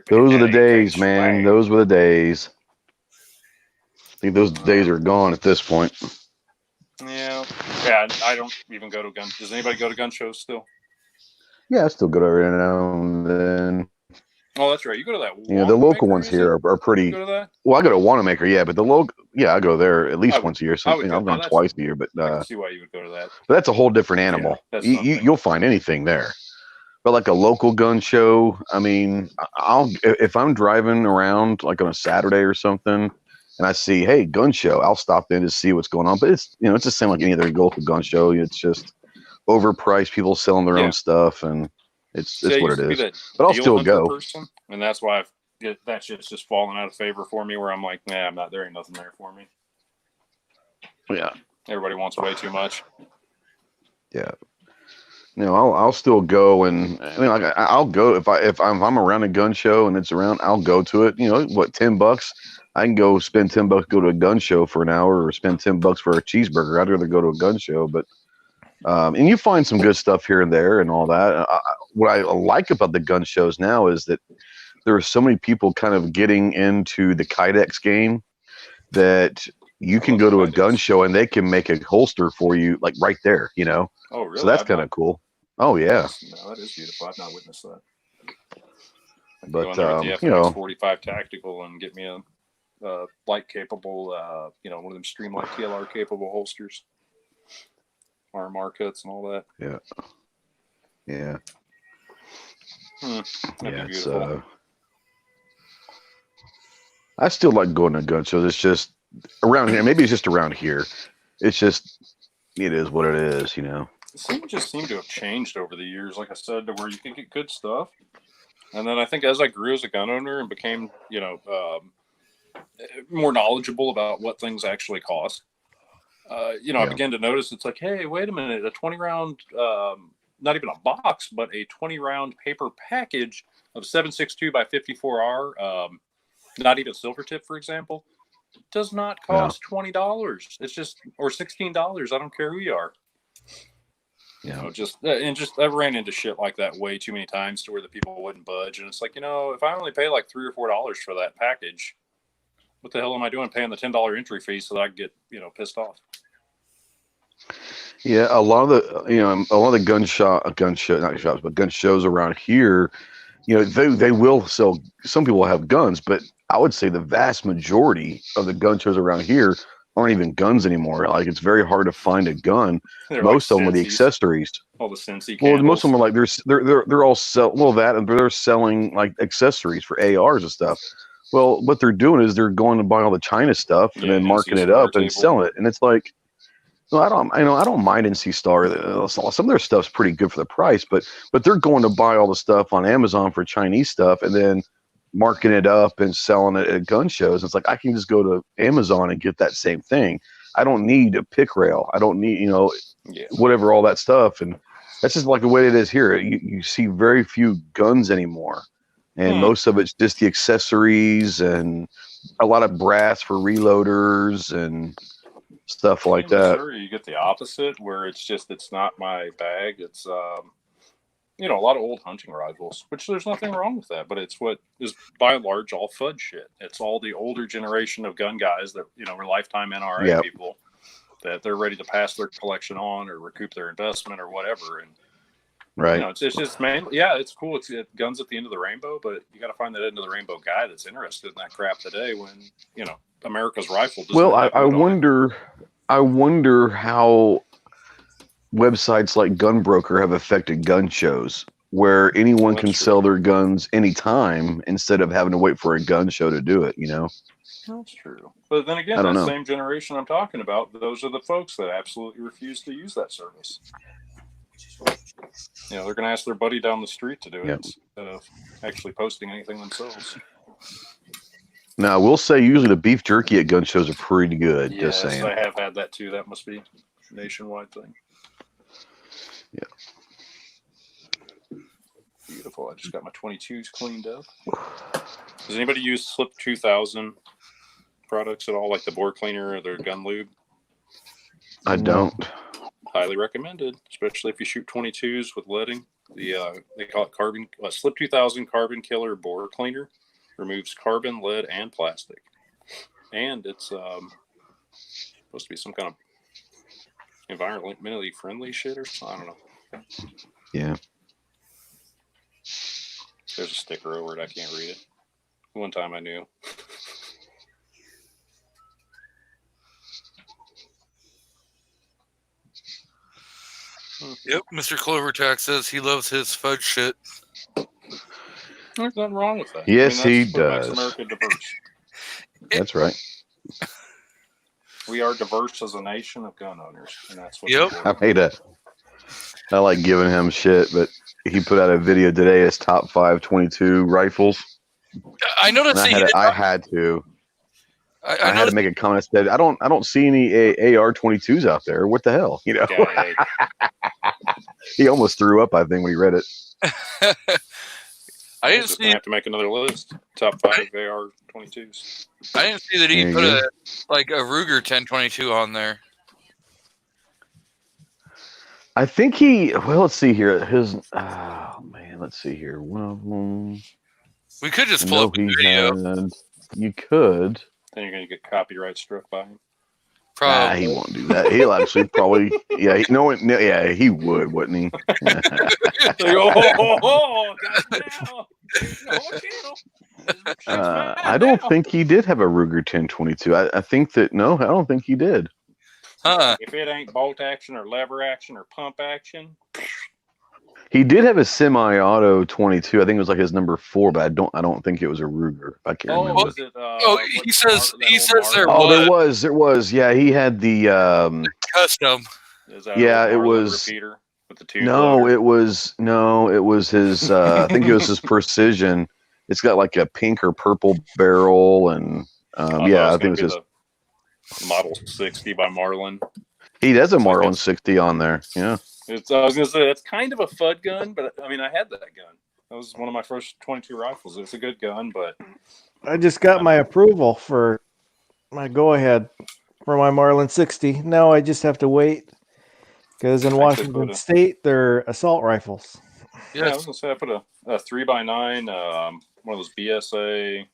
S7: Those are the days, man. Those were the days. I think those days are gone at this point.
S5: Yeah. I don't even go to gun. Does anybody go to gun shows still?
S7: Yeah, I still go to every now and then.
S5: Oh, that's right. You go to that.
S7: You know, the local
S5: Wanamaker,
S7: ones
S5: is it?
S7: here are
S5: You
S7: pretty.
S5: go to that?
S7: Well, I go to Wanamaker, yeah, but the local, yeah, I go there at least
S5: I would-
S7: once a year.
S5: I
S7: So
S5: would
S7: you
S5: go.
S7: know, I've
S5: No,
S7: gone
S5: that's-
S7: twice a year, but
S5: I can see why you would go to that.
S7: that's a whole different animal.
S5: that's
S7: You,
S5: something.
S7: you'll find anything there. But like a local gun show, I mean, I'll if I'm driving around like on a Saturday or something, and I see, hey, gun show, I'll stop in to see what's going on. But it's it's the same like any other local gun show. It's just overpriced, people selling their
S5: Yeah.
S7: own stuff, and it's
S5: See, I
S7: what
S5: used
S7: it
S5: to be
S7: is.
S5: that
S7: But I'll
S5: deal
S7: still
S5: hunter
S7: go.
S5: person, and that's why that shit's just fallen out of favor for me. Where I'm like, nah, I'm not. There ain't nothing there for me.
S7: Yeah,
S5: Everybody wants way too much.
S7: yeah. I'll still go, and I mean, like I'll go if I'm around a gun show and it's around, I'll go to it. You know what, $10? I can go spend $10, go to a gun show for an hour, or spend $10 for a cheeseburger. I'd rather go to a gun show, but and you find some good stuff here and there and all that. What I like about the gun shows now is that there are so many people kind of getting into the Kydex game that you can go to a gun show and they can make a holster for you like right there.
S5: Oh, really?
S7: So that's kind of cool. Oh yeah.
S5: No, that is beautiful. I've not witnessed that. I can
S7: But,
S5: go in there with the
S7: you know-
S5: FNX 45 tactical and get me a light capable, one of them Streamlight TLR capable holsters, RMR cuts and all that.
S7: Yeah.
S5: That'd
S7: Yeah.
S5: be
S7: It's,
S5: beautiful.
S7: I still like going to gun shows. It's just around here. Maybe it's just around here. It's just, it is what it is,
S5: Some just seem to have changed over the years, like I said, to where you can get good stuff. And then I think as I grew as a gun owner and became, more knowledgeable about what things actually cost, I began to notice it's like, hey, wait a minute, a 20 round, not even a box, but a 20 round paper package of 7.62 by 54R, not even silver tip, for example, does not cost $20. It's just, or $16. I don't care who you are. I ran into shit like that way too many times to where the people wouldn't budge. And it's like, if I only pay like $3 or $4 for that package, what the hell am I doing paying the $10 entry fee so that I can get, pissed off?
S7: Yeah. A lot of the gun shows around here, they will sell, some people have guns, but I would say the vast majority of the gun shows around here aren't even guns anymore. Like it's very hard to find a gun. Most of them are the accessories.
S5: All the Sensi
S7: Well,
S5: candles.
S7: most of them are like they're all they're selling like accessories for ARs and stuff. Well, what they're doing is they're going to buy all the China stuff and then marking it up and selling it. And it's like, well, I don't mind NC Star. Some of their stuff's pretty good for the price, but they're going to buy all the stuff on Amazon for Chinese stuff and then marking it up and selling it at gun shows. It's like I can just go to Amazon and get that same thing. I don't need a pick rail. I don't need whatever, all that stuff. And that's just like the way it is here. You see very few guns anymore, and most of it's just the accessories and a lot of brass for reloaders and stuff like that.
S5: Missouri, you get the opposite, where it's not my bag. It's a lot of old hunting rifles, which there's nothing wrong with that, but it's what is by and large all FUD shit. It's all the older generation of gun guys that were lifetime NRA people that they're ready to pass their collection on or recoup their investment or whatever. And
S7: right,
S5: it's just mainly, it's cool. It's guns at the end of the rainbow, but you got to find that end of the rainbow guy that's interested in that crap today. When America's rifle.
S7: Well, I wonder how websites like Gunbroker have affected gun shows, where anyone can sell their guns anytime instead of having to wait for a gun show to do it.
S5: That's true. But then again, that same generation I'm talking about, those are the folks that absolutely refuse to use that service. They're going to ask their buddy down the street to do it instead of actually posting anything themselves.
S7: Now, we'll say usually the beef jerky at gun shows are pretty good.
S5: Yes,
S7: just saying.
S5: I have had that too. That must be a nationwide thing.
S7: Yeah.
S5: Beautiful. I just got my 22s cleaned up. Does anybody use Slip 2000 products at all, like the bore cleaner or their gun lube?
S7: I don't.
S5: Highly recommended, especially if you shoot 22s with leading. They call it carbon. Slip 2000 Carbon Killer Bore Cleaner removes carbon, lead, and plastic, and it's supposed to be some kind of environmentally friendly shit or something. I don't know.
S7: Yeah.
S5: There's a sticker over it. I can't read it. One time I knew.
S2: Yep, Mr. Clovertax says he loves his fudge shit.
S5: There's nothing wrong with that.
S7: Yes, he
S5: that's what makes
S7: does.
S5: America diverse.
S7: That's right.
S5: We are diverse as a nation of gun owners, and that's what.
S2: Yep.
S7: I like giving him shit, but he put out a video today as top 5 22 rifles.
S2: I noticed
S7: And
S2: that he did
S7: I
S2: not-
S7: had to.
S2: I
S7: I had to
S2: noticed,
S7: make a comment that said, I don't see any AR-22s out there. What the hell? You know,
S5: Yeah,
S7: he almost threw up, I think, when he read it.
S2: I didn't
S5: just
S2: see.
S5: gonna have to make another list. Top 5 AR-22s.
S2: I didn't see that he
S7: There you
S2: put
S7: go.
S2: a Ruger 1022 on there.
S7: I think well, let's see here. Oh man, let's see here. One of them.
S2: We could just
S7: I
S2: pull
S7: know
S2: up the
S7: he
S2: video.
S7: had. You could.
S5: Then you're gonna get copyright struck by him.
S2: Probably.
S7: He won't do that. He'll actually probably. Yeah, yeah, he would, wouldn't he?
S5: Like,
S7: I don't think he did have a Ruger 1022. I think that no, I don't think he did.
S2: Huh.
S5: If it ain't bolt action or lever action or pump action,
S7: He did have a semi-auto 22. I think it was like his number 4, but I don't think it was a Ruger. I can't remember.
S5: was it?
S2: He says there
S7: Oh,
S2: was.
S7: there was. Yeah, he had the
S2: Custom.
S7: Yeah, it was-
S5: repeater with the two.
S7: it was his I think it was his Precision. It's got like a pink or purple barrel and I think it was his
S5: Model 60 by Marlin.
S7: he has a Marlin 60 on there. Yeah.
S5: I was gonna say that's kind of a FUD gun, but I mean I had that gun. That was one of my first 22 rifles. It's a good gun, but
S3: I just got my approval for my go-ahead for my Marlin 60. Now I just have to wait because in Washington State they're assault rifles.
S5: yeah, I was gonna say I put a 3x9, one of those BSA.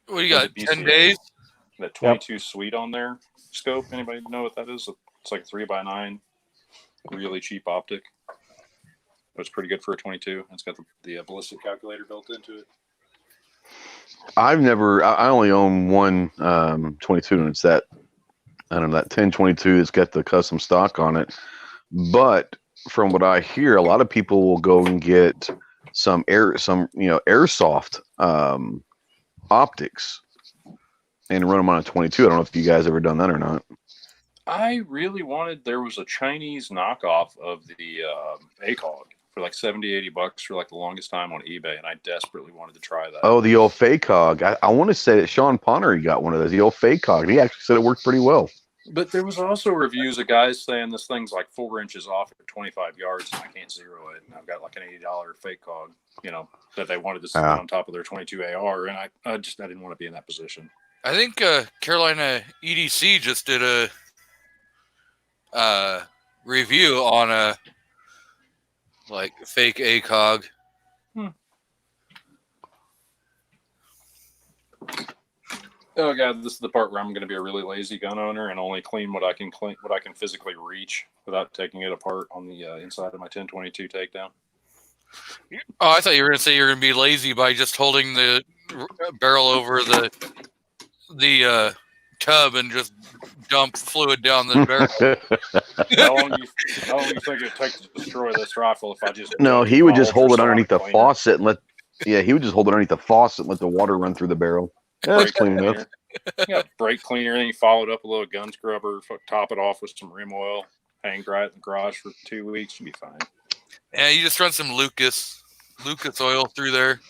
S2: What do you got?
S5: BCA.
S2: 10 days?
S5: That 22 suite on there scope. Anybody know what that is? It's like a 3x9, really cheap optic. But it's pretty good for a 22. It's got the ballistic calculator built into it.
S7: I only own one 22, and it's that I don't know, that 1022 that's got the custom stock on it. But from what I hear, a lot of people will go and get some airsoft optics and run them on a 22. I don't know if you guys ever done that or not.
S5: I really wanted, there was a Chinese knockoff of the ACOG for like $70-$80 for like the longest time on eBay, and I desperately wanted to try that.
S7: Oh, the old FACOG. I want to say that Sean Ponnery got one of those, the old FACOG. He actually said it worked pretty well.
S5: But there was also reviews of guys saying this thing's like 4 inches off at 25 yards and I can't zero it. And I've got like an $80 fake cog, that they wanted to sit on top of their 22 AR. And I didn't want to be in that position.
S2: I think Carolina EDC just did a review on a fake ACOG.
S5: Oh god, this is the part where I'm going to be a really lazy gun owner and only clean what I can physically reach without taking it apart on the inside of my 1022 takedown.
S2: Oh, I thought you were going to say you're going to be lazy by just holding the barrel over the tub and just dump fluid down the barrel.
S5: How long do you think it takes to destroy this rifle if I just...
S7: No, he would just hold it underneath the faucet and he would just hold it underneath the faucet and let the water run through the barrel. Yeah, that's clean enough.
S5: Brake cleaner, then you follow it up with a little gun scrubber, top it off with some rim oil, hang dry it in the garage for 2 weeks, you'll be fine.
S2: Yeah, you just run some Lucas oil through there.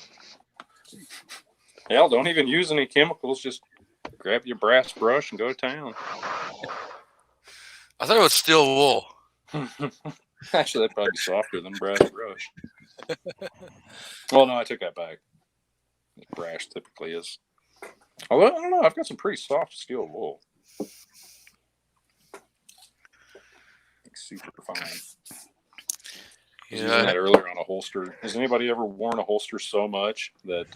S5: Hell, don't even use any chemicals, just grab your brass brush and go to town.
S2: I thought it was steel wool.
S5: Actually, that'd probably be softer than brass brush. Well, no, I took that back. Brass typically is. Although, I don't know, I've got some pretty soft steel wool. Super fine.
S2: Yeah.
S5: That earlier on a holster. Has anybody ever worn a holster so much that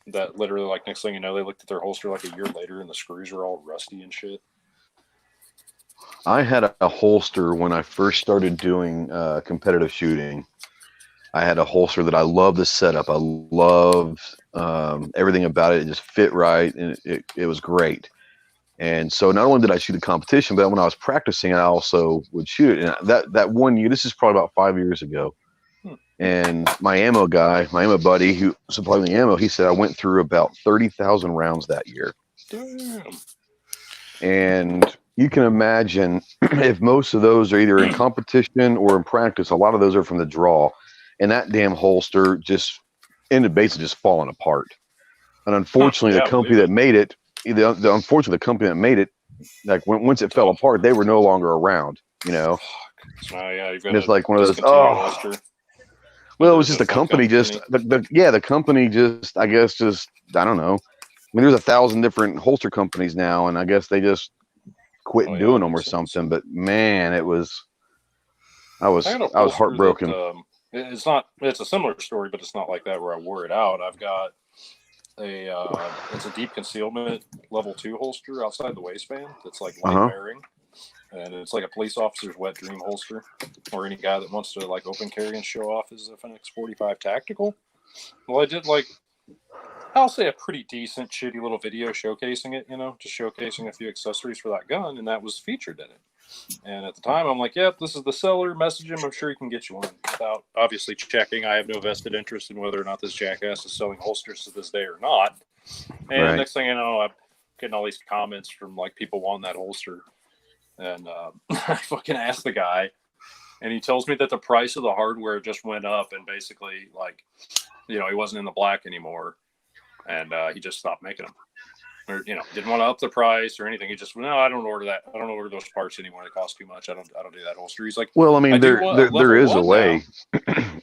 S5: that literally, like, next thing you know, they looked at their holster like a year later and the screws were all rusty and shit?
S7: I had a holster when I first started doing competitive shooting, I had a holster that I loved the setup. I loved everything about it. It just fit right, and it was great. And so not only did I shoot a competition, but when I was practicing, I also would shoot it. And that 1 year, this is probably about 5 years ago. And my ammo buddy who supplied me ammo, he said I went through about 30,000 rounds that year.
S5: Damn.
S7: And you can imagine if most of those are either in competition or in practice, a lot of those are from the draw. And that damn holster just ended basically just falling apart. And unfortunately, the company that made it, unfortunately, the company that made it, like once it fell apart, they were no longer around, you know?
S5: So, yeah,
S7: And it's like one of those, well, it was just the company the company just, I guess, I don't know. I mean, there's 1,000 different holster companies now, and I guess they just quit doing them or something. But man, I was heartbroken.
S5: That, it's a similar story, but it's not like that where I wore it out. I've got it's a deep concealment level 2 holster outside the waistband that's like light bearing, and it's like a police officer's wet dream holster, or any guy that wants to like open carry and show off his FNX 45 tactical. Well, I did I'll say a pretty decent shitty little video showcasing it, just showcasing a few accessories for that gun, and that was featured in it. And at the time, I'm like, yep, this is the seller. Message him. I'm sure he can get you one. Without obviously checking, I have no vested interest in whether or not this jackass is selling holsters to this day or not. And next thing you know, I'm getting all these comments from like people wanting that holster. And I fucking asked the guy, and he tells me that the price of the hardware just went up, and basically like, he wasn't in the black anymore, and he just stopped making them. Or didn't want to up the price or anything. He just I don't order that. I don't order those parts anymore. They cost too much. I don't do that holster. He's like,
S7: well, I mean, there is a way.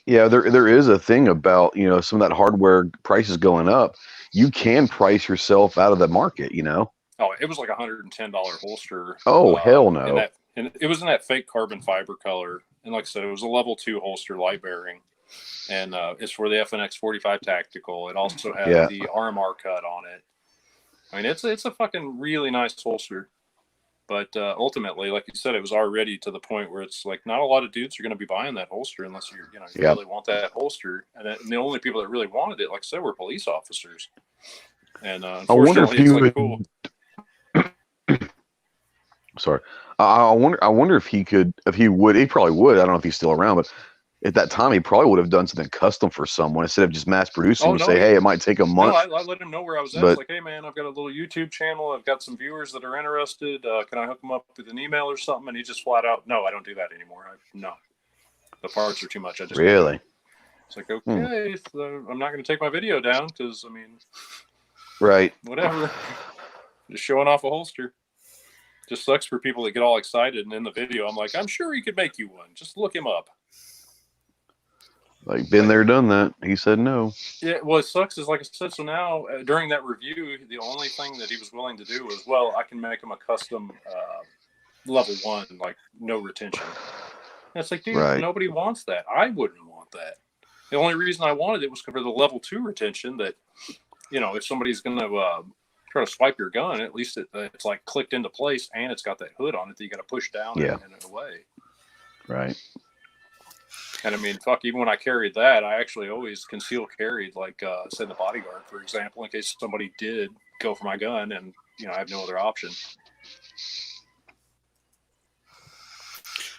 S7: Yeah, there is a thing about some of that hardware prices going up. You can price yourself out of the market.
S5: Oh, it was like $110 holster.
S7: Oh, hell no!
S5: And it was in that fake carbon fiber color. And like I said, it was a level 2 holster, light bearing, and it's for the FNX 45 tactical. It also had the RMR cut on it. I mean, it's a fucking really nice holster, but ultimately, like you said, it was already to the point where it's like not a lot of dudes are going to be buying that holster unless you really want that holster. And the only people that really wanted it, like I said, were police officers. And unfortunately, it's like cool.
S7: Sorry, I wonder if he would. He probably would. I don't know if he's still around, but at that time, he probably would have done something custom for someone instead of just mass producing. Hey, it might take a month.
S5: No, I let him know where I was at. It's like, hey, man, I've got a little YouTube channel. I've got some viewers that are interested. Can I hook them up with an email or something? And he just flat out, no, I don't do that anymore. No, the parts are too much. I just
S7: really.
S5: It's like, okay, so I'm not going to take my video down because
S7: right,
S5: whatever. Just showing off a holster. Just sucks for people that get all excited, and in the video, I'm like, I'm sure he could make you one. Just look him up.
S7: Like, been there, done that. He said no.
S5: Yeah, well, it sucks is like I said, so now during that review, the only thing that he was willing to do was, well, I can make him a custom level 1, like no retention. And it's like, dude, nobody wants that. I wouldn't want that. The only reason I wanted it was for the level 2 retention that, if somebody's going to try to swipe your gun, at least it's like clicked into place, and it's got that hood on it that you got to push down and away.
S7: Right.
S5: And I mean, fuck, even when I carried that, I actually always conceal carried, like, say, the bodyguard, for example, in case somebody did go for my gun and, I have no other option.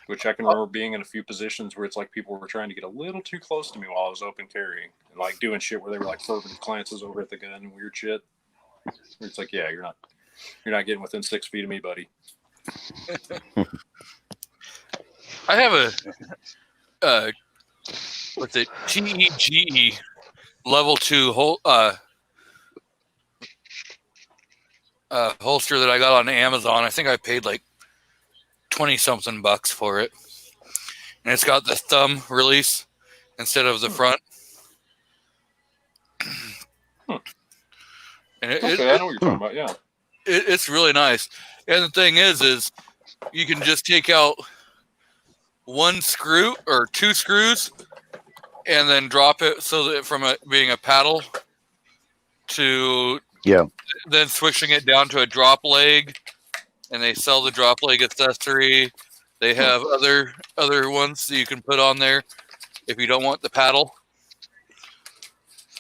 S5: Which I can remember being in a few positions where it's like people were trying to get a little too close to me while I was open carrying and, like, doing shit where they were, like, fervent glances over at the gun and weird shit. It's like, yeah, you're not getting within 6 feet of me, buddy.
S2: I have what's it? TEGE level 2 holster that I got on Amazon. I think I paid like $20-something for it, and it's got the thumb release instead of the front. And
S5: I know what you're talking about. Yeah,
S2: it's really nice. And the thing is you can just take out one screw or 2 screws and then drop it so that from being a paddle to then switching it down to a drop leg, and they sell the drop leg accessory. They have other ones that you can put on there. if you don't want the paddle.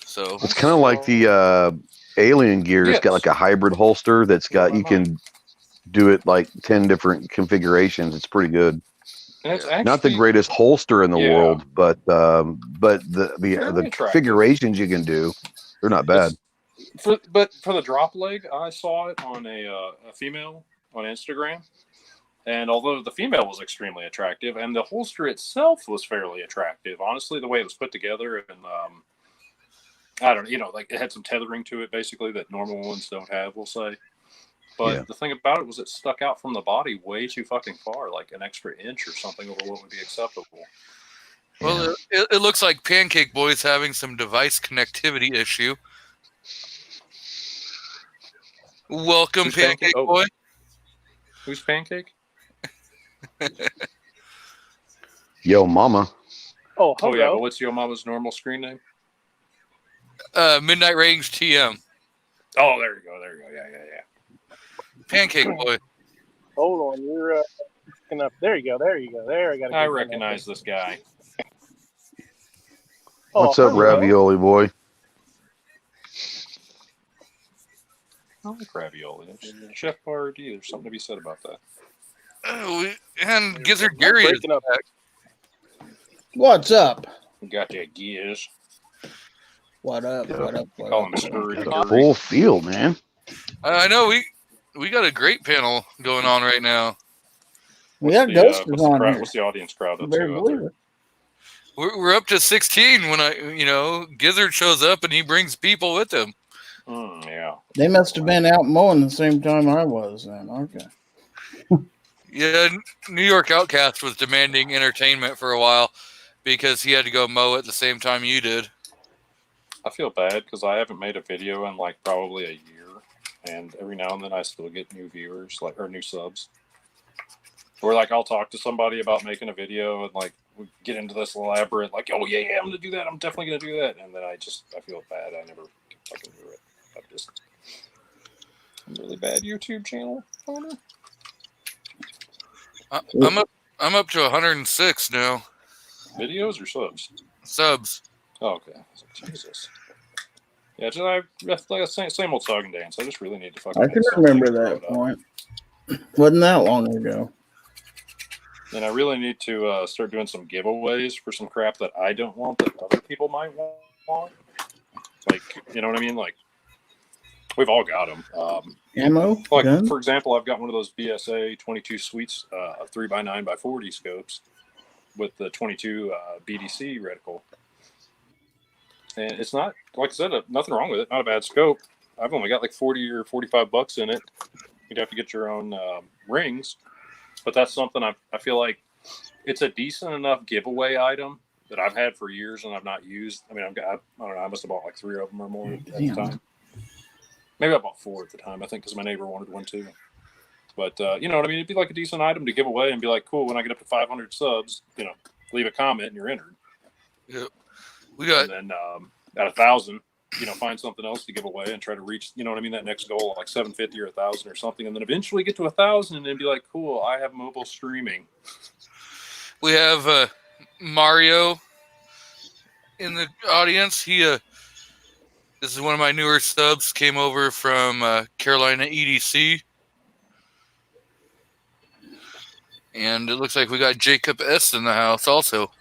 S2: So
S7: It's kind of like the Alien gear. It's got like a hybrid holster that's got, you can do it like 10 different configurations. It's pretty good.
S5: And it's actually,
S7: Not the greatest holster in the world, but the
S5: attractive.
S7: configurations you can do, they're not bad.
S5: But for the drop leg, I saw it on a female on Instagram. And although the female was extremely attractive, and the holster itself was fairly attractive, honestly, the way it was put together, and I don't know, like it had some tethering to it, basically, that normal ones don't have, we'll say. But the thing about it was it stuck out from the body way too fucking far, like an extra inch or something over what would be acceptable.
S2: Well, it looks like Pancake Boy's having some device connectivity issue. Welcome,
S5: Who's
S2: Pancake Boy.
S5: Who's Pancake?
S7: Yo, mama.
S8: Oh, hello.
S5: Oh, yeah, but what's your mama's normal screen name?
S2: Midnight Range TM.
S5: Oh, there you go. Yeah.
S2: Pancake Boy.
S8: Hold on, you're picking up. There you go. There,
S5: I recognize this guy.
S7: What's up,
S8: hello.
S7: Ravioli Boy?
S5: I like ravioli. Chef Boyardee, there's something to be said about that.
S2: And Gizzard Gary is
S8: Breaking up.
S2: back.
S4: What's up?
S5: We got that Giz.
S4: What up? What up?
S5: We
S4: What
S5: call
S4: up?
S5: him Scurry.
S7: The full field, man.
S2: I know we got a great panel going on right now.
S4: We got
S5: What's
S4: ghosters
S5: the
S4: on
S5: crowd-
S4: here.
S5: What's the audience crowd
S4: You
S5: up
S4: better
S5: to?
S4: believe it.
S2: We're up to 16 when Gizzard shows up and he brings people with him.
S5: Yeah.
S4: They must have been out mowing the same time I was then. Okay.
S2: Yeah, New York Outcast was demanding entertainment for a while because he had to go mow at the same time you did.
S5: I feel bad because I haven't made a video in like probably a year, and every now and then I still get new viewers, or new subs. Or like I'll talk to somebody about making a video and like we get into this elaborate like, oh yeah, I'm gonna do that. I'm definitely gonna do that, and then I feel bad. I never fucking do it. I'm really bad YouTube channel owner.
S2: I'm up to 106 now.
S5: Videos or subs?
S2: Subs.
S5: Oh, okay. Jesus. Yeah, just like a same old song and dance. I just really need to fucking.
S4: I can remember that point. Wasn't that long ago.
S5: And I really need to start doing some giveaways for some crap that I don't want that other people might want. Like, you know what I mean? Like, we've all got them.
S4: Ammo?
S5: Like,
S4: Gun?
S5: for example, I've got one of those BSA 22 Sweets 3x9x40 scopes with the 22 BDC reticle. And it's not, like I said, nothing wrong with it. Not a bad scope. I've only got like 40 or 45 bucks in it. You'd have to get your own rings. But that's something I feel like it's a decent enough giveaway item that I've had for years and I've not used. I mean, I don't know, I must have bought like 3 of them or more at the time. Maybe I bought 4 at the time, I think, because my neighbor wanted one too. But, you know what I mean? It'd be like a decent item to give away and be like, cool, when I get up to 500 subs, leave a comment and you're entered.
S2: Yep. We got.
S5: And then at 1,000, find something else to give away and try to reach, you know what I mean, that next goal, like 750 or 1,000 or something. And then eventually get to 1,000 and then be like, cool, I have mobile streaming.
S2: We have Mario in the audience. This is one of my newer subs. Came over from Carolina EDC. And it looks like we got Jacob S. in the house also.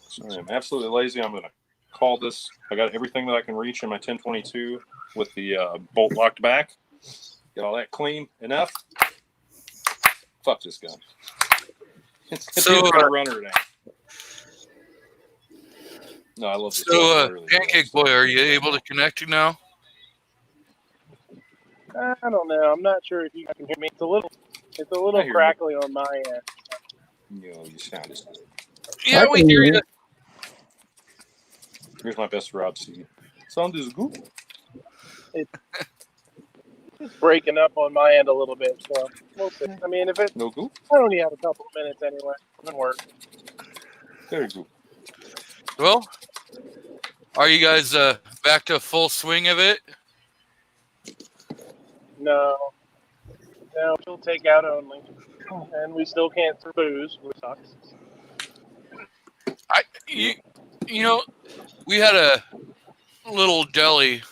S5: So I'm absolutely lazy. I'm going to call this. I got everything that I can reach in my 1022 with the bolt locked back. Get all that clean enough. Fuck this gun. It's
S2: So,
S5: either gonna run or it ain't. No, I love this.
S2: So, Pancake Boy, are you able to connect now?
S8: I don't know. I'm not sure if you can hear me. It's a little
S5: I hear you.
S8: crackly on my end.
S5: You sound as good.
S2: Yeah,
S4: I
S2: we
S4: can
S2: hear
S4: hear
S2: you.
S5: Here's my best Rod C. Sound is good.
S8: It's breaking up on my end a little bit. So we'll see. I mean, if it,
S5: No good.
S8: I only have a couple of minutes anyway. It'll work.
S5: Very good.
S2: Well, are you guys back to full swing of it?
S8: No, she'll take out only, and we still can't serve booze, which sucks.
S2: You know, we had a little deli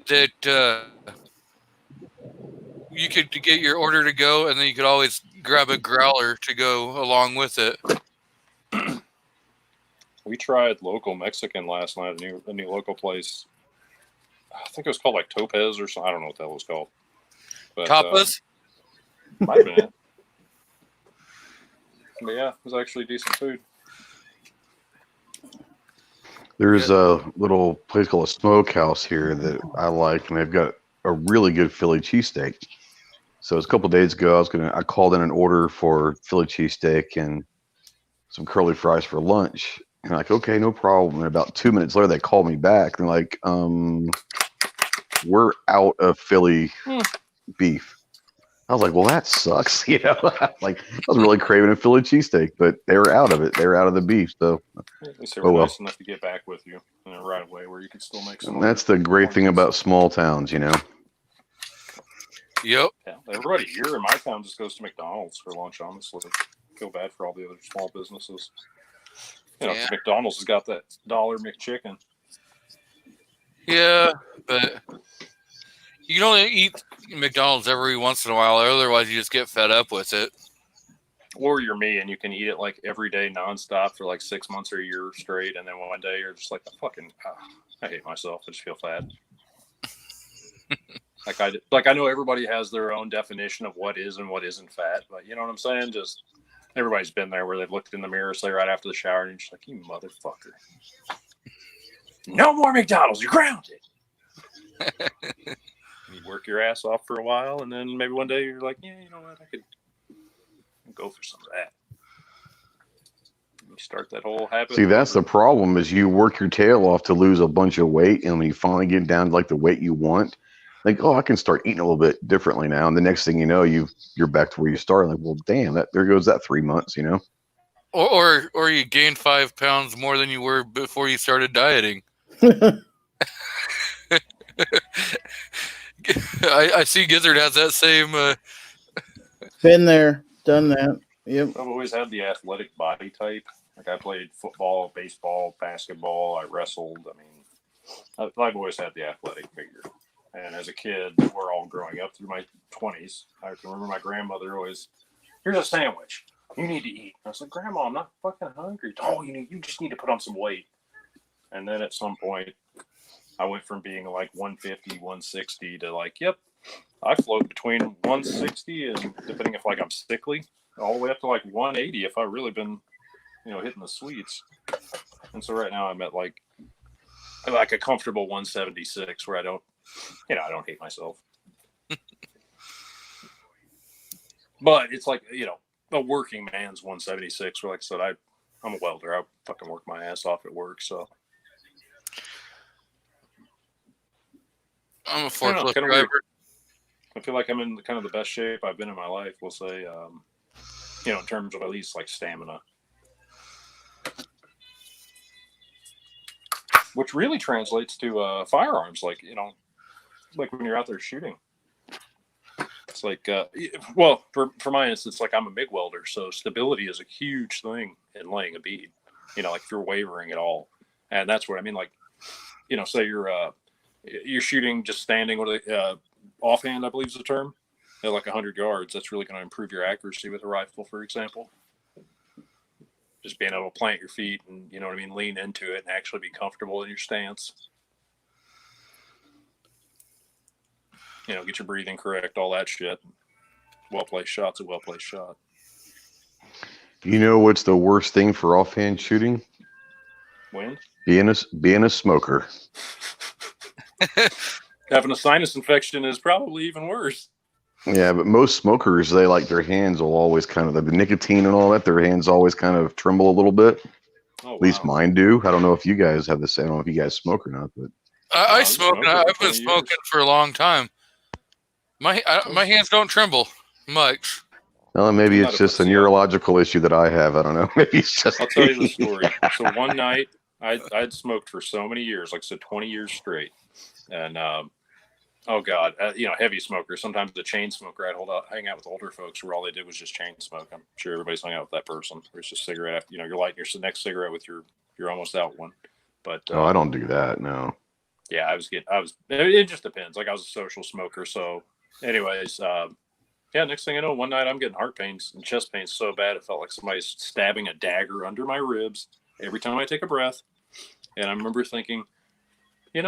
S2: that you could get your order to go, and then you could always grab a growler to go along with it.
S5: We tried local Mexican last night, a new local place. I think it was called like Topaz or something. I don't know what the hell it was called. But,
S2: Tapas?
S5: Might have been it. But yeah, it was actually decent food.
S7: There's a little place called a Smokehouse here that I like, and they've got a really good Philly cheesesteak. So it was a couple of days ago, I called in an order for Philly cheesesteak and some curly fries for lunch. And I'm like, okay, no problem. And about 2 minutes later, they called me back. And they're like, we're out of Philly beef. I was like, well, that sucks. You know, like I was really craving a Philly cheesesteak, but they were out of it. They were out of the beef. So,
S5: at least they were nice enough to get back with you right away, where you could still make some.
S7: And that's the great thing about small towns, you know.
S2: Yep.
S5: Yeah, everybody here in my town just goes to McDonald's for lunch. Honestly, I feel bad for all the other small businesses. You know,
S2: Yeah.
S5: McDonald's has got that $1 McChicken.
S2: Yeah, but you can only eat McDonald's every once in a while, otherwise you just get fed up with it.
S5: Or you're me, and you can eat it like every day nonstop for like 6 months or a year straight, and then one day you're just like, I hate myself. I just feel fat. I know everybody has their own definition of what is and what isn't fat, but you know what I'm saying? Just everybody's been there where they've looked in the mirror, say right after the shower, and you're just like, you motherfucker. No more McDonald's, you're grounded. You work your ass off for a while, and then maybe one day you're like, yeah, you know what, I could go for some of that. You start that whole habit.
S7: See, that's the problem is you work your tail off to lose a bunch of weight, and when you finally get down to like the weight you want, like, oh, I can start eating a little bit differently now. And the next thing you know, you're back to where you started. Like, well, damn, there goes that 3 months, you know?
S2: Or you gain 5 pounds more than you were before you started dieting. I see Gizzard has that same.
S4: Been there, done that. Yep.
S5: I've always had the athletic body type. Like I played football, baseball, basketball. I wrestled. I mean, I've always had the athletic figure. And as a kid, we're all growing up through my 20s. I can remember my grandmother always, here's a sandwich. You need to eat. I was like, Grandma, I'm not fucking hungry. Oh, you just need to put on some weight. And then at some point, I went from being like 150, 160 to like, yep, I float between 160 and depending if like I'm sickly, all the way up to like 180 if I've really been, hitting the sweets. And so right now I'm at like a comfortable 176 where I don't hate myself. But it's like, a working man's 176 where, like I said, I'm a welder. I fucking work my ass off at work, so.
S2: I'm a forklift driver.
S5: I feel like I'm in kind of the best shape I've been in my life, we'll say, in terms of at least like stamina. Which really translates to firearms, like when you're out there shooting. It's like, for my instance, like I'm a MIG welder, so stability is a huge thing in laying a bead, like if you're wavering at all. And that's what I mean, like, say you're shooting just standing with offhand, I believe is the term, at like 100 yards. That's really going to improve your accuracy with a rifle, for example. Just being able to plant your feet and, lean into it and actually be comfortable in your stance. Get your breathing correct, all that shit. Well-placed shot's a well-placed shot.
S7: You know what's the worst thing for offhand shooting?
S5: Wind?
S7: Being a smoker.
S5: Having a sinus infection is probably even worse.
S7: Yeah, but most smokers, they like their hands will always kind of, the nicotine and all that, their hands always kind of tremble a little bit.
S5: Oh,
S7: At least mine do. I don't know if you guys have the same. I don't know if you guys smoke or not, but
S2: I smoke. I've been smoking for a long time. My hands don't tremble much.
S7: well, maybe it's just a neurological issue that I have. I don't know. Maybe it's just.
S5: I'll tell you the story. So one night, I'd smoked for so many years, like I said, 20 years straight. And I Oh God, heavy smoker. Sometimes the chain smoker. I'd hang out with older folks where all they did was just chain smoke. I'm sure everybody's hung out with that person. There's just cigarette. You're lighting your next cigarette with your almost out one. But
S7: Oh, I don't do that. No.
S5: yeah, it just depends. Like I was a social smoker. So anyways, yeah, next thing I know, one night I'm getting heart pains and chest pains so bad it felt like somebody's stabbing a dagger under my ribs every time I take a breath. And I remember thinking, and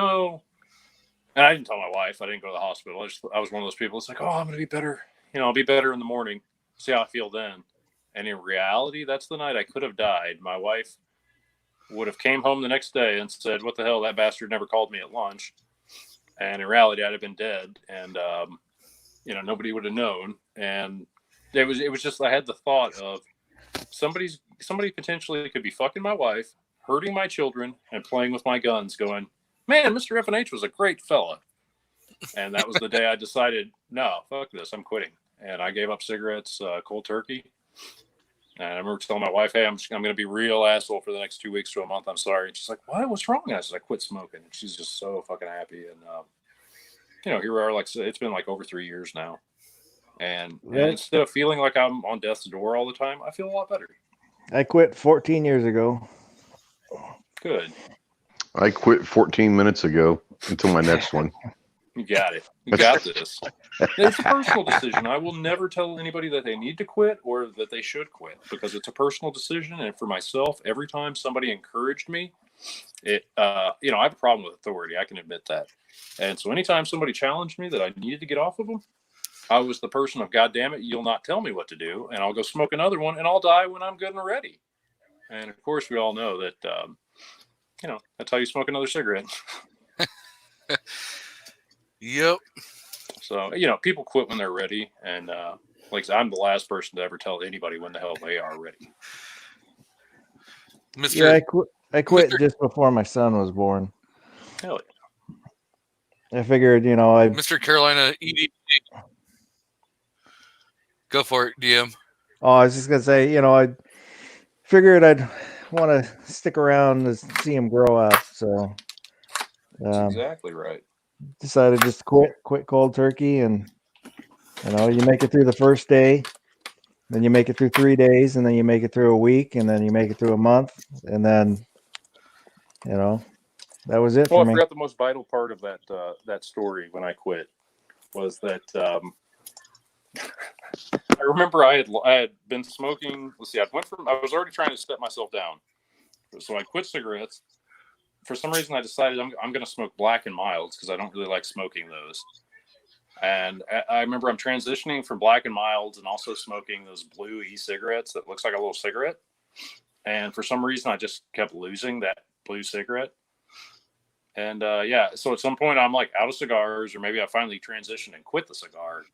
S5: I didn't tell my wife. I didn't go to the hospital. I was one of those people. It's like, oh, I'm going to be better. I'll be better in the morning. See how I feel then. And in reality, that's the night I could have died. My wife would have came home the next day and said, what the hell, that bastard never called me at lunch. And in reality, I'd have been dead. And, nobody would have known. And it was just, I had the thought of somebody potentially could be fucking my wife, hurting my children, and playing with my guns going, man, Mr. FNH was a great fella. And that was the day I decided, no, fuck this, I'm quitting. And I gave up cigarettes cold turkey. And I remember telling my wife, hey, I'm going to be real asshole for the next 2 weeks to a month. I'm sorry. And she's like, what? What's wrong? And I said, I quit smoking. And she's just so fucking happy. And, here we are. Like, it's been like over 3 years now. And instead of feeling like I'm on death's door all the time, I feel a lot better.
S3: I quit 14 years ago.
S5: Good.
S7: I quit 14 minutes ago until my next one.
S5: You got it. You got this. It's a personal decision. I will never tell anybody that they need to quit or that they should quit because it's a personal decision. And for myself, every time somebody encouraged me, I have a problem with authority. I can admit that. And so anytime somebody challenged me that I needed to get off of them, I was the person of, God damn it, you'll not tell me what to do. And I'll go smoke another one and I'll die when I'm good and ready. And of course, we all know that, that's how you smoke another cigarette.
S2: Yep.
S5: So, people quit when they're ready. And like I said, I'm the last person to ever tell anybody when the hell they are ready.
S3: Yeah, I quit just before my son was born.
S5: Hell
S3: yeah. I figured,
S2: Mr. Carolina ED. Go for it, DM.
S3: Oh, I was just going to say, I figured I'd want to stick around to see him grow up. So
S5: that's exactly right.
S3: Decided just to quit cold turkey, and you make it through the first day, then you make it through 3 days, and then you make it through a week, and then you make it through a month, and then that was it for me.
S5: I forgot the most vital part of that story when I quit was that I remember I had been smoking. Let's see, I was already trying to step myself down, so I quit cigarettes. For some reason, I decided I'm going to smoke Black and Milds because I don't really like smoking those. And I remember I'm transitioning from Black and Milds and also smoking those blue e-cigarettes that looks like a little cigarette. And for some reason, I just kept losing that blue cigarette. And so at some point, I'm like out of cigars, or maybe I finally transitioned and quit the cigar.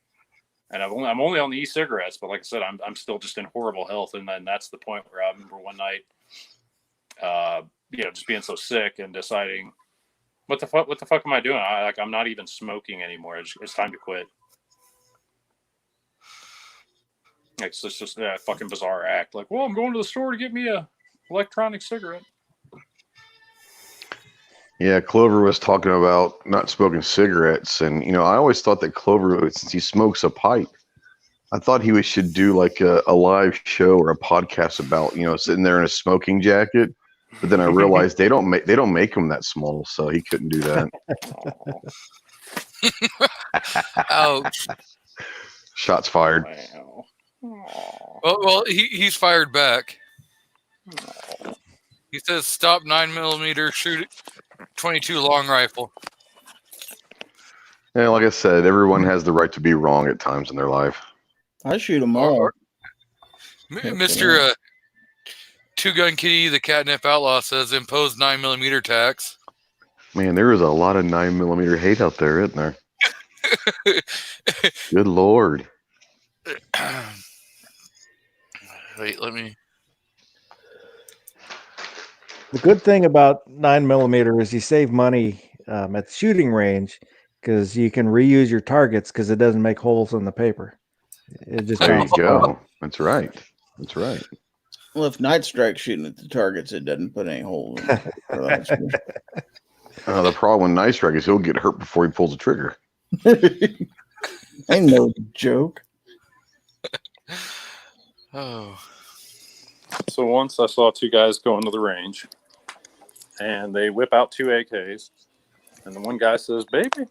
S5: And I'm only on the e-cigarettes, but like I said, I'm still just in horrible health. And then that's the point where I remember one night, just being so sick and deciding, what the fuck am I doing? I'm not even smoking anymore. It's time to quit. It's just a fucking bizarre act. Like, well, I'm going to the store to get me a electronic cigarette.
S7: Yeah, Clover was talking about not smoking cigarettes, and I always thought that Clover, since he smokes a pipe, I thought he should do like a live show or a podcast about sitting there in a smoking jacket. But then I realized they don't make them that small, so he couldn't do that.
S2: Ouch!
S7: Shots fired.
S2: Well, he's fired back. He says, "Stop 9mm, shoot 22 long rifle."
S7: Yeah, like I said, everyone has the right to be wrong at times in their life.
S4: I shoot them all.
S2: Mr. Two Gun Kitty, the Catnip Outlaw, says impose 9mm tax.
S7: Man, there is a lot of 9mm hate out there, isn't there? Good Lord.
S2: Wait, let me.
S3: The good thing about 9mm is you save money at the shooting range because you can reuse your targets because it doesn't make holes in the paper. It just
S7: there you go. That's right. That's right.
S4: Well, if Night Strike's shooting at the targets, it doesn't put any holes in it.
S7: The problem with Night Strike is he'll get hurt before he pulls the trigger.
S4: Ain't no joke.
S2: Oh,
S5: So once I saw two guys go into the range, and they whip out two AKs, and the one guy says, "Baby,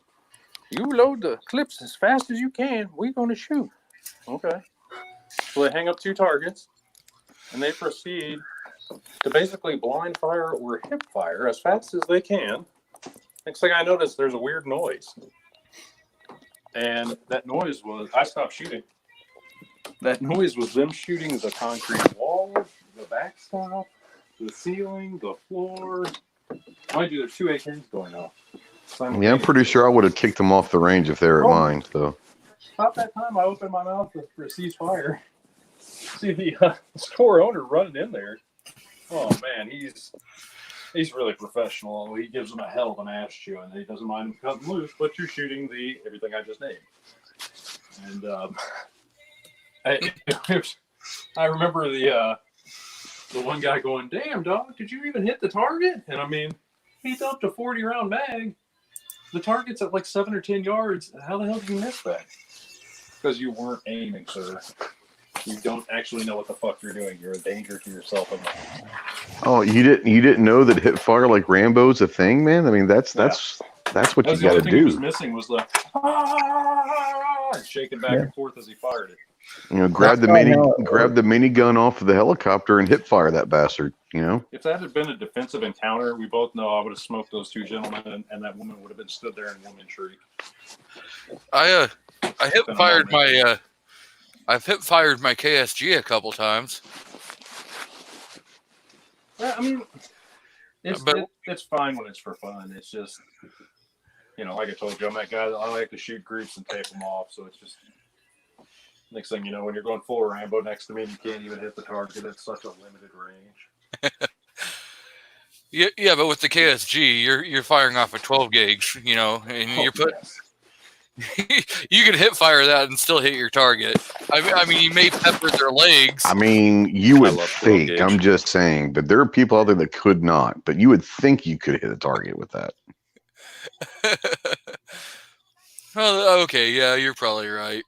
S5: you load the clips as fast as you can. We're going to shoot." Okay. So they hang up two targets, and they proceed to basically blind fire or hip fire as fast as they can. Next thing I noticed, there's a weird noise. And that noise was, I stopped shooting. That noise was them shooting the concrete wall, the backstop, the ceiling, the floor. Mind you, there's two AKs going off.
S7: Yeah, I'm pretty sure I would have kicked them off the range if they were at mine. So
S5: About that time, I opened my mouth for a ceasefire. See the store owner running in there. Oh man, he's really professional. He gives them a hell of an ass chewing. He doesn't mind them cutting loose, but you're shooting the everything I just named. And I remember the one guy going, "Damn dog, did you even hit the target?" And I mean, he's up to 40 round mag. The target's at like 7 or 10 yards. How the hell did you miss that? Because you weren't aiming, sir. You don't actually know what the fuck you're doing. You're a danger to yourself.
S7: oh, you didn't know that hip fire like Rambo's a thing, man? I mean, that's what
S5: That's
S7: you
S5: the
S7: got
S5: only
S7: to
S5: thing he was
S7: do.
S5: missing was the and shaking back and forth as he fired it.
S7: You know, grab the minigun off of the helicopter and hip fire that bastard. You know,
S5: If that had been a defensive encounter, we both know I would have smoked those two gentlemen, and that woman would have been stood there in woman shriek.
S2: I hip fired my I've hip fired my KSG a couple times.
S5: Yeah, I mean, it's
S2: But-
S5: it's fine when it's for fun. It's just, like I told you, I'm that guy that I like to shoot groups and tape them off. So it's just, next thing you know, when you're going full Rambo next to me, you can't even hit the target. It's such a limited range.
S2: Yeah, but with the KSG, you're firing off a 12 gauge, and you're putting.
S5: Yes.
S2: You can hip fire that and still hit your target. I mean, you may pepper their legs.
S7: I mean, you would
S5: love 12
S7: think.
S5: gauge.
S7: I'm just saying, but there are people out there that could not. But you would think you could hit a target with that.
S2: Well, okay, yeah, you're probably right.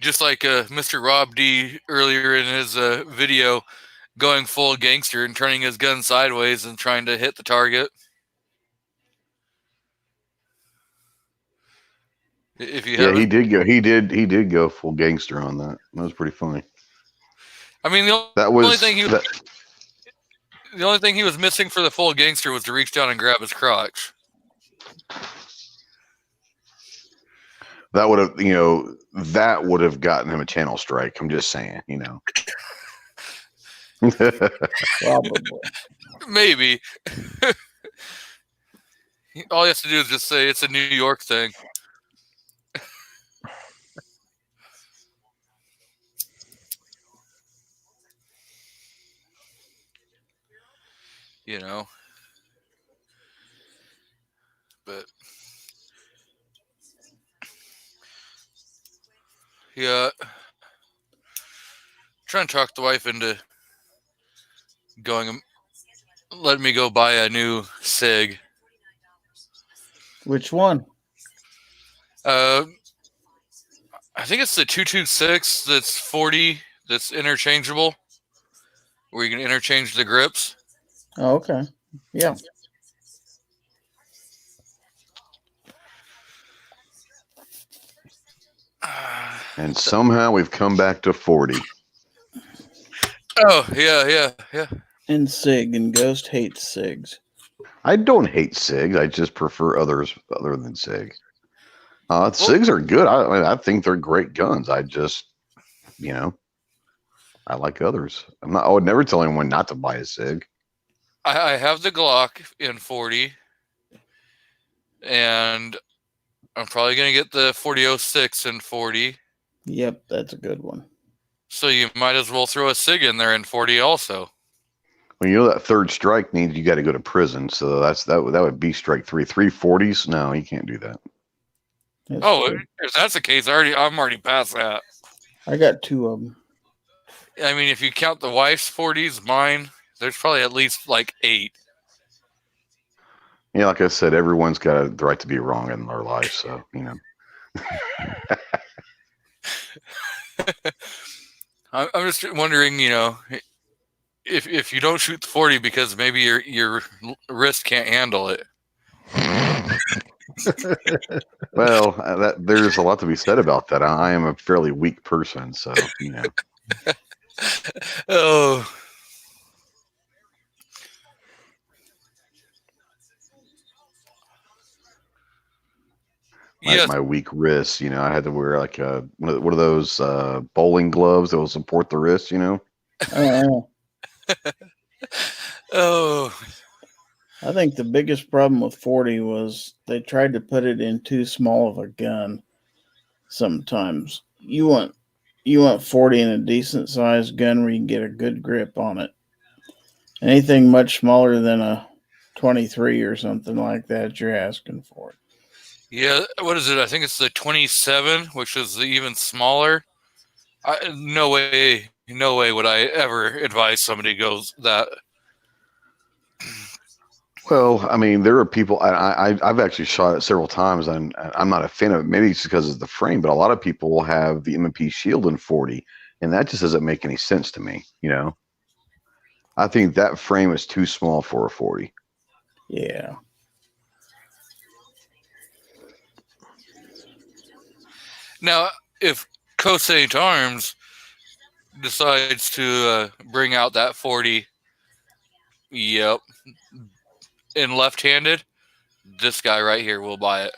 S2: Just like Mr. Rob D earlier in his video, going full gangster and turning his gun sideways and trying to hit the target. If you
S7: Yeah,
S2: haven't,
S7: he did go full gangster on that. That was pretty funny.
S2: I mean, the only thing he was missing for the full gangster was to reach down and grab his crotch.
S7: That would have gotten him a channel strike. I'm just saying,
S4: Probably.
S2: Maybe. All he has to do is just say it's a New York thing. But yeah, trying to talk the wife into letting me go buy a new SIG.
S4: Which one?
S2: I think it's the 226 that's 40 that's interchangeable, where you can interchange the grips.
S4: Oh, okay. Yeah.
S7: And somehow we've come back to 40.
S2: Oh, yeah.
S4: And Sig, and Ghost hates Sigs.
S7: I don't hate SIGs. I just prefer others other than SIG. SIGs are good. I think they're great guns. I just, I like others. I would never tell anyone not to buy a SIG.
S2: I have the Glock in 40, and I'm probably going to get the 4006 in 40.
S4: Yep, that's a good one.
S2: So you might as well throw a SIG in there in 40 also.
S7: Well, that third strike means you got to go to prison. So that would be strike 3. 340s? No, you can't do that.
S4: That's
S2: Oh,
S4: good.
S2: if that's the case, I'm already past that.
S4: I got 2 of them.
S2: I mean, if you count the wife's 40s, mine, there's probably at least like 8.
S7: Yeah, like I said, everyone's got the right to be wrong in their life. So, you know.
S2: I'm just wondering, you know, if you don't shoot the 40 because maybe your wrist can't handle it.
S7: Well, there's a lot to be said about that. I am a fairly weak person, so, you know.
S2: Oh. Yes.
S7: My weak wrists, you know, I had to wear like what are those bowling gloves that will support the wrist, you know?
S2: Oh.
S4: I think the biggest problem with 40 was they tried to put it in too small of a gun. Sometimes you want 40 in a decent sized gun where you can get a good grip on it. Anything much smaller than a 23 or something like that, you're asking for it.
S2: Yeah, what is it? I think it's the 27, which is the even smaller. No way would I ever advise somebody goes that.
S7: Well, I mean, there are people. I've actually shot it several times, and I'm not a fan of it. Maybe it's because of the frame, but a lot of people will have the M&P Shield in 40, and that just doesn't make any sense to me. You know, I think that frame is too small for a 40.
S4: Yeah.
S2: Now, if Coast St. Arms decides to bring out that 40, yep, in left-handed, this guy right here will buy it.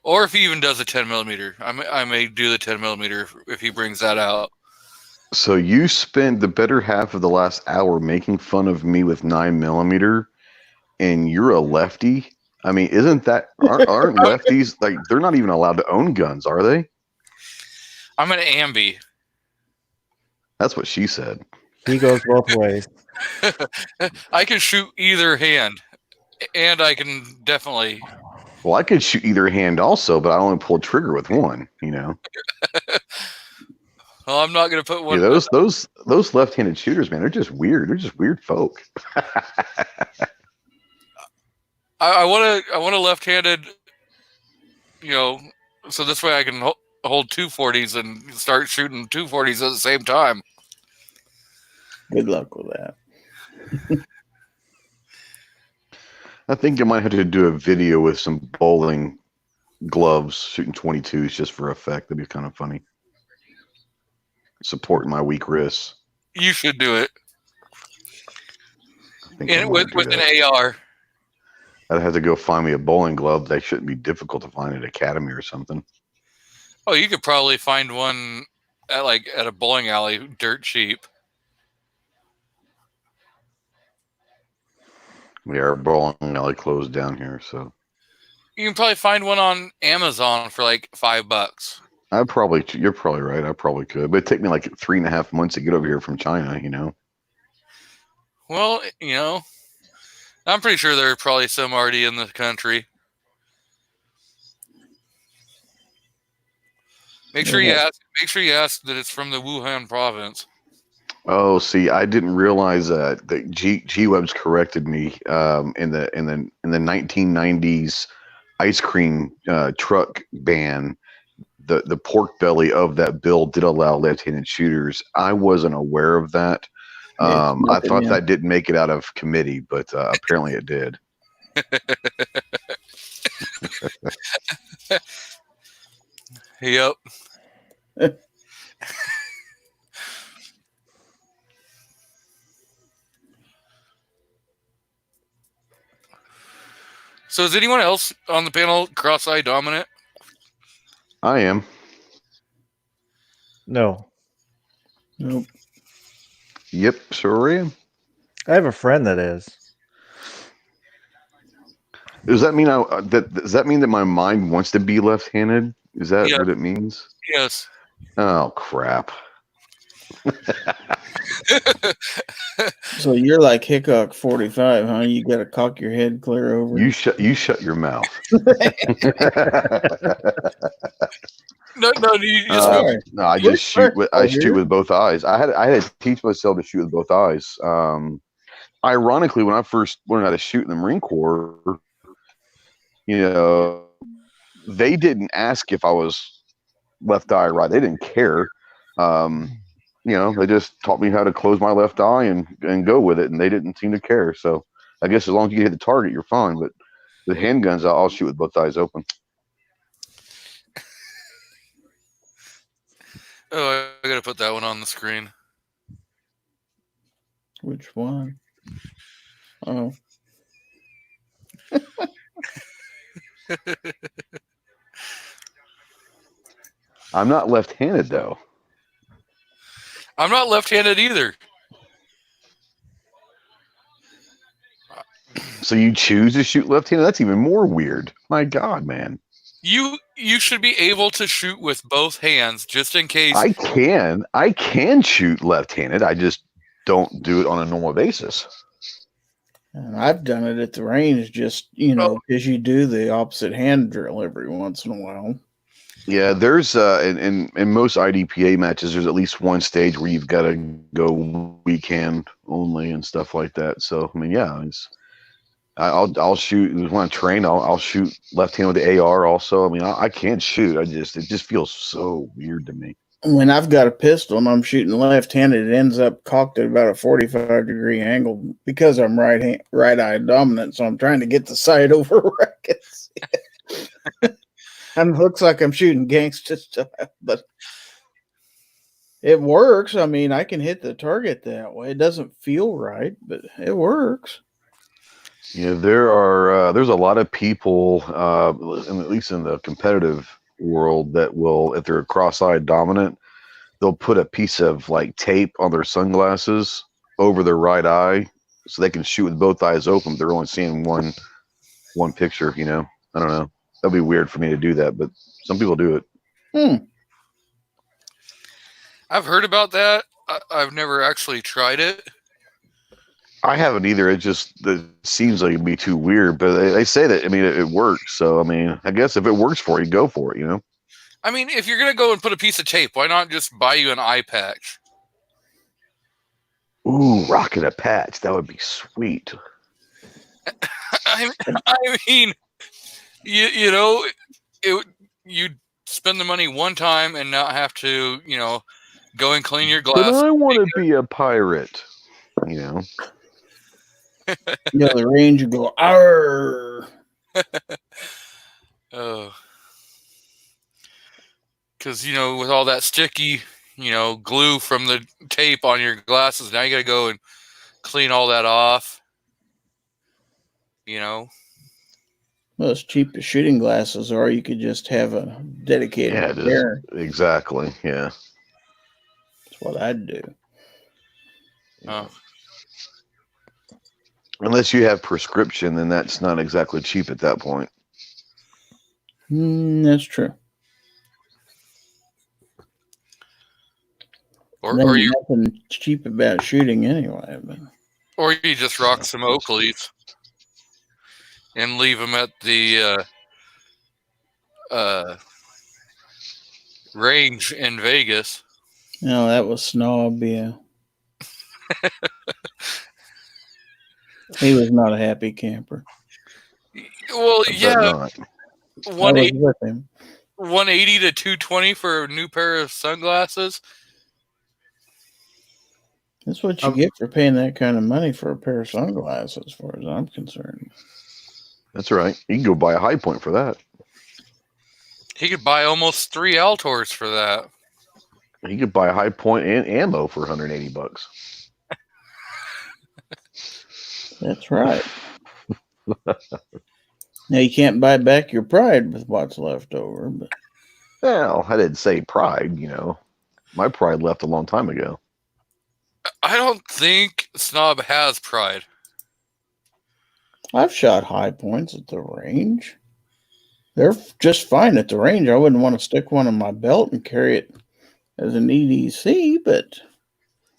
S2: Or if he even does a 10 millimeter, I may do the 10 millimeter if he brings that out.
S7: So you spend the better half of the last hour making fun of me with 9 millimeter, and you're a lefty. I mean, aren't lefties like they're not even allowed to own guns, are they?
S2: I'm an ambi.
S7: That's what she said.
S3: He goes both ways.
S2: I can shoot either hand, and I can definitely.
S7: Well, I could shoot either hand also, but I only pull trigger with one. You know.
S2: Well, I'm not going to put one.
S7: Yeah, those left-handed shooters, man, they're just weird. They're just weird folk.
S2: I want a left-handed, you know, so this way I can hold 240s and start shooting 240s at the same time.
S4: Good luck with that.
S7: I think I might have to do a video with some bowling gloves shooting 22s just for effect. That'd be kind of funny. Supporting my weak wrists.
S2: You should do it.
S7: And
S2: with an AR.
S7: I'd have to go find me a bowling glove. They shouldn't be difficult to find at Academy or something.
S2: Oh, you could probably find one at a bowling alley dirt cheap.
S7: Yeah, our bowling alley closed down here, so
S2: you can probably find one on Amazon for like $5.
S7: You're probably right. I probably could, but it'd take me like 3.5 months to get over here from China, you know.
S2: Well, you know, I'm pretty sure there are probably some already in the country. Make sure you ask that it's from the Wuhan province.
S7: Oh, see, I didn't realize that G-Webs corrected me in the 1990s ice cream truck ban. The pork belly of that bill did allow left-handed shooters. I wasn't aware of that. I thought that didn't make it out of committee, but apparently it did.
S2: Yep. So is anyone else on the panel cross-eye dominant?
S7: I am.
S3: No.
S4: Nope.
S7: Yep, sure am.
S3: I have a friend that is.
S7: Does that mean that my mind wants to be left-handed? Is that what it means?
S2: Yes.
S7: Oh crap.
S4: So you're like Hickok 45, huh? You got to cock your head clear over.
S7: You shut your mouth.
S2: No, you just
S7: no. I just shoot with both eyes. I had to teach myself to shoot with both eyes. ironically, when I first learned how to shoot in the Marine Corps, they didn't ask if I was left eye or right. They didn't care. They just taught me how to close my left eye and go with it, and they didn't seem to care. So I guess as long as you hit the target, you're fine. But the handguns, I'll shoot with both eyes open.
S2: Oh, I gotta put that one on the screen.
S4: Which one? Oh.
S7: I'm not left-handed though.
S2: I'm not left-handed either.
S7: So you choose to shoot left-handed? That's even more weird. My God, man.
S2: You should be able to shoot with both hands just in case.
S7: I can shoot left-handed. I just don't do it on a normal basis.
S4: And I've done it at the range just, because you do the opposite hand drill every once in a while.
S7: Yeah, there's in most IDPA matches, there's at least one stage where you've got to go weak hand only and stuff like that. So I mean, yeah, I'll shoot when I train. I'll shoot left hand with the AR. Also, I mean, I can shoot. it just feels so weird to me.
S4: When I've got a pistol and I'm shooting left-handed, it ends up cocked at about a 45-degree angle because I'm right-eye dominant. So I'm trying to get the sight over where I can see it. And it looks like I'm shooting gangster stuff, but it works. I mean, I can hit the target that way. It doesn't feel right, but it works.
S7: Yeah, there's a lot of people, at least in the competitive world, that will, if they're cross-eyed dominant, they'll put a piece of like tape on their sunglasses over their right eye so they can shoot with both eyes open. They're only seeing one picture. I don't know. That'd be weird for me to do that, but some people do it.
S2: I've heard about that. I've never actually tried it.
S7: I haven't either. It seems like it'd be too weird, but they say that, I mean, it works. So, I mean, I guess if it works for you, go for it,
S2: I mean, if you're going to go and put a piece of tape, why not just buy you an eye patch?
S7: Ooh, rocking a patch. That would be sweet.
S2: I mean, you'd spend the money one time and not have to, go and clean your glass.
S7: But I want to be a pirate,
S4: The range, you go, arr.
S2: Oh. Because, with all that sticky, glue from the tape on your glasses, now you got to go and clean all that off.
S4: Well, as cheap as shooting glasses are, you could just have a dedicated pair.
S7: Exactly, yeah.
S4: That's what I'd do.
S2: Oh.
S7: Unless you have prescription, then that's not exactly cheap at that point.
S4: That's true.
S2: Or you
S4: nothing cheap about shooting anyway. But.
S2: Or you just rock some Oakleys and leave them at the range in Vegas.
S4: No, that was Snob, yeah. He was not a happy camper.
S2: Well, yeah. 180
S4: with him.
S2: 180 to 220 for a new pair of sunglasses.
S4: That's what you get for paying that kind of money for a pair of sunglasses, as far as I'm concerned.
S7: That's right. You can go buy a High Point for that.
S2: He could buy almost 3 Altors for that.
S7: He could buy a High Point and ammo for $180.
S4: That's right. Now you can't buy back your pride with what's left over, but
S7: well, I didn't say pride. My pride left a long time ago.
S2: I don't think Snob has pride.
S4: I've shot High Points at the range. They're just fine at the range. I wouldn't want to stick one in my belt and carry it as an EDC, but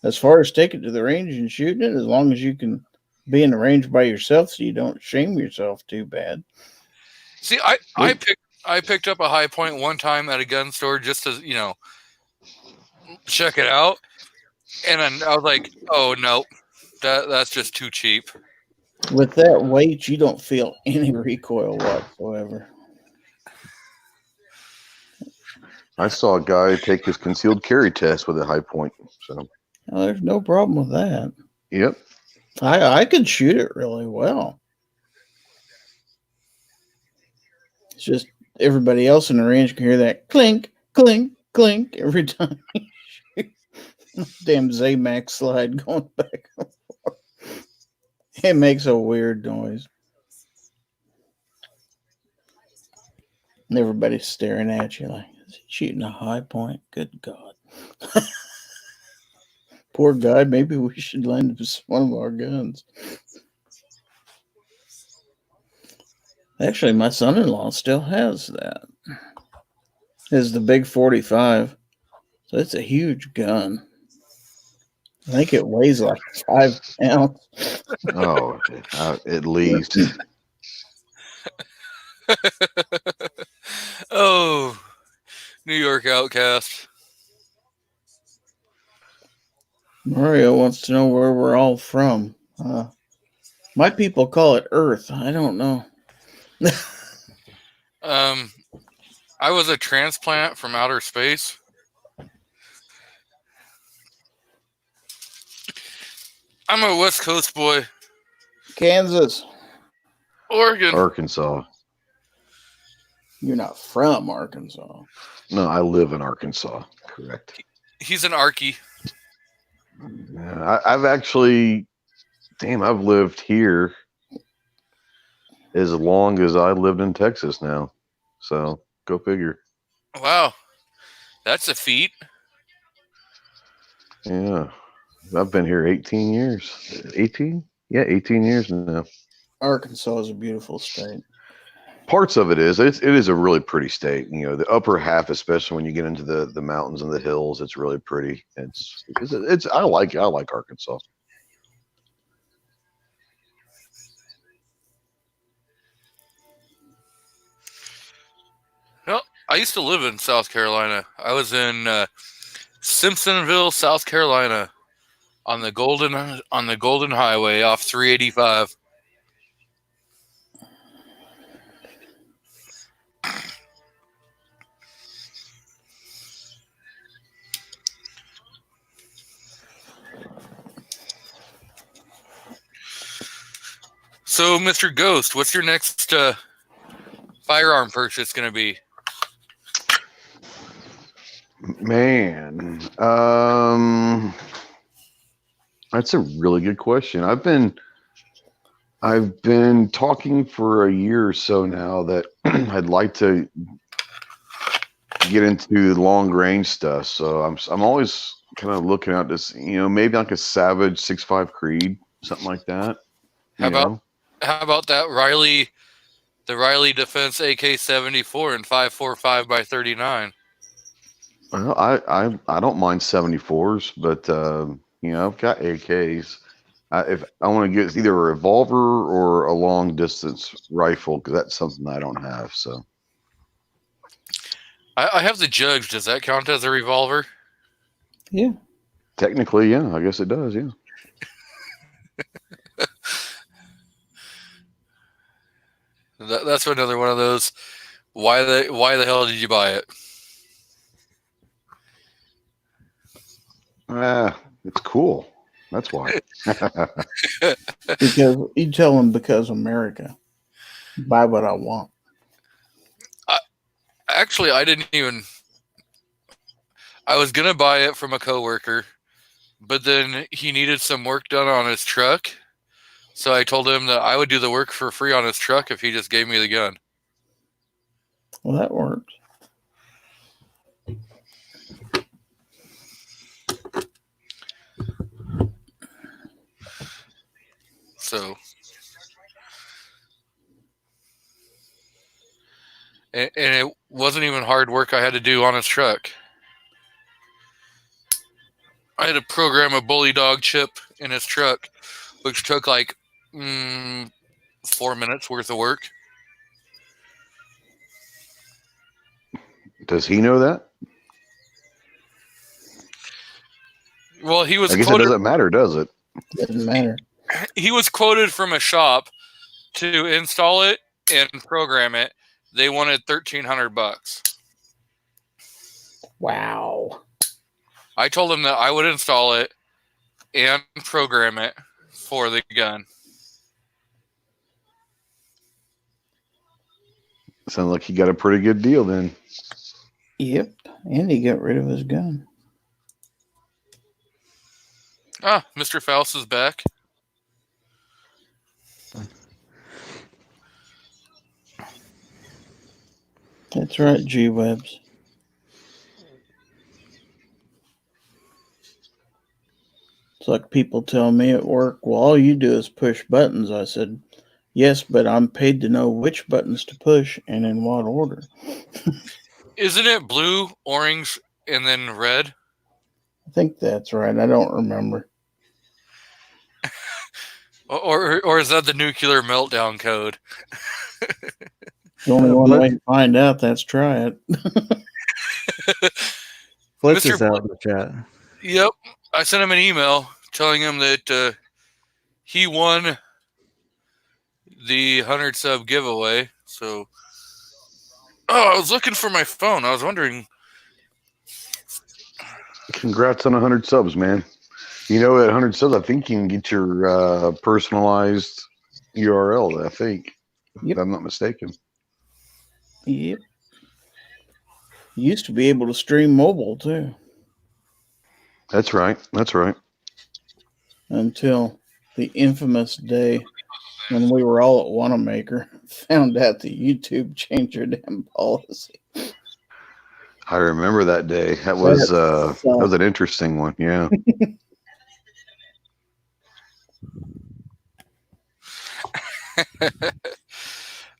S4: as far as taking it to the range and shooting it, as long as you can be in the range by yourself so you don't shame yourself too bad.
S2: See, I picked up a High Point one time at a gun store just to, check it out. And then I was like, oh, no, That's just too cheap.
S4: With that weight, you don't feel any recoil whatsoever.
S7: I saw a guy take his concealed carry test with a high point. So,
S4: There's no problem with that.
S7: yep.
S4: I could shoot it really well. It's just everybody else in the range can hear that clink, clink, clink every time you shoot. Damn Zamax slide going back and forth. It makes a weird noise. And everybody's staring at you like, is he shooting a high point? Good God. Poor guy. Maybe we should lend him one of our guns. Actually, my son-in-law still has that. It's the big 45. So it's a huge gun. I think it weighs like 5 pounds.
S7: Oh, at least.
S2: Oh, New York outcast.
S4: Mario wants to know where we're all from. My people call it Earth. I don't know.
S2: I was a transplant from outer space. I'm a West Coast boy.
S4: Kansas.
S2: Oregon.
S7: Arkansas.
S4: You're not from Arkansas.
S7: No, I live in Arkansas. Correct.
S2: He's an Arky.
S7: Yeah, I've actually, I've lived here as long as I lived in Texas now. So go figure.
S2: Wow. That's a feat.
S7: Yeah. I've been here 18 years. 18? Yeah, 18 years now.
S4: Arkansas is a beautiful state.
S7: Parts of it is a really pretty state. You know, the upper half, especially when you get into the mountains and the hills, it's really pretty. I like Arkansas.
S2: Well, I used to live in South Carolina. I was in Simpsonville, South Carolina, on the Golden Highway off 385. So, Mr. Ghost, what's your next firearm purchase going to be?
S7: Man, that's a really good question. I've been talking for a year or so now that I'd like to get into long range stuff. So I'm always kind of looking at this, maybe like a Savage 6.5 Creed, something like that.
S2: How about that the Riley Defense AK-74 and 5.45 by 39?
S7: Well, I don't mind 74s, but I've got AKs. If I want to get either a revolver or a long distance rifle, because that's something I don't have. So
S2: I have the Jugs. Does that count as a revolver?
S4: Yeah.
S7: Technically, yeah. I guess it does. Yeah.
S2: That's another one of those. Why the hell did you buy it?
S7: It's cool. That's why.
S4: Because you tell them because America. Buy what I want.
S2: Actually, I didn't even. I was gonna buy it from a coworker, but then he needed some work done on his truck. So I told him that I would do the work for free on his truck if he just gave me the gun.
S4: Well, that works.
S2: So, and it wasn't even hard work I had to do on his truck. I had to program a bully dog chip in his truck, which took like 4 minutes worth of work.
S7: Does he know that?
S2: Well, he was
S7: I guess
S2: quoted.
S7: it doesn't matter, does it?
S4: Doesn't matter.
S2: He was quoted from a shop to install it and program it. They wanted $1,300.
S4: Wow.
S2: I told him that I would install it and program it for the gun.
S7: Sounds like he got a pretty good deal then.
S4: Yep. And he got rid of his gun.
S2: Ah, Mr. Faust is back.
S4: That's right, G-Webs. It's like people tell me at work, well, all you do is push buttons. I said, yes, but I'm paid to know which buttons to push and in what order.
S2: Isn't it blue, orange, and then red?
S4: I think that's right. I don't remember.
S2: Or is that the nuclear meltdown code?
S4: The only one way to find out, that's try it.
S3: Flitz
S2: Mr.
S3: is out in the chat.
S2: Yep. I sent him an email telling him that he won the 100 sub giveaway. So, I was looking for my phone. I was wondering.
S7: Congrats on 100 subs, man. You know, at 100 subs, I think you can get your personalized URL, I think.
S4: Yep.
S7: If I'm not mistaken.
S4: Yep. You used to be able to stream mobile, too.
S7: That's right. That's right.
S4: Until the infamous day when we were all at Wanamaker, found out that YouTube changed their damn policy.
S7: I remember that day. That was an interesting one. Yeah.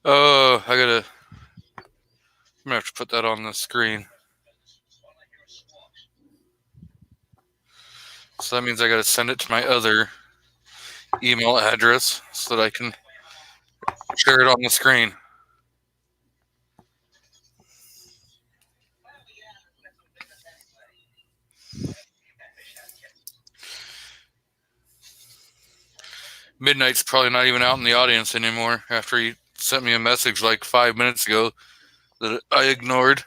S2: Oh, I'm gonna have to put that on the screen. So that means I gotta send it to my other email address so that I can share it on the screen. Midnight's probably not even out in the audience anymore after he sent me a message like 5 minutes ago that I ignored.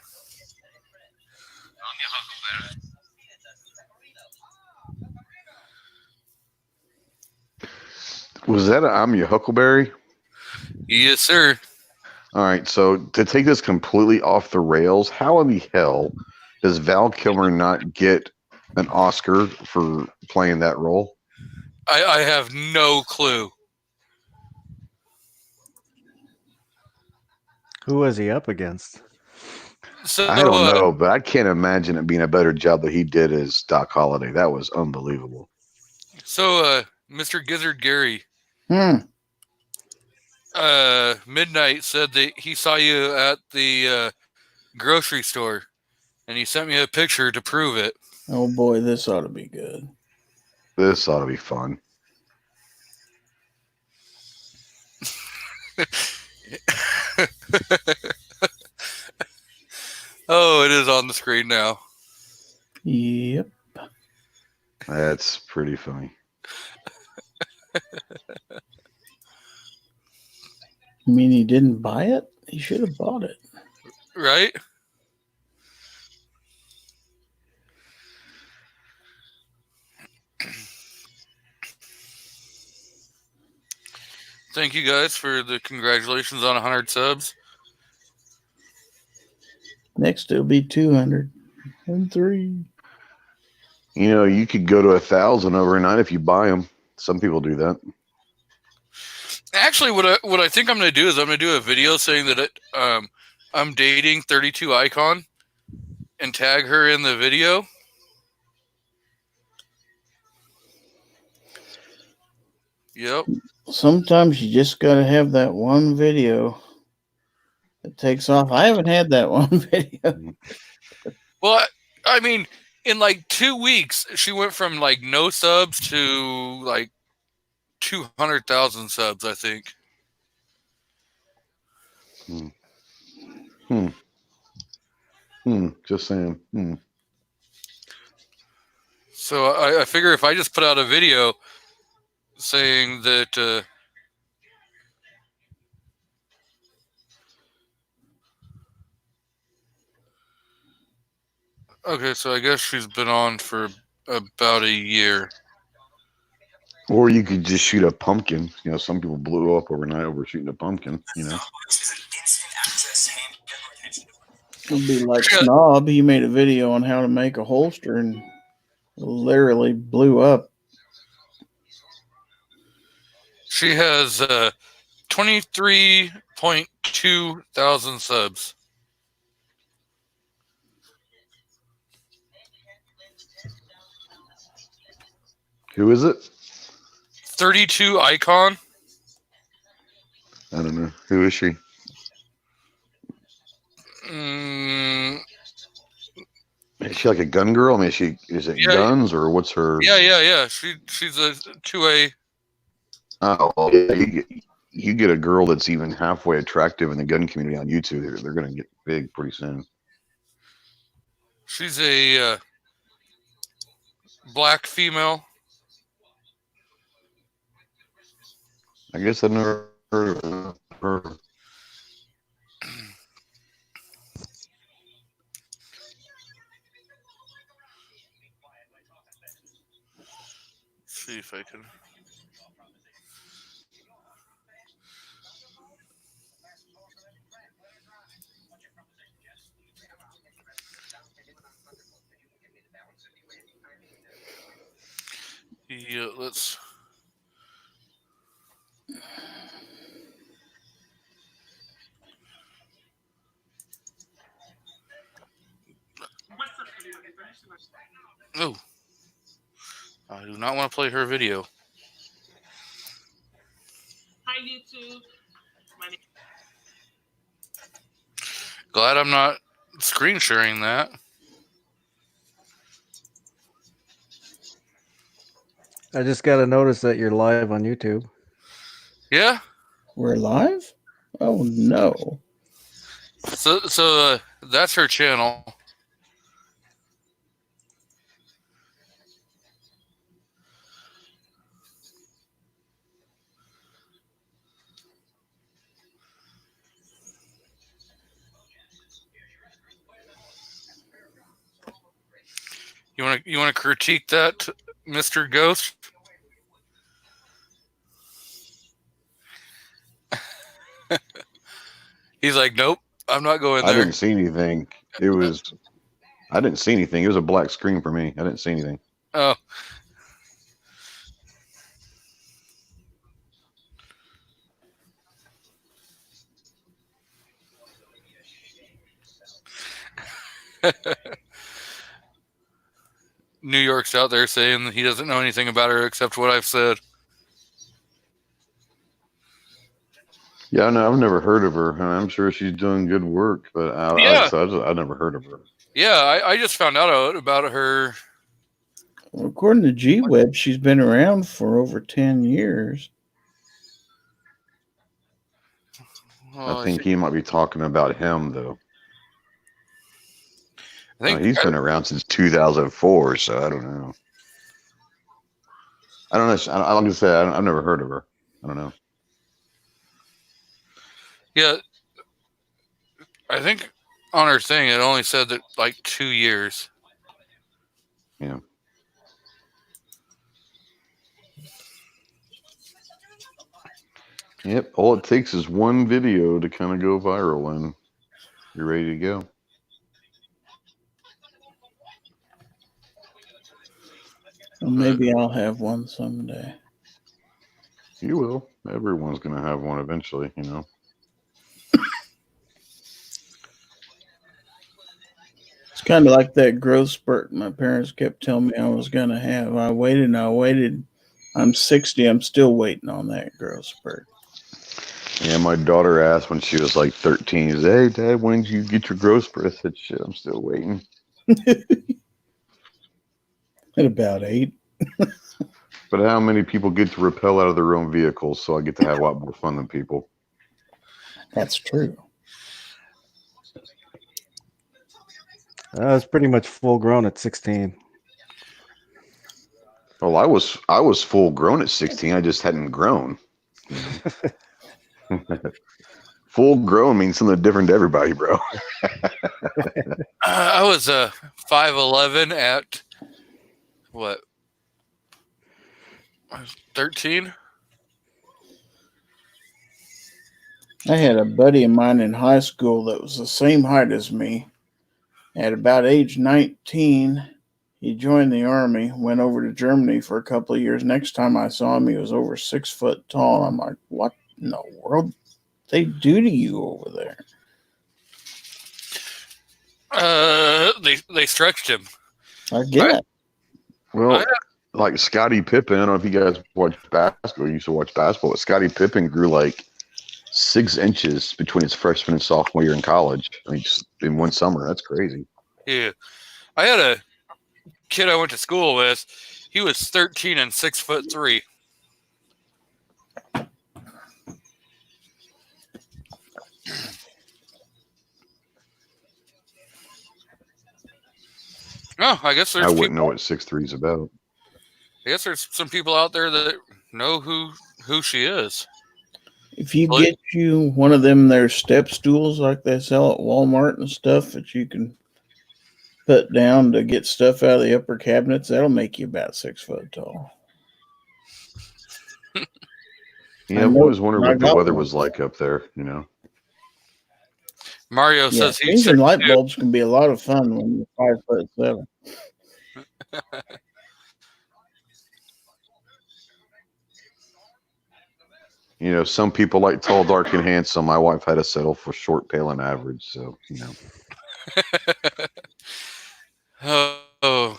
S7: Was that I'm your Huckleberry?
S2: Yes, sir.
S7: All right. So to take this completely off the rails, how in the hell does Val Kilmer not get an Oscar for playing that role?
S2: I have no clue.
S3: Who was he up against?
S2: So
S7: I don't know, but I can't imagine it being a better job that he did as Doc Holliday. That was unbelievable.
S2: So, Mr. Gizzard Gary, Midnight said that he saw you at the grocery store, and he sent me a picture to prove it.
S4: Oh boy, this ought to be good.
S7: This ought to be fun.
S2: Oh, it is on the screen now.
S4: Yep.
S7: That's pretty funny.
S4: You mean he didn't buy it? He should have bought it.
S2: Right? Thank you guys for the congratulations on 100 subs.
S4: Next it'll be 203.
S7: You know, you could go to 1,000 overnight if you buy them. Some people do that.
S2: Actually, what I think I'm going to do is I'm going to do a video saying that I'm dating 32 Icon and tag her in the video. Yep.
S4: Sometimes you just got to have that one video that takes off. I haven't had that one video.
S2: Well, I mean, in like 2 weeks, she went from like no subs to like 200,000 subs, I think.
S7: Just saying.
S2: So I figure if I just put out a video saying that okay, so I guess she's been on for about a year.
S7: Or you could just shoot a pumpkin. You know, some people blew up overnight over shooting a pumpkin. You know,
S4: It'll be like
S2: Yeah.
S4: Snob. He made a video on how to make a holster and literally blew up.
S2: She has 23.2 thousand subs.
S7: who is it?
S2: 32 Icon.
S7: I don't know. Who is she?
S2: Mm,
S7: Is she like a gun girl? I mean, is it
S2: Yeah.
S7: guns or what's her?
S2: yeah. She's a 2A.
S7: Oh, well, yeah, you get a girl that's even halfway attractive in the gun community on YouTube. They're going to get big pretty soon.
S2: She's a black female.
S7: I guess I've never heard of her.
S2: See if I can. Yeah, let's. Oh, I do not want to play her video.
S9: Hi YouTube.
S2: Glad I'm not screen sharing that.
S3: I just got to notice that you're live on YouTube.
S2: Yeah.
S4: We're live? Oh no.
S2: So that's her channel. You want to critique that, Mr. Ghost? He's like, nope, I'm not going
S7: I
S2: there.
S7: didn't see anything. I didn't see anything. It was a black screen for me. I didn't see anything.
S2: Oh. New York's out there saying that he doesn't know anything about her except what I've said.
S7: Yeah, no, I've never heard of her. I'm sure she's doing good work, but I never heard of her.
S2: Yeah, I just found out about her.
S4: Well, according to G-Web, she's been around for over 10 years.
S2: Oh,
S7: I think he might be talking about him, though.
S2: I think
S7: He's been around since 2004, so I don't know. I don't know. I'm just saying, I've never heard of her. I don't know.
S2: Yeah, I think on her thing it only said that like 2 years.
S7: Yeah. Yep. All it takes is one video to kind of go viral, and you're ready to go.
S4: Well, maybe I'll have one someday.
S7: You will. Everyone's going to have one eventually, you know.
S4: It's kind of like that growth spurt my parents kept telling me I was going to have. I waited and I waited. I'm 60. I'm still waiting on that growth spurt.
S7: Yeah, my daughter asked when she was like 13, she said, "Hey, Dad, when did you get your growth spurt?" I said, "Shit, I'm still waiting."
S4: At about 8.
S7: But how many people get to rappel out of their own vehicles? So I get to have a lot more fun than people.
S4: That's true.
S3: I was pretty much full grown at 16.
S7: Well, I was full grown at 16. I just hadn't grown. Full grown means something different to everybody, bro.
S2: I was 5'11" at what? 13.
S4: I had a buddy of mine in high school that was the same height as me. At about age 19, he joined the army, went over to Germany for a couple of years. Next time I saw him, he was over 6 foot tall. I'm like, what in the world they do to you over there?
S2: They stretched him.
S4: I get it.
S7: Well, like Scottie Pippen, I don't know if you guys watch basketball, used to watch basketball, but Scottie Pippen grew like 6 inches between his freshman and sophomore year in college. I mean, just in one summer. That's crazy.
S2: Yeah. I had a kid I went to school with. He was 13 and 6'3". Oh, I guess there's
S7: I wouldn't
S2: people,
S7: know what 6'3" is about.
S2: I guess there's some people out there that know who she is.
S4: If you get you one of them there step stools like they sell at Walmart and stuff that you can put down to get stuff out of the upper cabinets, that'll make you about 6 foot tall.
S7: Yeah, I've always wondered what the weather was like up there, you know.
S2: Mario says he's
S4: changing light bulbs can be a lot of fun when you're 5'7".
S7: You know, some people like tall, dark, and handsome. My wife had to settle for short, pale, and average. So, you know.
S2: Oh,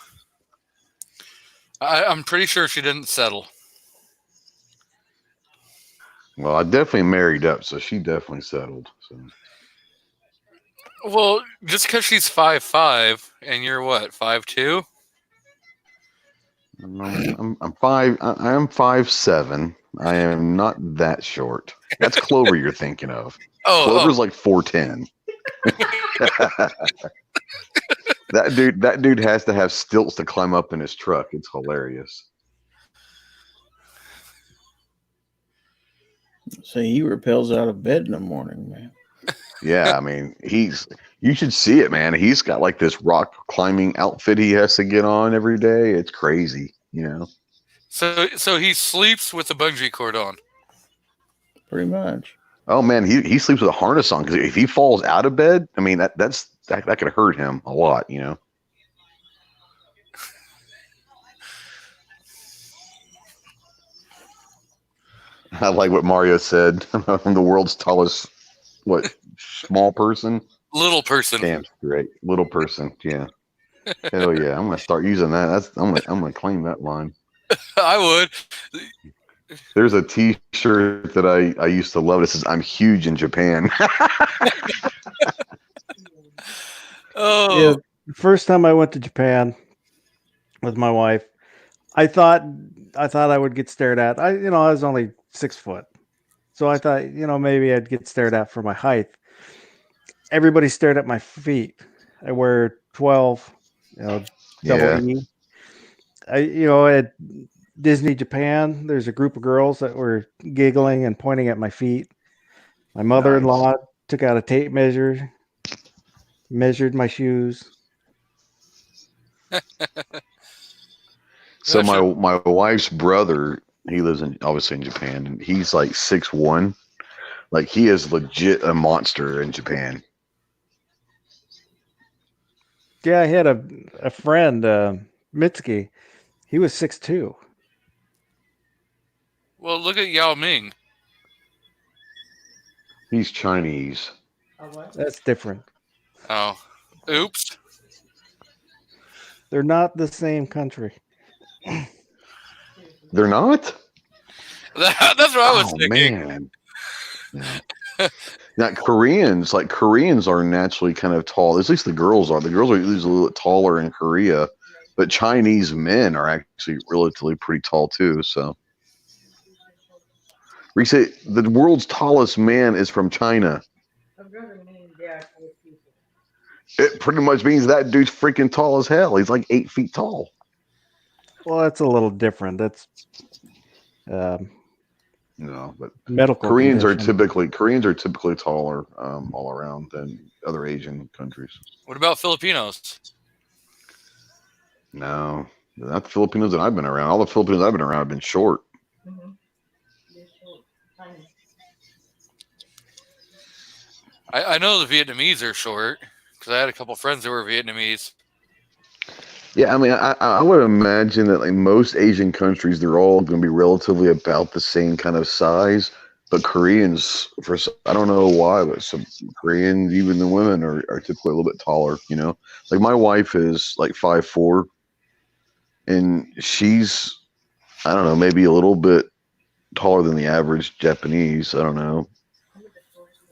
S2: I'm pretty sure she didn't settle.
S7: Well, I definitely married up, so she definitely settled. So.
S2: Well, just because she's 5'5" and you're what, 5'2"?
S7: I'm 5'7". I am not that short. That's Clover you're thinking of. Clover's like 4'10". That dude has to have stilts to climb up in his truck. It's hilarious.
S4: So he repels out of bed in the morning, man.
S7: Yeah, I mean, you should see it, man. He's got like this rock climbing outfit he has to get on every day. It's crazy, you know.
S2: So he sleeps with the bungee cord on.
S4: Pretty much.
S7: Oh man, he sleeps with a harness on because if he falls out of bed, I mean that could hurt him a lot, you know. I like what Mario said. I'm the world's tallest, small person?
S2: Little person.
S7: Damn straight. Little person, yeah. Hell yeah. I'm gonna start using that. I'm gonna claim that line.
S2: I would.
S7: There's a t-shirt that I used to love. It says I'm huge in Japan.
S2: Oh.
S3: Yeah, the first time I went to Japan with my wife, I thought I would get stared at. I was only 6 foot. So I thought, maybe I'd get stared at for my height. Everybody stared at my feet. I wear 12, double E. At Disney Japan, there's a group of girls that were giggling and pointing at my feet. My mother-in-law took out a tape measure, measured my shoes.
S7: So my wife's brother, he lives obviously in Japan, and he's like 6'1". Like he is legit a monster in Japan.
S3: Yeah, I had a friend, Mitsuki. He was 6'2".
S2: Well, look at Yao Ming.
S7: He's Chinese.
S3: That's different.
S2: Oh, oops.
S3: They're not the same country.
S7: They're not?
S2: That's what I was thinking.
S7: Man. Yeah. Now Koreans are naturally kind of tall. At least the girls are. The girls are usually a little bit taller in Korea, but Chinese men are actually relatively pretty tall too. So, we say the world's tallest man is from China. It pretty much means that dude's freaking tall as hell. He's like 8 feet tall.
S3: Well, that's a little different. That's um,
S7: No, but
S3: medical.
S7: Koreans are
S3: condition.
S7: typically taller all around than other Asian countries.
S2: What about Filipinos?
S7: No, not the Filipinos that I've been around. All the Filipinos I've been around have been short.
S2: I know the Vietnamese are short because I had a couple friends that were Vietnamese.
S7: Yeah, I mean, I would imagine that like most Asian countries, they're all going to be relatively about the same kind of size. But Koreans, I don't know why, but some Koreans, even the women, are typically a little bit taller. You know, like my wife is like 5'4", and she's, I don't know, maybe a little bit taller than the average Japanese. I don't know,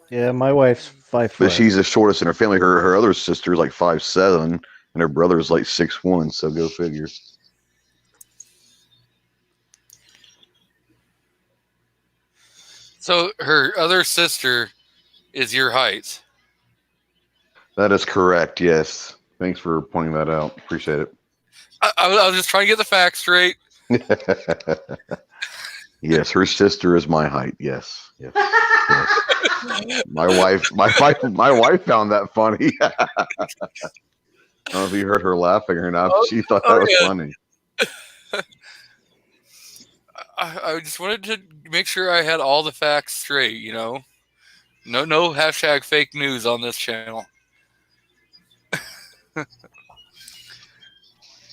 S3: Yeah, my wife's 5
S7: but
S3: foot.
S7: she's the shortest in her family. Her other sister's like 5'7", and her brother's like 6'1". So go figure.
S2: So her other sister is your height.
S7: That is correct. Yes. Thanks for pointing that out. Appreciate it.
S2: I was just trying to get the facts straight.
S7: Yes, her sister is my height. Yes. Yes. Yes. My wife found that funny. I don't know if you heard her laughing or not, but she thought that was funny.
S2: I just wanted to make sure I had all the facts straight, you know. No hashtag fake news on this channel.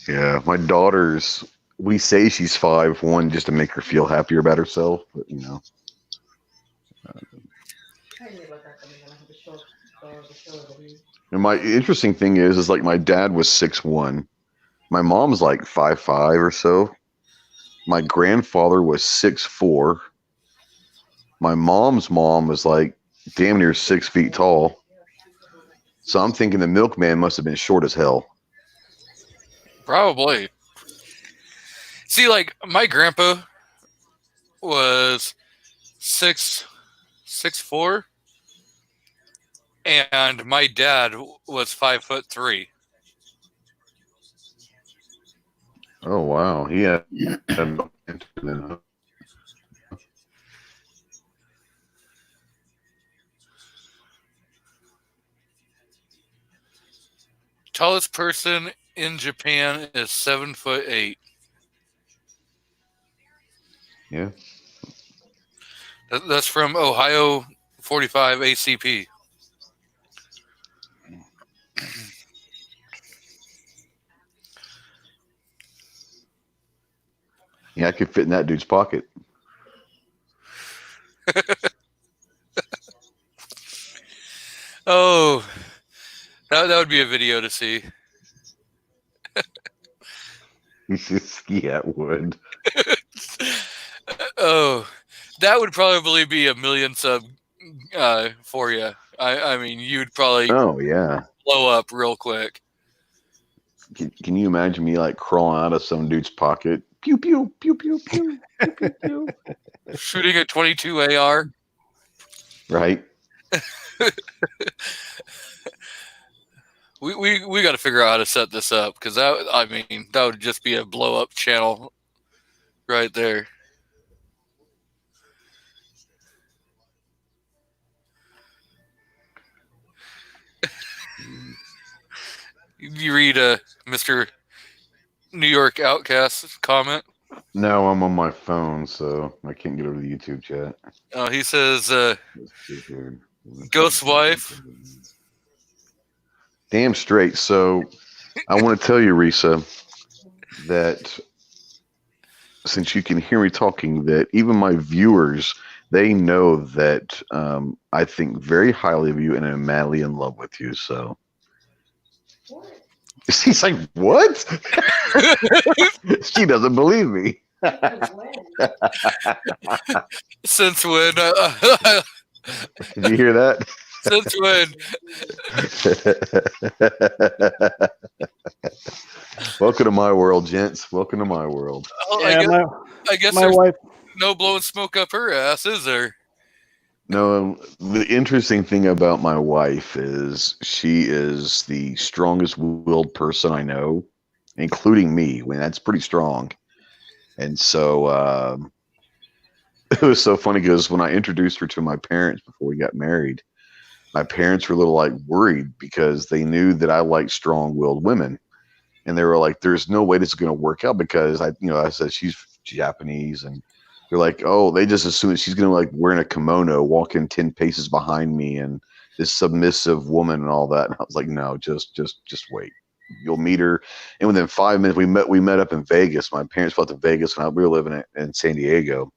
S7: Yeah, my daughter's. We say she's 5'1" just to make her feel happier about herself, but you know. And my interesting thing is like my dad was 6'1", my mom's like 5'5" or so. My grandfather was 6'4". My mom's mom was like damn near 6 feet tall. So I'm thinking the milkman must have been short as hell.
S2: Probably. See, like my grandpa was 6'4", and my dad was 5'3".
S7: Oh wow, he had.
S2: Tallest person in Japan is 7'8".
S7: Yeah.
S2: That's from Ohio 45 ACP.
S7: Yeah, I could fit in that dude's pocket.
S2: Oh, that would be a video to see.
S7: Yeah, it would.
S2: Oh, that would probably be a million sub for you. I mean, you'd probably
S7: Oh yeah.
S2: blow up real quick.
S7: Can you imagine me like crawling out of some dude's pocket? Pew pew pew pew pew pew pew pew.
S2: Shooting a 22 AR.
S7: Right.
S2: We got to figure out how to set this up because that would just be a blow up channel right there. You read Mr. New York Outcast comment?
S7: No, I'm on my phone, so I can't get over the YouTube chat.
S2: Oh, he says, Ghost Wife.
S7: Damn straight. So I want to tell you, Risa, that since you can hear me talking, that even my viewers, they know that I think very highly of you and am madly in love with you. So she's like, what? She doesn't believe me.
S2: Since when?
S7: Did you hear that?
S2: Since when?
S7: Welcome to my world, gents. Welcome to my world.
S2: Oh,
S3: Yeah,
S2: I guess
S3: my
S2: there's
S3: wife.
S2: no blowing smoke up her ass, is there?
S7: No, the interesting thing about my wife is she is the strongest willed person I know. including me. When that's pretty strong. And so it was so funny because when I introduced her to my parents before we got married, my parents were a little like worried because they knew that I like strong-willed women, and they were like, "There's no way this is going to work out," because I said she's Japanese, and they're like, "Oh, they just assume that she's going to like wearing a kimono, walking 10 paces behind me, and this submissive woman and all that." And I was like, "No, just wait. You'll meet her." And within 5 minutes, we met up in Vegas. My parents flew to Vegas when we were living in San Diego.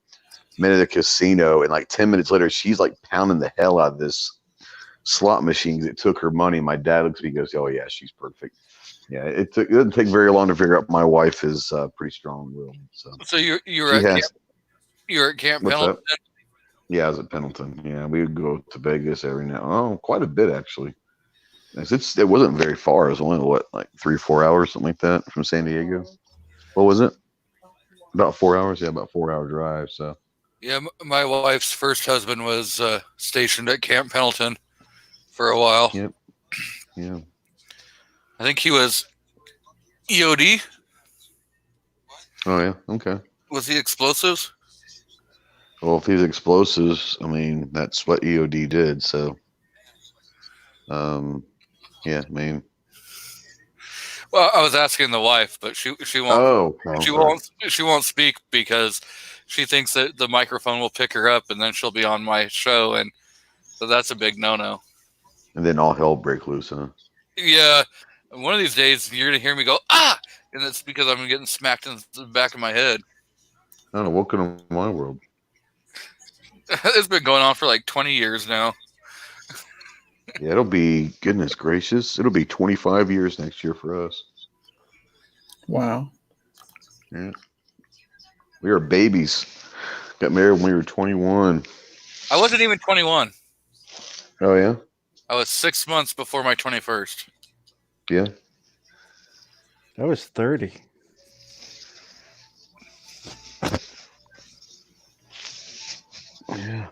S7: Met at a casino, and like 10 minutes later, she's like pounding the hell out of this slot machines. It took her money. My dad looks at me and goes, "Oh yeah, she's perfect." Yeah, it doesn't take very long to figure out my wife is pretty strong-willed.
S2: So you're
S7: she
S2: at
S7: has,
S2: Camp
S7: what's
S2: Pendleton?
S7: that? Yeah, I was at Pendleton. Yeah, we would go to Vegas every now. Oh, quite a bit actually. It wasn't very far. It was only like 3 or 4 hours, something like that, from San Diego. What was it? About 4 hours. Yeah, about 4 hour drive. So.
S2: Yeah, my wife's first husband was stationed at Camp Pendleton for a while.
S7: Yep. Yeah.
S2: I think he was EOD.
S7: Oh yeah. Okay.
S2: Was he explosives?
S7: Well, if he's explosives, I mean that's what EOD did. So. Yeah. I mean.
S2: Well, I was asking the wife, but she won't.
S7: Oh.
S2: She won't speak because she thinks that the microphone will pick her up, and then she'll be on my show, and so that's a big no-no.
S7: And then all hell break loose, huh?
S2: Yeah, one of these days you're gonna hear me go ah, and it's because I'm getting smacked in the back of my head.
S7: I don't know. Welcome to my world.
S2: It's been going on for like 20 years now.
S7: Yeah, it'll be, goodness gracious, it'll be 25 years next year for us.
S4: Wow.
S7: Yeah. We were babies. Got married when we were 21.
S2: I wasn't even 21.
S7: Oh, yeah?
S2: I was 6 months before my 21st.
S7: Yeah.
S3: I was 30.
S7: Yeah.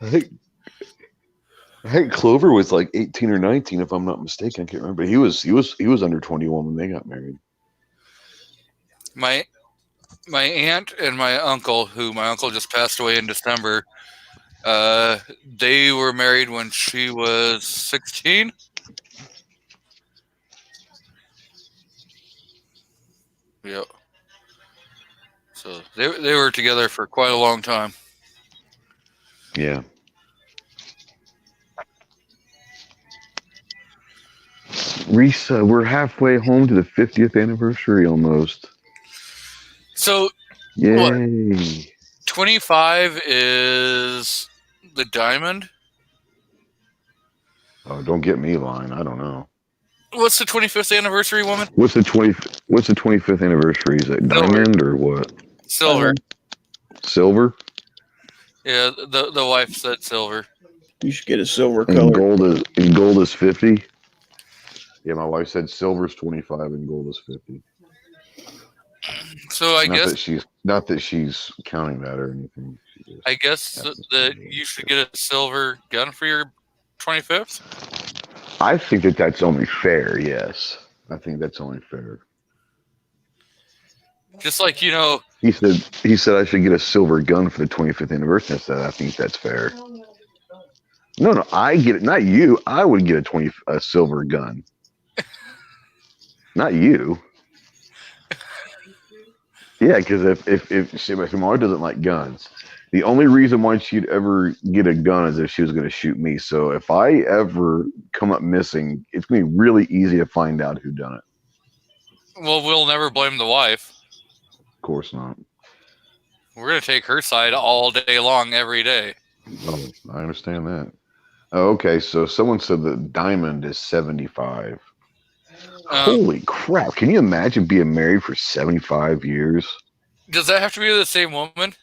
S7: I think Clover was like 18 or 19, if I'm not mistaken. I can't remember. He was under 21 when they got married.
S2: My aunt and my uncle, who my uncle just passed away in December, they were married when she was 16. Yep. So they were together for quite a long time.
S7: Yeah. Reese, we're halfway home to the 50th anniversary almost.
S2: So,
S7: yay!
S2: 25 is the diamond.
S7: Oh, don't get me lying. I don't know.
S2: What's the 25th anniversary, woman?
S7: What's the 25th anniversary? Is it diamond or what?
S2: Silver.
S7: Silver?
S2: Yeah, the wife said silver.
S4: You should get a silver
S7: And
S4: color.
S7: gold is 50. Yeah, my wife said silver's 25 and gold is 50.
S2: So I guess
S7: not that she's counting that or anything.
S2: I guess that you should get a silver gun for your 25th.
S7: I think that's only fair. Yes, I think that's only fair.
S2: Just like, you know,
S7: He said I should get a silver gun for the 25th anniversary. I said I think that's fair. No, I get it. Not you. I would get a silver gun. Not you. Yeah, because if Mar doesn't like guns, the only reason why she'd ever get a gun is if she was going to shoot me. So if I ever come up missing, it's going to be really easy to find out who done it.
S2: well, we'll never blame the wife.
S7: Of course not.
S2: We're going to take her side all day long, every day.
S7: Oh, I understand that. Oh, okay, so someone said that diamond is 75. Holy crap. Can you imagine being married for 75 years?
S2: Does that have to be the same woman?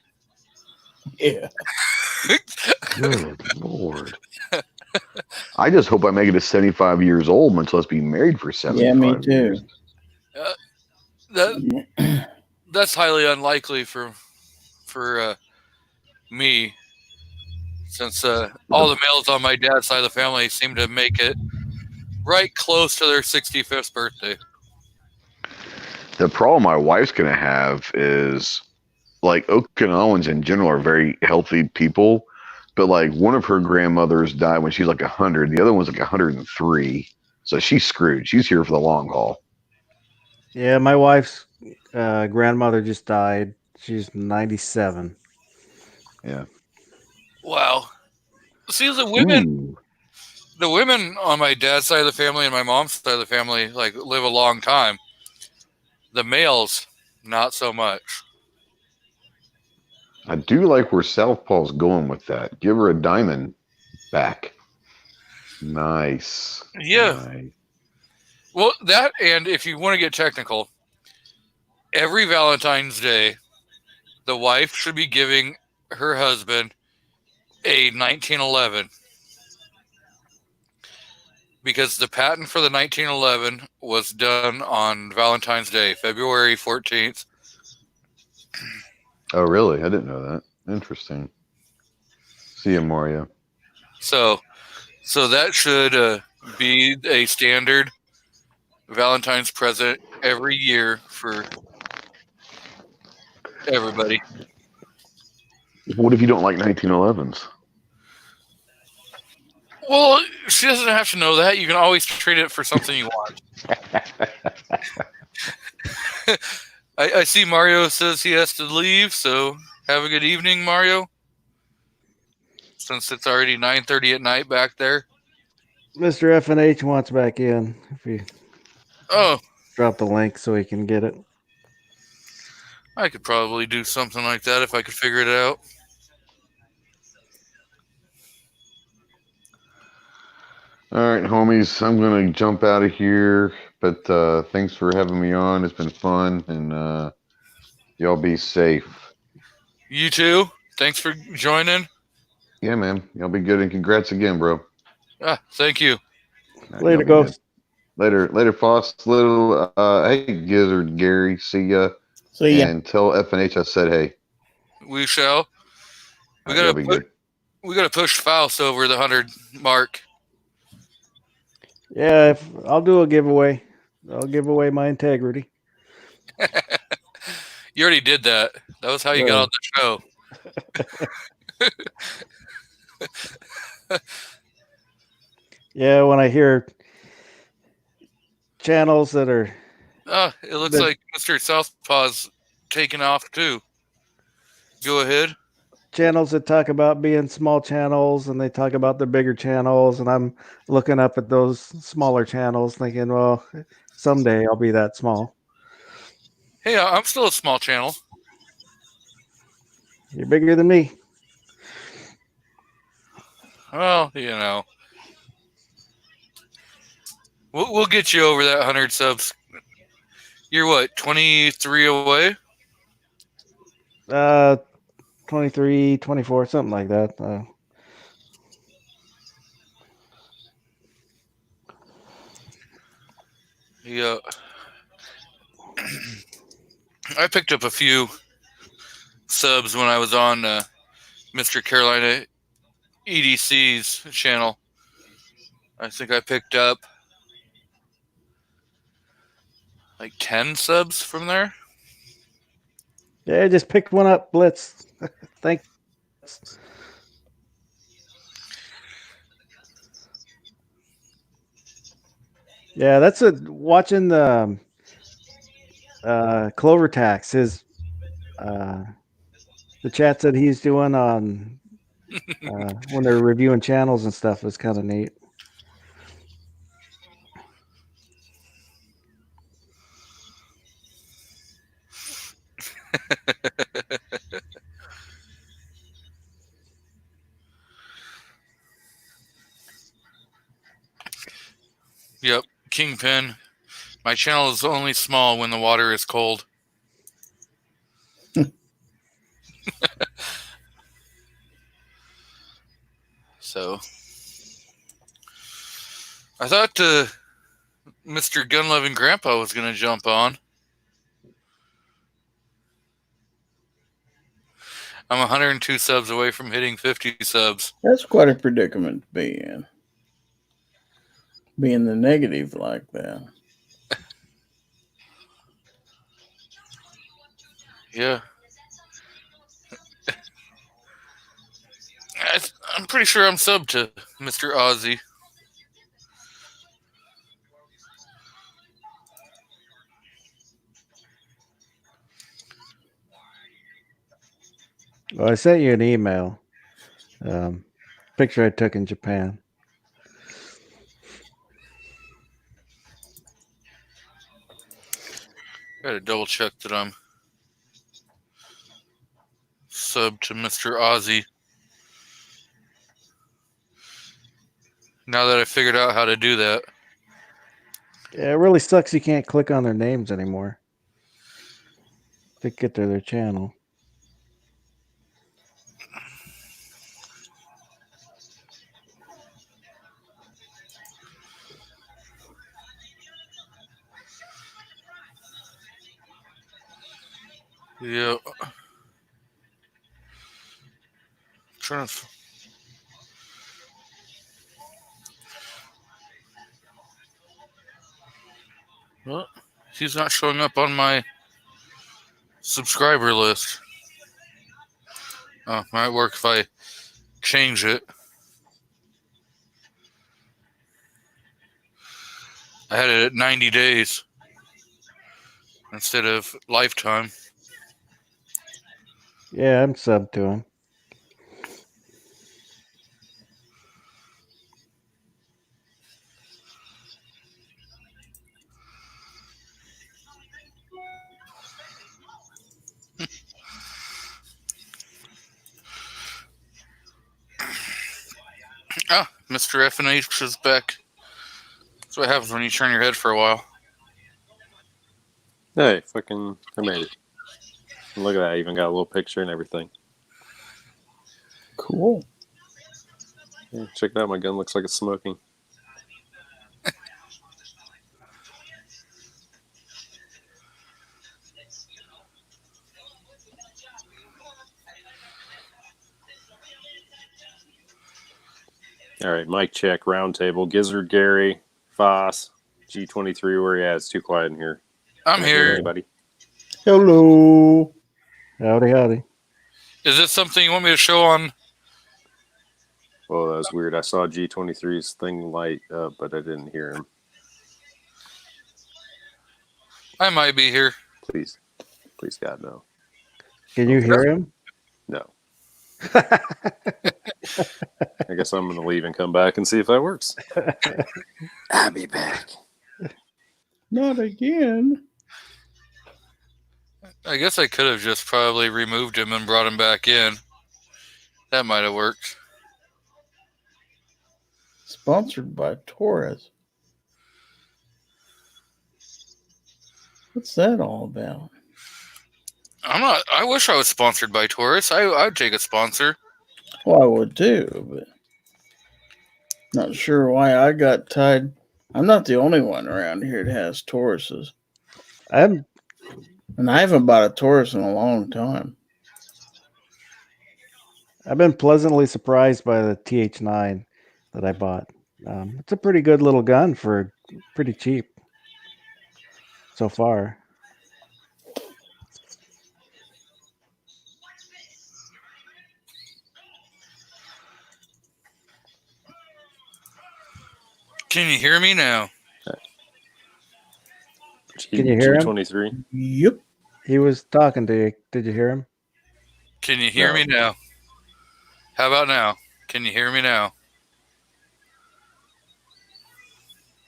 S4: Yeah.
S7: Good Lord. I just hope I make it to 75 years old, much less be married for 75
S4: Yeah, me too.
S2: years. That's highly unlikely for me, since all the males on my dad's side of the family seem to make it. right close to their 65th birthday.
S7: The problem my wife's gonna have is like Okinawans in general are very healthy people, but like one of her grandmothers died when she was like 100, the other one's like 103, so she's screwed. She's here for the long haul.
S3: Yeah, my wife's grandmother just died. She's 97.
S7: Yeah.
S2: Wow. See, the women on my dad's side of the family and my mom's side of the family like live a long time. The males, not so much.
S7: I do like where Southpaw's going with that. Give her a diamond back. Nice.
S2: Yeah.
S7: Nice.
S2: Well, that, and if you want to get technical, every Valentine's Day, the wife should be giving her husband a 1911. Because the patent for the 1911 was done on Valentine's Day, February 14th.
S7: Oh, really? I didn't know that. Interesting. See you, Mario.
S2: So that should be a standard Valentine's present every year for everybody.
S7: What if you don't like 1911s?
S2: Well, she doesn't have to know that. You can always trade it for something you want. I see Mario says he has to leave, so have a good evening, Mario. Since it's already 9:30 at night back there.
S3: Mr. F&H wants back in. If you drop the link so he can get it.
S2: I could probably do something like that if I could figure it out.
S7: All right, homies, I'm going to jump out of here, but thanks for having me on. It's been fun, and y'all be safe.
S2: You too. Thanks for joining.
S7: Yeah, man. Y'all be good, and congrats again, bro.
S2: Thank you.
S7: All right,
S3: Later,
S7: y'all be
S3: Ghost.
S7: good. Later, Foss. Little, hey, Gizzard, Gary, see ya.
S4: See ya.
S7: And tell F&H I said hey.
S2: We shall. We
S7: All right, y'all be
S2: gotta
S7: good.
S2: we gotta push Faust over the 100 mark.
S3: Yeah, I'll do a giveaway. I'll give away my integrity.
S2: You already did that. That was how you got on the show.
S3: Yeah, when I hear channels that are
S2: It looks like Mr. Southpaw's taking off too. Go ahead.
S3: channels that talk about being small channels and they talk about the bigger channels, and I'm looking up at those smaller channels thinking, well, someday I'll be that small.
S2: Hey, I'm still a small channel.
S3: You're bigger than me.
S2: Well, you know. We'll get you over that 100 subs. You're what, 23 away?
S3: 23, 24, something like that.
S2: Yeah. I picked up a few subs when I was on Mr. Carolina EDC's channel. I think I picked up like 10 subs from there.
S3: Yeah, just pick one up, Blitz. Thanks. Yeah, that's watching the Clover Tax. His the chats that he's doing on when they're reviewing channels and stuff is kind of neat.
S2: Yep, Kingpin. My channel is only small when the water is cold. So, I thought Mr. Gun-Loving Grandpa was going to jump on. I'm 102 subs away from hitting 50 subs.
S4: That's quite a predicament to be in. being the negative like that.
S2: Yeah. I'm pretty sure I'm subbed to Mr. Ozzy.
S3: Well, I sent you an email. Picture I took in Japan.
S2: Gotta double check that I'm subbed to Mr. Ozzy. Now that I figured out how to do that.
S3: Yeah, it really sucks you can't click on their names anymore to get to their channel.
S2: Yeah. Trying to. Well, he's not showing up on my subscriber list. Oh, might work if I change it. I had it at 90 days instead of lifetime.
S3: Yeah, I'm subbed to him.
S2: Ah, Mr. FNH is back. That's what happens when you turn your head for a while.
S5: Hey, fucking, I made it. Look at that. I even got a little picture and everything.
S4: Cool.
S5: Yeah, check it out. My gun looks like it's smoking. All right, mic check, round table. Gizzard, Gary, Foss, G23. Where you at? It's too quiet in here.
S2: I'm
S5: Can't hear
S2: here.
S5: anybody.
S4: Hello.
S3: Howdy, howdy.
S2: Is this something you want me to show on?
S5: Oh, that was weird. I saw G23's thing light up, but I didn't hear him.
S2: I might be here.
S5: Please, God, no.
S3: Can you hear him?
S5: No. I guess I'm going to leave and come back and see if that works. I'll be back.
S4: Not again.
S2: I guess I could have just probably removed him and brought him back in. That might have worked.
S4: Sponsored by Taurus. What's that all about?
S2: I'm not. I wish I was sponsored by Taurus. I'd take a sponsor.
S4: Well, I would too, but not sure why I got tied. I'm not the only one around here that has Tauruses.
S3: I'm
S4: And I haven't bought a Taurus in a long time.
S3: I've been pleasantly surprised by the TH9 that I bought. It's a pretty good little gun for pretty cheap so far.
S2: Can you hear me now?
S3: Can you hear him?
S5: G23.
S4: Yep.
S3: He was talking to you. Did you hear him?
S2: Can you hear me now? How about now? Can you hear me now?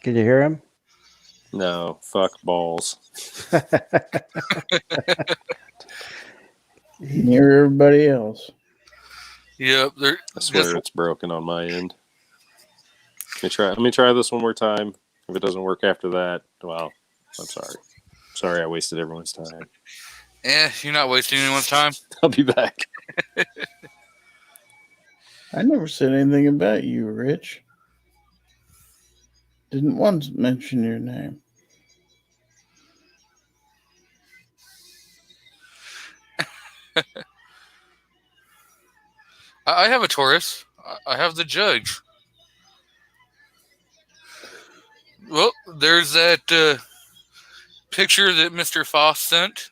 S3: Can you hear him?
S5: No, fuck balls.
S4: Near everybody else.
S2: Yep.
S5: I swear it's broken on my end. Let me try this one more time. If it doesn't work after that, well, I'm sorry. Sorry I wasted everyone's time.
S2: You're not wasting anyone's time.
S5: I'll be back.
S4: I never said anything about you, Rich. Didn't once mention your name.
S2: I have a Taurus. I have the Judge. Well, there's that picture that Mr. Foss sent.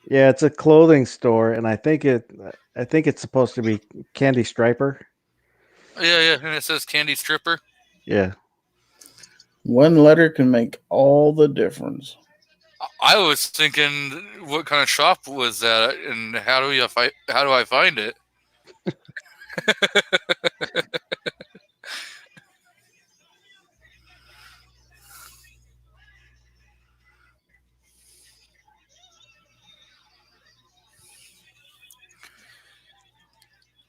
S3: Yeah, it's a clothing store, and I think it's supposed to be Candy Striper.
S2: Yeah, and it says Candy Stripper.
S3: Yeah.
S4: One letter can make all the difference.
S2: I was thinking, what kind of shop was that, and how do I find it?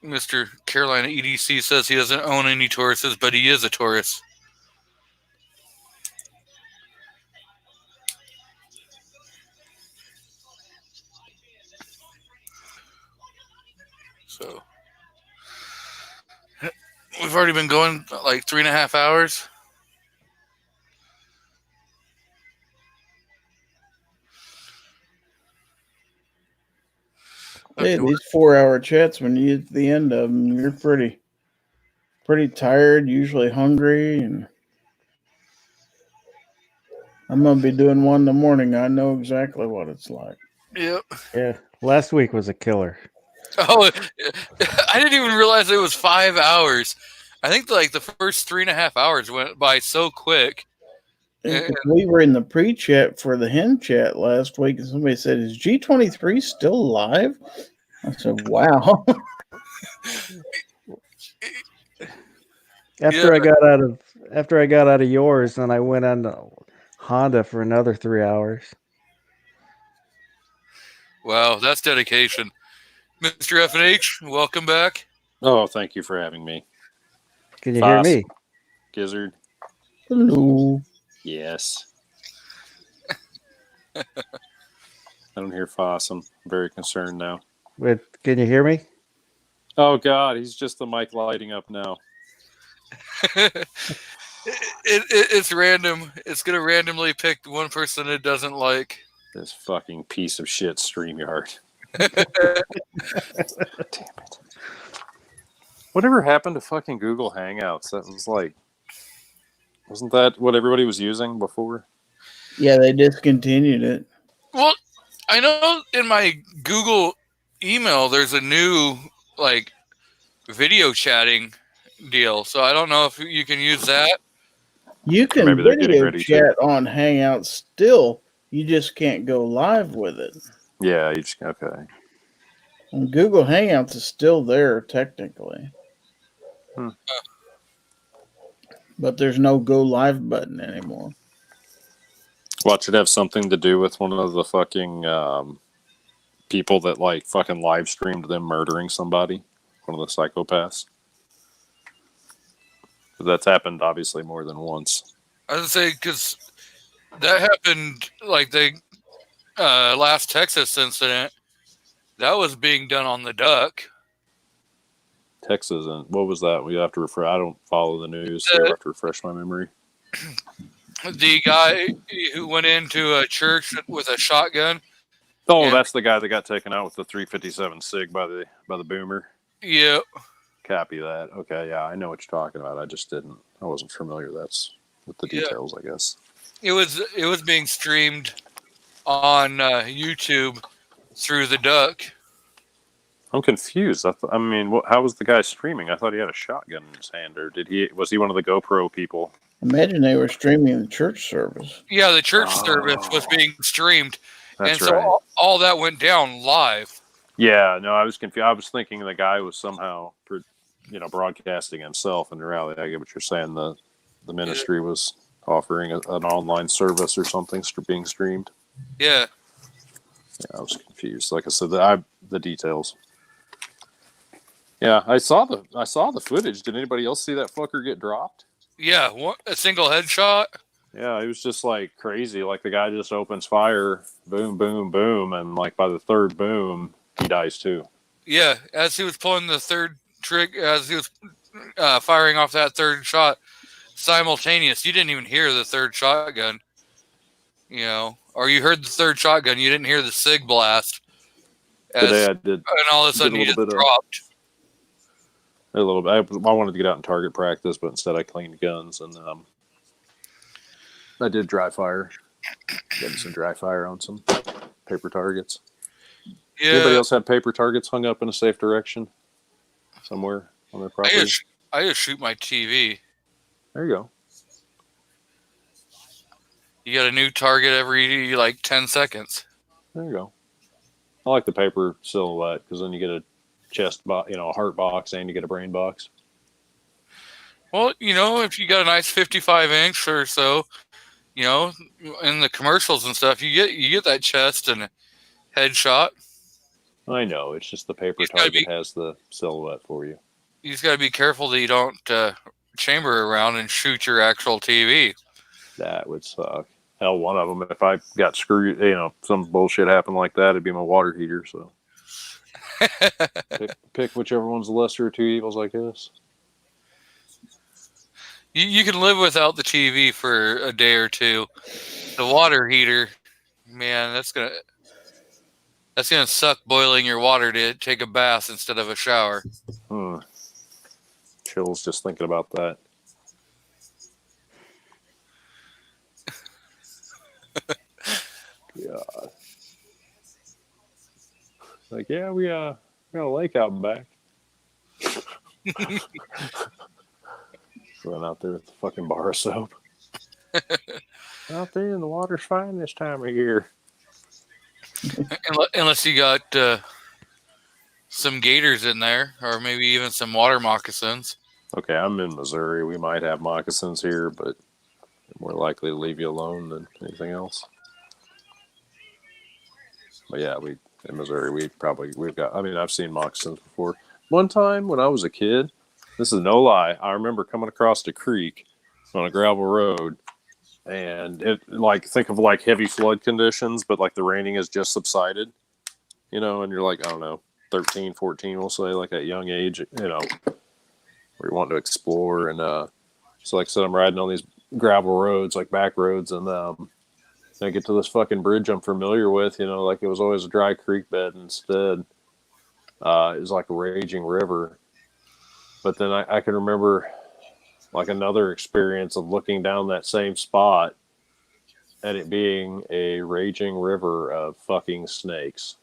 S2: Mr. Carolina EDC says he doesn't own any Tauruses, but he is a Taurus. So we've already been going like 3.5 hours.
S4: Hey, these 4-hour chats, when you get to the end of them, you're pretty tired, usually hungry, and I'm gonna be doing one in the morning. I know exactly what it's like.
S2: Yep.
S3: Yeah. Last week was a killer.
S2: Oh, I didn't even realize it was 5 hours. I think like the first 3.5 hours went by so quick.
S4: We were in the pre-chat for the hen chat last week, and somebody said, "Is G23 still live?" I said, "Wow."
S3: After I got out of yours, and I went on Honda for another 3 hours.
S2: Wow, that's dedication. Mr. F&H, welcome back.
S5: Oh, thank you for having me.
S3: Can you hear me?
S5: Gizzard.
S4: Hello.
S5: Yes. I don't hear Foss. I'm very concerned now.
S3: Wait, can you hear me?
S5: Oh, God. He's just the mic lighting up now.
S2: It's random. It's going to randomly pick one person it doesn't like.
S5: This fucking piece of shit StreamYard. Damn it. Whatever happened to fucking Google Hangouts? That was like... Wasn't that what everybody was using before?
S4: Yeah, they discontinued it.
S2: Well, I know in my Google email there's a new like video chatting deal, so I don't know if you can use that.
S4: You can
S5: Maybe they're getting
S4: video
S5: ready
S4: chat on Hangouts still. You just can't go live with it.
S5: Yeah, you just... Okay.
S4: And Google Hangouts is still there technically. But there's no go live button anymore.
S5: Watch it have something to do with one of the fucking people that like fucking live streamed them murdering somebody. One of the psychopaths. That's happened obviously more than once.
S2: I would say because that happened like the last Texas incident. That was being done on the Duck.
S5: Texas, and what was that? We have to refresh. I don't follow the news, so I have to refresh my memory.
S2: The guy who went into a church with a shotgun.
S5: Oh, that's the guy that got taken out with the 357 SIG by the boomer.
S2: Yep.
S5: Copy that. Okay, yeah, I know what you're talking about. I wasn't familiar. That's with the details, I guess.
S2: It was being streamed on YouTube through the Duck.
S5: I'm confused. I mean, how was the guy streaming? I thought he had a shotgun in his hand, or was he one of the GoPro people?
S4: Imagine they were streaming the church service.
S2: Yeah, the church service was being streamed,
S5: That's
S2: and so
S5: right.
S2: all that went down live.
S5: Yeah, no, I was confused. I was thinking the guy was somehow, broadcasting himself. And in reality, I get what you're saying. The ministry was offering an online service or something being streamed.
S2: Yeah.
S5: Yeah, I was confused. Like I said, the details. Yeah, I saw the footage. Did anybody else see that fucker get dropped?
S2: Yeah, a single headshot.
S5: Yeah, it was just like crazy. Like the guy just opens fire, boom, boom, boom, and like by the third boom, he dies too.
S2: Yeah, as he was pulling the third trigger, as he was firing off that third shot, simultaneous. You didn't even hear the third shotgun, or you heard the third shotgun. You didn't hear the SIG blast.
S5: Today I did,
S2: and all of a sudden he just dropped.
S5: A little bit. I wanted to get out and target practice, but instead I cleaned guns and I did dry fire. Getting some dry fire on some paper targets. Anybody
S2: Yeah,
S5: else have paper targets hung up in a safe direction somewhere on their property?
S2: I just shoot my TV.
S5: There you go.
S2: You get a new target every like 10 seconds.
S5: There you go. I like the paper silhouette because then you get a chest box, a heart box, and you get a brain box.
S2: Well, if you got a nice 55-inch or so, in the commercials and stuff, you get that chest and headshot.
S5: I know. It's just the paper target has the silhouette for you.
S2: You just got to be careful that you don't chamber around and shoot your actual TV.
S5: That would suck. Hell, one of them, if I got screwed, some bullshit happened like that, it'd be my water heater. So pick whichever one's the lesser of two evils, I guess.
S2: You can live without the TV for a day or two. The water heater, man, that's gonna suck boiling your water to take a bath instead of a shower.
S5: Chills just thinking about that. God. Like, yeah, we got a lake out and back. Run out there with the fucking bar of soap. Out there, and the water's fine this time of year.
S2: Unless you got some gators in there, or maybe even some water moccasins.
S5: Okay, I'm in Missouri. We might have moccasins here, but they're more likely to leave you alone than anything else. But yeah, in Missouri, we've got. I mean, I've seen moccasins before. One time when I was a kid, this is no lie, I remember coming across a creek on a gravel road, and think of heavy flood conditions, but like the raining has just subsided, and you're like, I don't know, 13, 14, we'll say, like at young age, where you want to explore. And so like I said, I'm riding on these gravel roads, like back roads, and I get to this fucking bridge I'm familiar with, like it was always a dry creek bed. Instead, it was like a raging river. But then I can remember like another experience of looking down that same spot and it being a raging river of fucking snakes.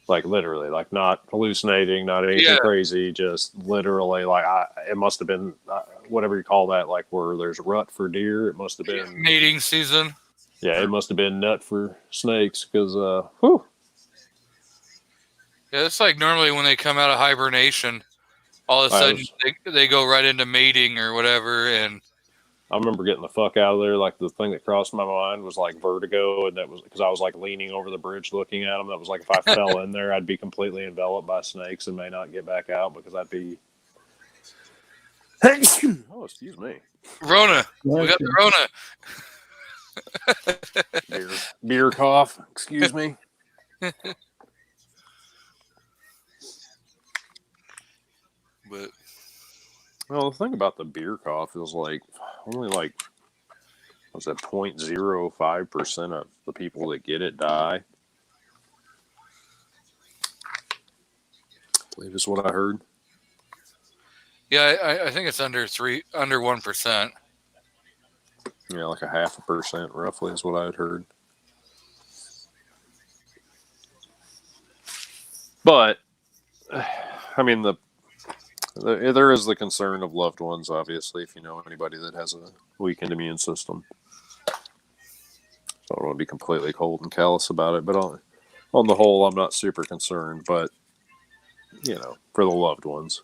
S5: Like literally, like not hallucinating, not anything crazy, just literally it must have been whatever you call that, like where there's a rut for deer. It must have been
S2: mating season.
S5: Yeah, it must have been nut for snakes because,
S2: Yeah, it's like normally when they come out of hibernation, all of a sudden they go right into mating or whatever. And
S5: I remember getting the fuck out of there. Like the thing that crossed my mind was like vertigo, and that was because I was like leaning over the bridge looking at them. That was like if I fell in there, I'd be completely enveloped by snakes and may not get back out because I'd be. Oh, excuse me.
S2: Rona, we got the
S5: Rona. beer cough. Excuse me.
S2: But
S5: well, the thing about the beer cough is like only like what's that 0.05% of the people that get it die. I believe is what I heard.
S2: Yeah, I think it's under 1%.
S5: Yeah, like 0.5% roughly is what I had heard. But I mean there is the concern of loved ones, obviously, if you know anybody that has a weakened immune system. So I don't want to be completely cold and callous about it, but on the whole, I'm not super concerned, but, for the loved ones.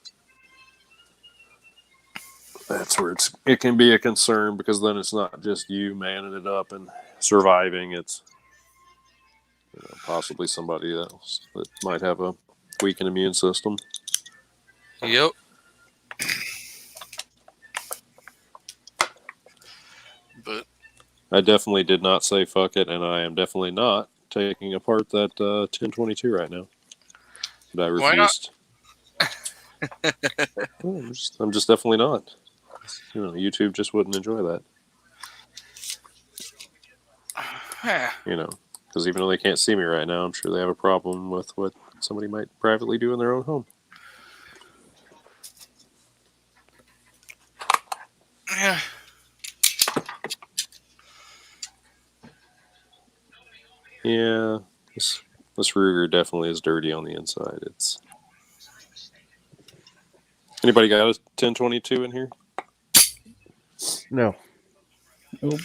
S5: That's where it can be a concern because then it's not just you manning it up and surviving. It's possibly somebody else that might have a weakened immune system.
S2: Yep. But
S5: I definitely did not say fuck it, and I am definitely not taking apart that 1022 right now. But I refused. Why not? I'm just definitely not. YouTube just wouldn't enjoy that. Because even though they can't see me right now, I'm sure they have a problem with what somebody might privately do in their own home. This Ruger definitely is dirty on the inside. It's anybody got a 1022 in here?
S3: No.
S4: Nope.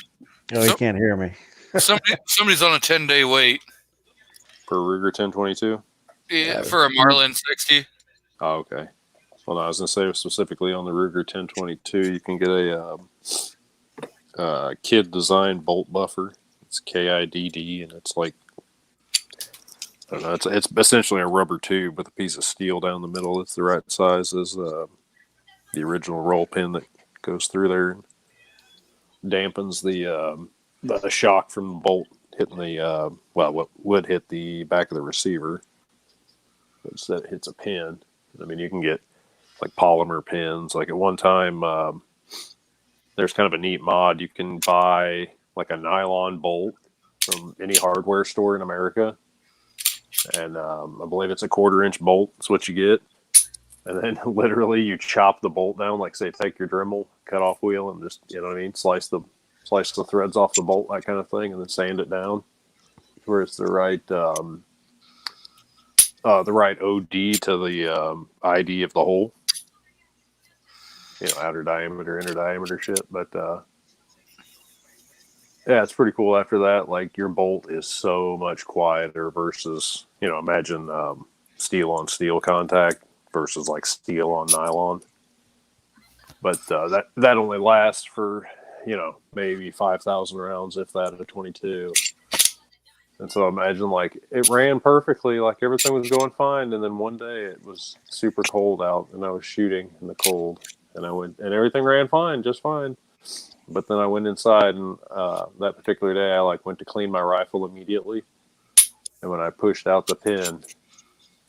S3: No, you can't hear me.
S2: Somebody's on a 10-day wait.
S5: For a Ruger 1022?
S2: Yeah, for a Marlin 60.
S5: Oh, okay. Well, no, I was going to say specifically on the Ruger 1022, you can get a Kid Design bolt buffer. It's KIDD, and it's like, I don't know, it's essentially a rubber tube with a piece of steel down the middle. It's the right size as the original roll pin that goes through there and dampens the shock from the bolt hitting the what would hit the back of the receiver. But instead it hits a pin. I mean, you can get like polymer pins. Like at one time, there's kind of a neat mod. You can buy like a nylon bolt from any hardware store in America. And I believe it's a 1/4-inch bolt. That's what you get. And then literally you chop the bolt down, like say take your Dremel cut off wheel and just, you know what I mean, slice the threads off the bolt, that kind of thing, and then sand it down where it's the right OD to the ID of the hole. You know, outer diameter, inner diameter shit. But yeah, it's pretty cool after that. Like your bolt is so much quieter versus, you know, imagine steel on steel contact versus like steel on nylon. But that only lasts for, you know, maybe 5,000 rounds, if that, at a 22. And so imagine like it ran perfectly, like everything was going fine, and then one day it was super cold out, and I was shooting in the cold, and everything ran fine, just fine. But then I went inside, and that particular day I like went to clean my rifle immediately, and when I pushed out the pin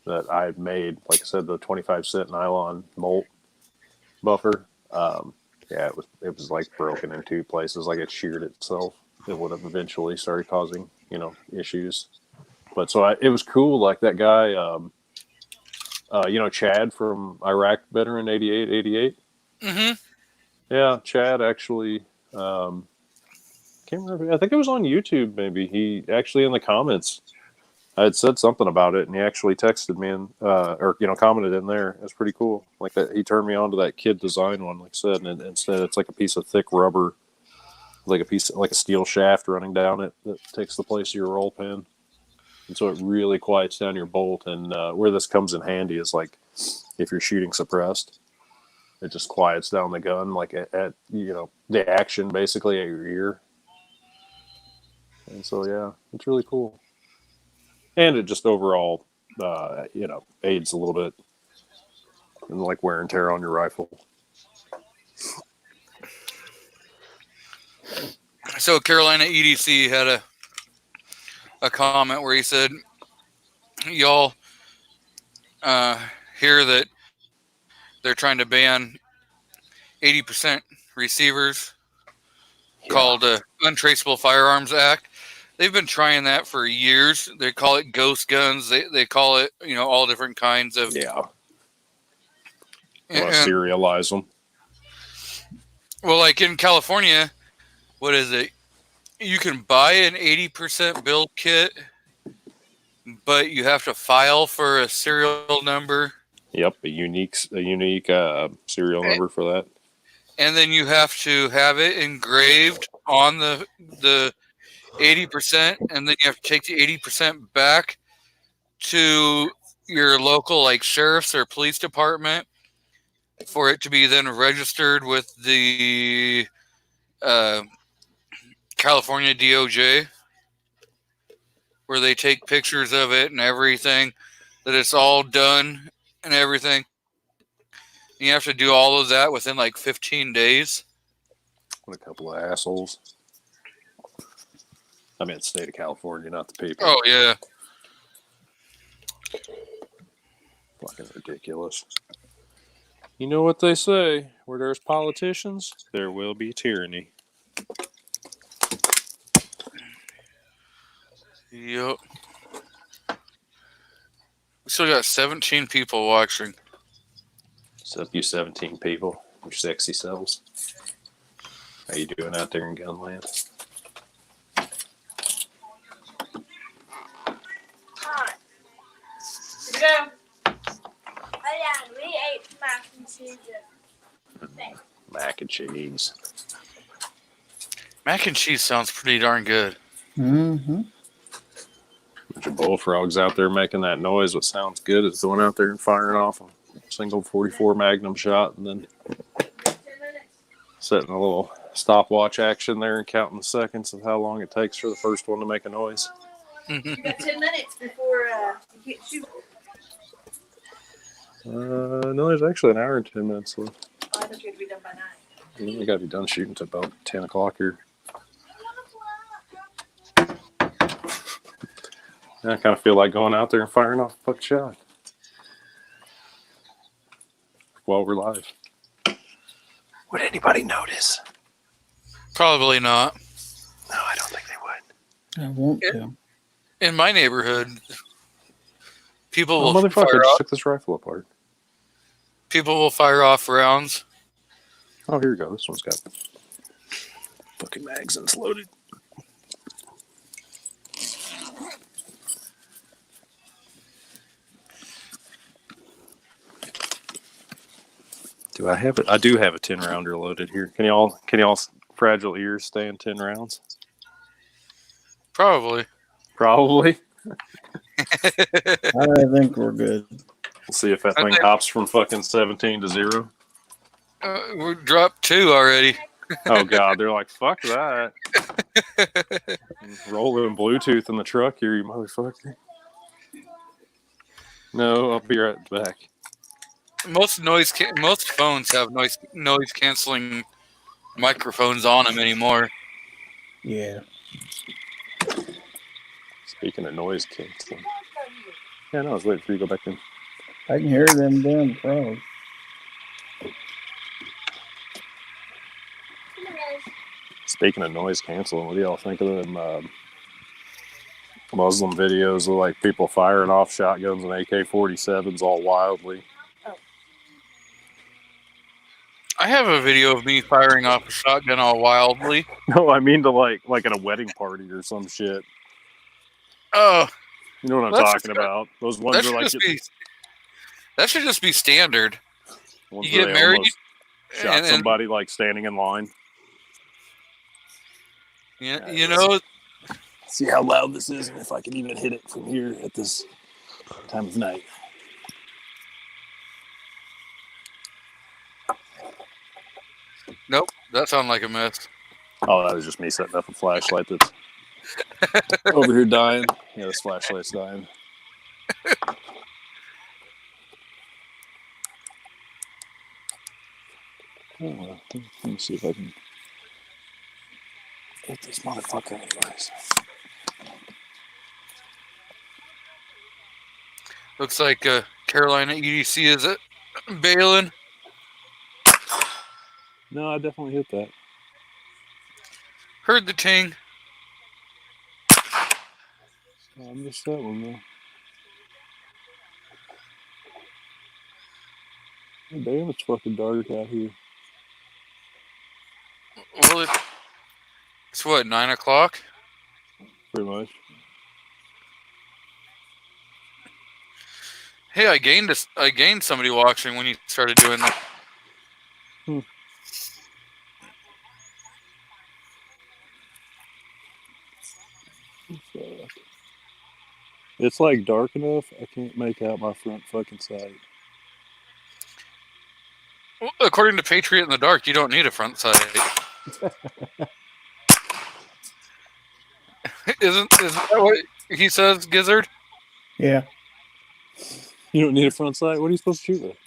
S5: that I had made, like I said, the 25-cent nylon bolt buffer, yeah, it was like broken in two places, like it sheared itself. It would have eventually started causing, you know, issues. But so it was cool. Like that guy, you know, Chad from Iraq veteran 88.
S2: Mm-hmm.
S5: Yeah, Chad actually, can't remember. I think it was on YouTube. Maybe he actually in the comments, I had said something about it, and he actually texted me and or you know, commented in there. It was pretty cool. Like that, he turned me on to that Kid Design one, like I said, and instead it's like a piece of thick rubber, like a steel shaft running down it that takes the place of your roll pin, and so it really quiets down your bolt. And where this comes in handy is like if you're shooting suppressed, it just quiets down the gun, like at you know, the action basically at your ear. And so yeah, it's really cool. And it just overall, you know, aids a little bit in like wear and tear on your rifle.
S2: So Carolina EDC had a comment where he said, y'all hear that they're trying to ban 80% receivers, called Untraceable Firearms Act. They've been trying that for years. They call it ghost guns. They call it, you know, all different kinds of.
S5: Yeah. Want to serialize them.
S2: Well, like in California, what is it? You can buy an 80% build kit, but you have to file for a serial number.
S5: Yep, a unique serial number for that.
S2: And then you have to have it engraved on the 80%, and then you have to take the 80% back to your local like sheriff's or police department for it to be then registered with the California DOJ, where they take pictures of it and everything, that it's all done and everything. You have to do all of that within like 15 days.
S5: What a couple of assholes. I mean, it's the state of California, not the people.
S2: Oh, yeah.
S5: Fucking ridiculous. You know what they say, where there's politicians, there will be tyranny.
S2: Yep. We still got 17 people watching.
S5: Except you 17 people, your sexy selves. How you doing out there in Gunland? Mac and cheese.
S2: Mac and cheese sounds pretty darn good.
S4: Mm-hmm.
S5: Bunch of bullfrogs out there making that noise. What sounds good is going out there and firing off a single 44 Magnum shot and then setting a little stopwatch action there and counting the seconds of how long it takes for the first one to make a noise.
S10: You got 10 minutes before you get shoot.
S5: No, there's actually an hour and 10 minutes left.
S10: Oh, I thought you had to be done by 9.
S5: We got to be done shooting to about 10 o'clock here. I kind of feel like going out there and firing off a fucking shot while we're live. Would anybody notice?
S2: Probably not.
S5: No, I don't think they would.
S4: I won't tell.
S2: In my neighborhood, people
S5: Oh,
S2: will
S5: motherfucker,
S2: fire
S5: just
S2: off,
S5: took this rifle apart.
S2: people will fire off rounds.
S5: Oh, here we go. This one's got fucking magazines loaded. Do I have it? I do have a 10 rounder loaded here. Can y'all fragile ears stand 10 rounds?
S2: Probably.
S5: Probably.
S4: I think we're good.
S5: We'll see if that thing
S2: Okay.
S5: hops from fucking 17 to 0.
S2: We dropped 2 already.
S5: Oh god, they're like, fuck that. Rolling Bluetooth in the truck here, you motherfucker. No, I'll be right back.
S2: Most phones have noise canceling microphones on them anymore.
S4: Yeah.
S5: Speaking of noise canceling. Yeah, no, I was waiting for you to go back in.
S4: I can hear them damn frogs.
S5: Speaking of noise canceling, what do y'all think of them Muslim videos of like people firing off shotguns and AK-47s all wildly?
S2: I have a video of me firing off a shotgun all wildly.
S5: No, I mean to like at a wedding party or some shit.
S2: Oh,
S5: You know what I'm
S2: That's
S5: talking
S2: just-
S5: about? Those
S2: that
S5: ones are
S2: should
S5: like
S2: that should just be standard.
S5: ones
S2: You
S5: where
S2: get
S5: they
S2: married,
S5: almost shot
S2: and
S5: somebody like standing in line.
S2: you know,
S5: See how loud this is, and if I can even hit it from here at this time of night.
S2: nope, that sounded like a miss.
S5: Oh, that was just me setting up a flashlight that's over here dying. Yeah, this flashlight's dying. Oh, well, let me see if I can hit this motherfucker anyways.
S2: Looks like Carolina EDC is it bailing.
S5: No, I definitely hit that.
S2: Heard the ting.
S5: I missed that one, though. Oh, damn, it's fucking dark out here.
S2: Well, it's what, 9 o'clock?
S5: Pretty much.
S2: Hey, I gained somebody watching when you started doing that.
S5: It's like dark enough, I can't make out my front fucking sight.
S2: Well, according to Patriot in the Dark, you don't need a front sight. Isn't that what he says, Gizzard?
S4: Yeah.
S5: You don't need a front sight? What are you supposed to shoot with?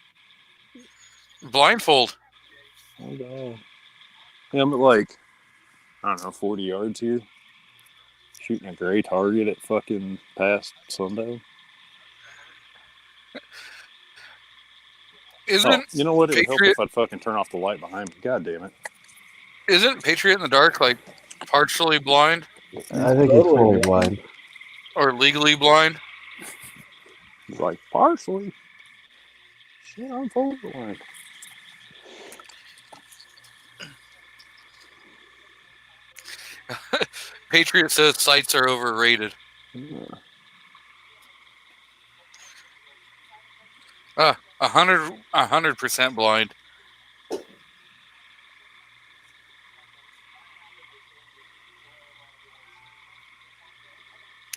S2: Blindfold.
S5: Oh, God. Yeah, I'm at like, I don't know, 40 yards here. Shooting a gray target at fucking past sundown.
S2: Isn't
S5: you know what? It'd help
S2: Patriot-
S5: if I'd fucking turn off the light behind me. God damn it.
S2: Isn't Patriot in the Dark like partially blind
S11: I think he's fully blind.
S2: or legally blind?
S5: He's like, partially. Shit, I'm fully blind.
S2: Patriot says sights are overrated.
S5: Yeah.
S2: 100% blind.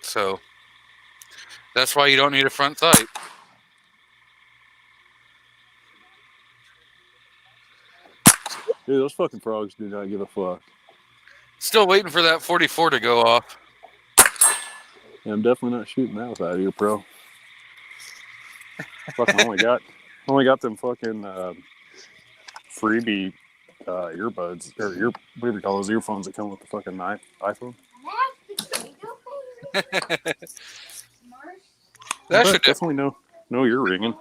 S2: So that's why you don't need a front sight.
S5: Dude, those fucking frogs do not give a fuck.
S2: Still waiting for that 44 to go off.
S5: Yeah, I'm definitely not shooting that without you, bro. Fucking only got them fucking freebie earbuds or what do you call those earphones that come with the fucking iPhone?
S2: That should
S5: definitely no ear ringing.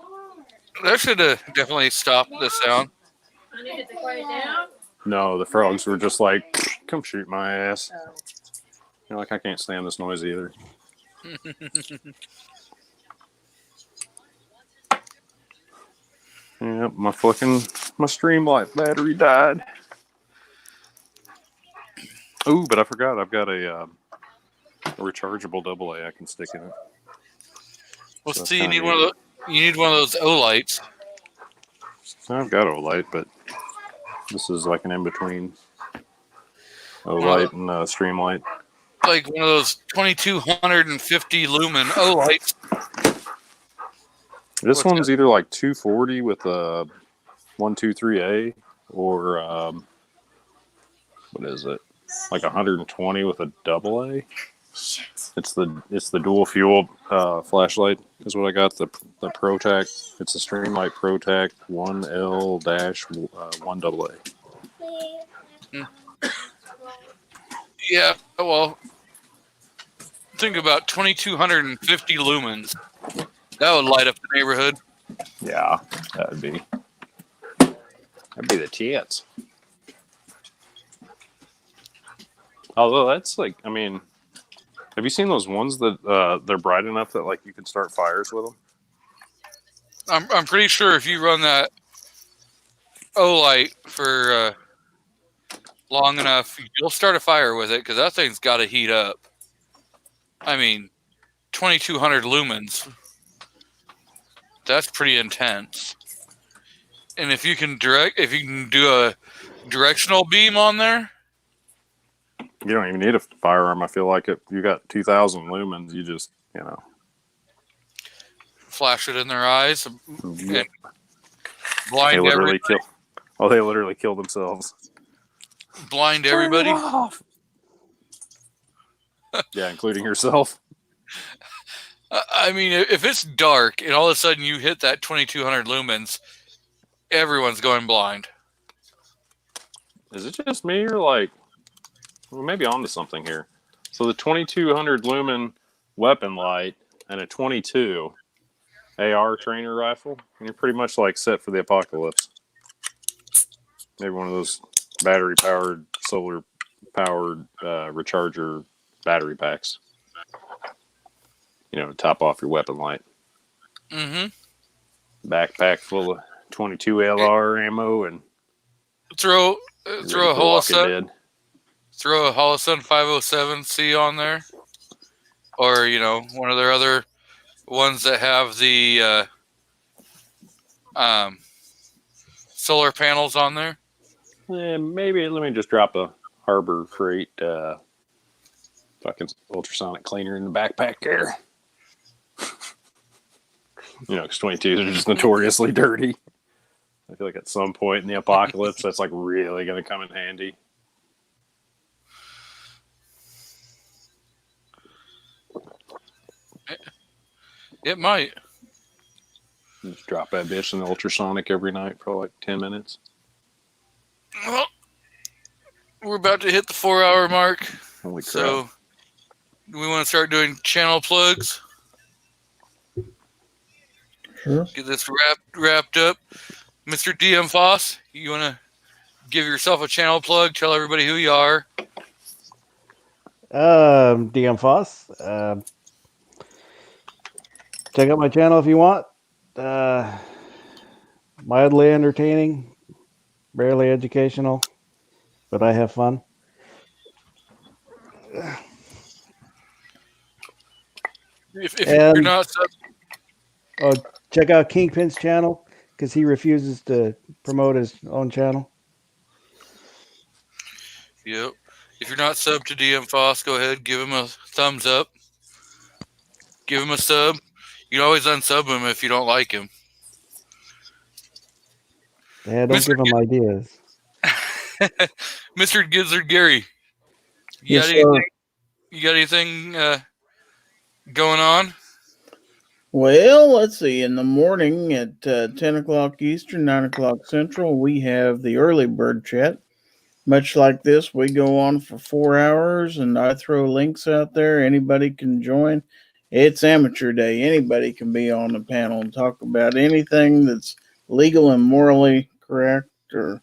S2: That should have definitely stopped the sound.
S10: I need to quiet down.
S5: No, the frogs were just like, come shoot my ass. You're like, I can't stand this noise either. Yep, my Streamlight battery died. Ooh, but I forgot I've got a rechargeable AA I can stick in it.
S2: Well,
S5: So
S2: see, you need one of those Olights.
S5: I've got Olight, but this is like an in between Olight and Streamlight.
S2: Like one of those 2250 lumen Olights.
S5: This one's either like 240 with a 123A or what is it? Like 120 with a AA. It's the dual fuel flashlight is what I got. The ProTac. It's a Streamlight ProTac 1L-1AA.
S2: Yeah, well, think about 2250 lumens. That would light up the neighborhood.
S5: Yeah, that'd be the tits. Although that's like, I mean, have you seen those ones that they're bright enough that like you can start fires with them?
S2: I'm pretty sure if you run that Olight for long enough, you'll start a fire with it because that thing's got to heat up. I mean, 2200 lumens. That's pretty intense. And if you can do a directional beam on there,
S5: you don't even need a firearm. I feel like if you got 2000 lumens, you just,
S2: flash it in their eyes and
S5: blind everybody. They literally kill themselves.
S2: Blind everybody.
S5: Yeah, including yourself.
S2: I mean, if it's dark and all of a sudden you hit that 2200 lumens, everyone's going blind.
S5: Is it just me or like, well, maybe onto something here? So the 2200 lumen weapon light and a 22 AR trainer rifle, and you're pretty much like set for the apocalypse. Maybe one of those battery powered, solar powered recharger battery packs. To top off your weapon light.
S2: Mm-hmm.
S5: Backpack full of 22 LR ammo and
S2: throw a Holosun 507C on there, or one of their other ones that have the solar panels on there.
S5: Maybe let me just drop a Harbor Freight fucking ultrasonic cleaner in the backpack there. Because 22s are just notoriously dirty. I feel like at some point in the apocalypse, that's like really going to come in handy.
S2: It might.
S5: Just drop that bitch in the ultrasonic every night for like 10 minutes.
S2: Well, we're about to hit the 4-hour mark.
S5: Holy crap.
S2: So, do we want to start doing channel plugs?
S4: Sure.
S2: Get this wrapped up. Mr. DM Foss, you want to give yourself a channel plug? Tell everybody who you are.
S3: DM Foss. Check out my channel if you want. Mildly entertaining, barely educational, but I have fun.
S2: If you're not
S3: check out Kingpin's channel.
S11: because he refuses to promote his own channel.
S2: Yep. If you're not subbed to DM Foss, go ahead, give him a thumbs up. Give him a sub. You can always unsub him if you don't like him.
S11: Yeah, don't give him ideas.
S2: Mr. Gizzard Gary, you
S4: Yes,
S2: got
S4: sir.
S2: anything? You got anything going on?
S4: Well, let's see. In the morning at 10 o'clock Eastern, 9 o'clock Central, we have the early bird chat. Much like this, we go on for 4 hours, and I throw links out there. Anybody can join. It's amateur day. Anybody can be on the panel and talk about anything that's legal and morally correct or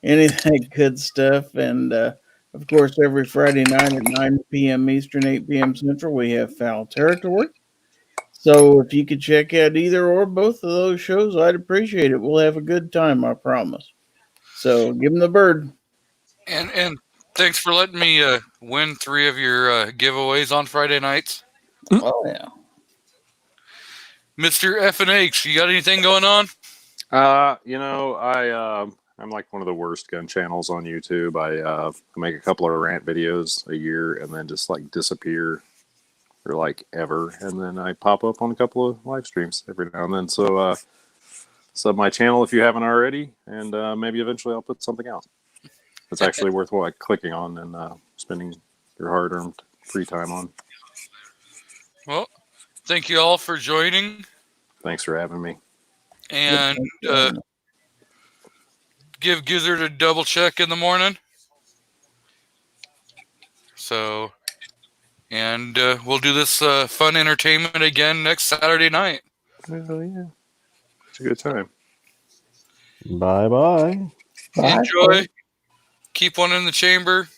S4: anything good stuff. And, of course, every Friday night at 9 p.m. Eastern, 8 p.m. Central, we have Foul Territory. So if you could check out either or both of those shows, I'd appreciate it. We'll have a good time, I promise. So give them the bird.
S2: And thanks for letting me win 3 of your giveaways on Friday nights.
S4: Oh, yeah.
S2: Mr. F&H, you got anything going on?
S5: I'm like one of the worst gun channels on YouTube. I make a couple of rant videos a year and then just like disappear for like ever, and then I pop up on a couple of live streams every now and then. So sub my channel if you haven't already, and maybe eventually I'll put something out. It's actually worthwhile clicking on and spending your hard-earned free time on.
S2: Well, thank you all for joining.
S5: Thanks for having me.
S2: And give Gizzard a double check in the morning. So, and we'll do this fun entertainment again next Saturday night.
S5: Oh, yeah. It's a good time.
S11: Bye-bye.
S2: Enjoy. Keep one in the chamber.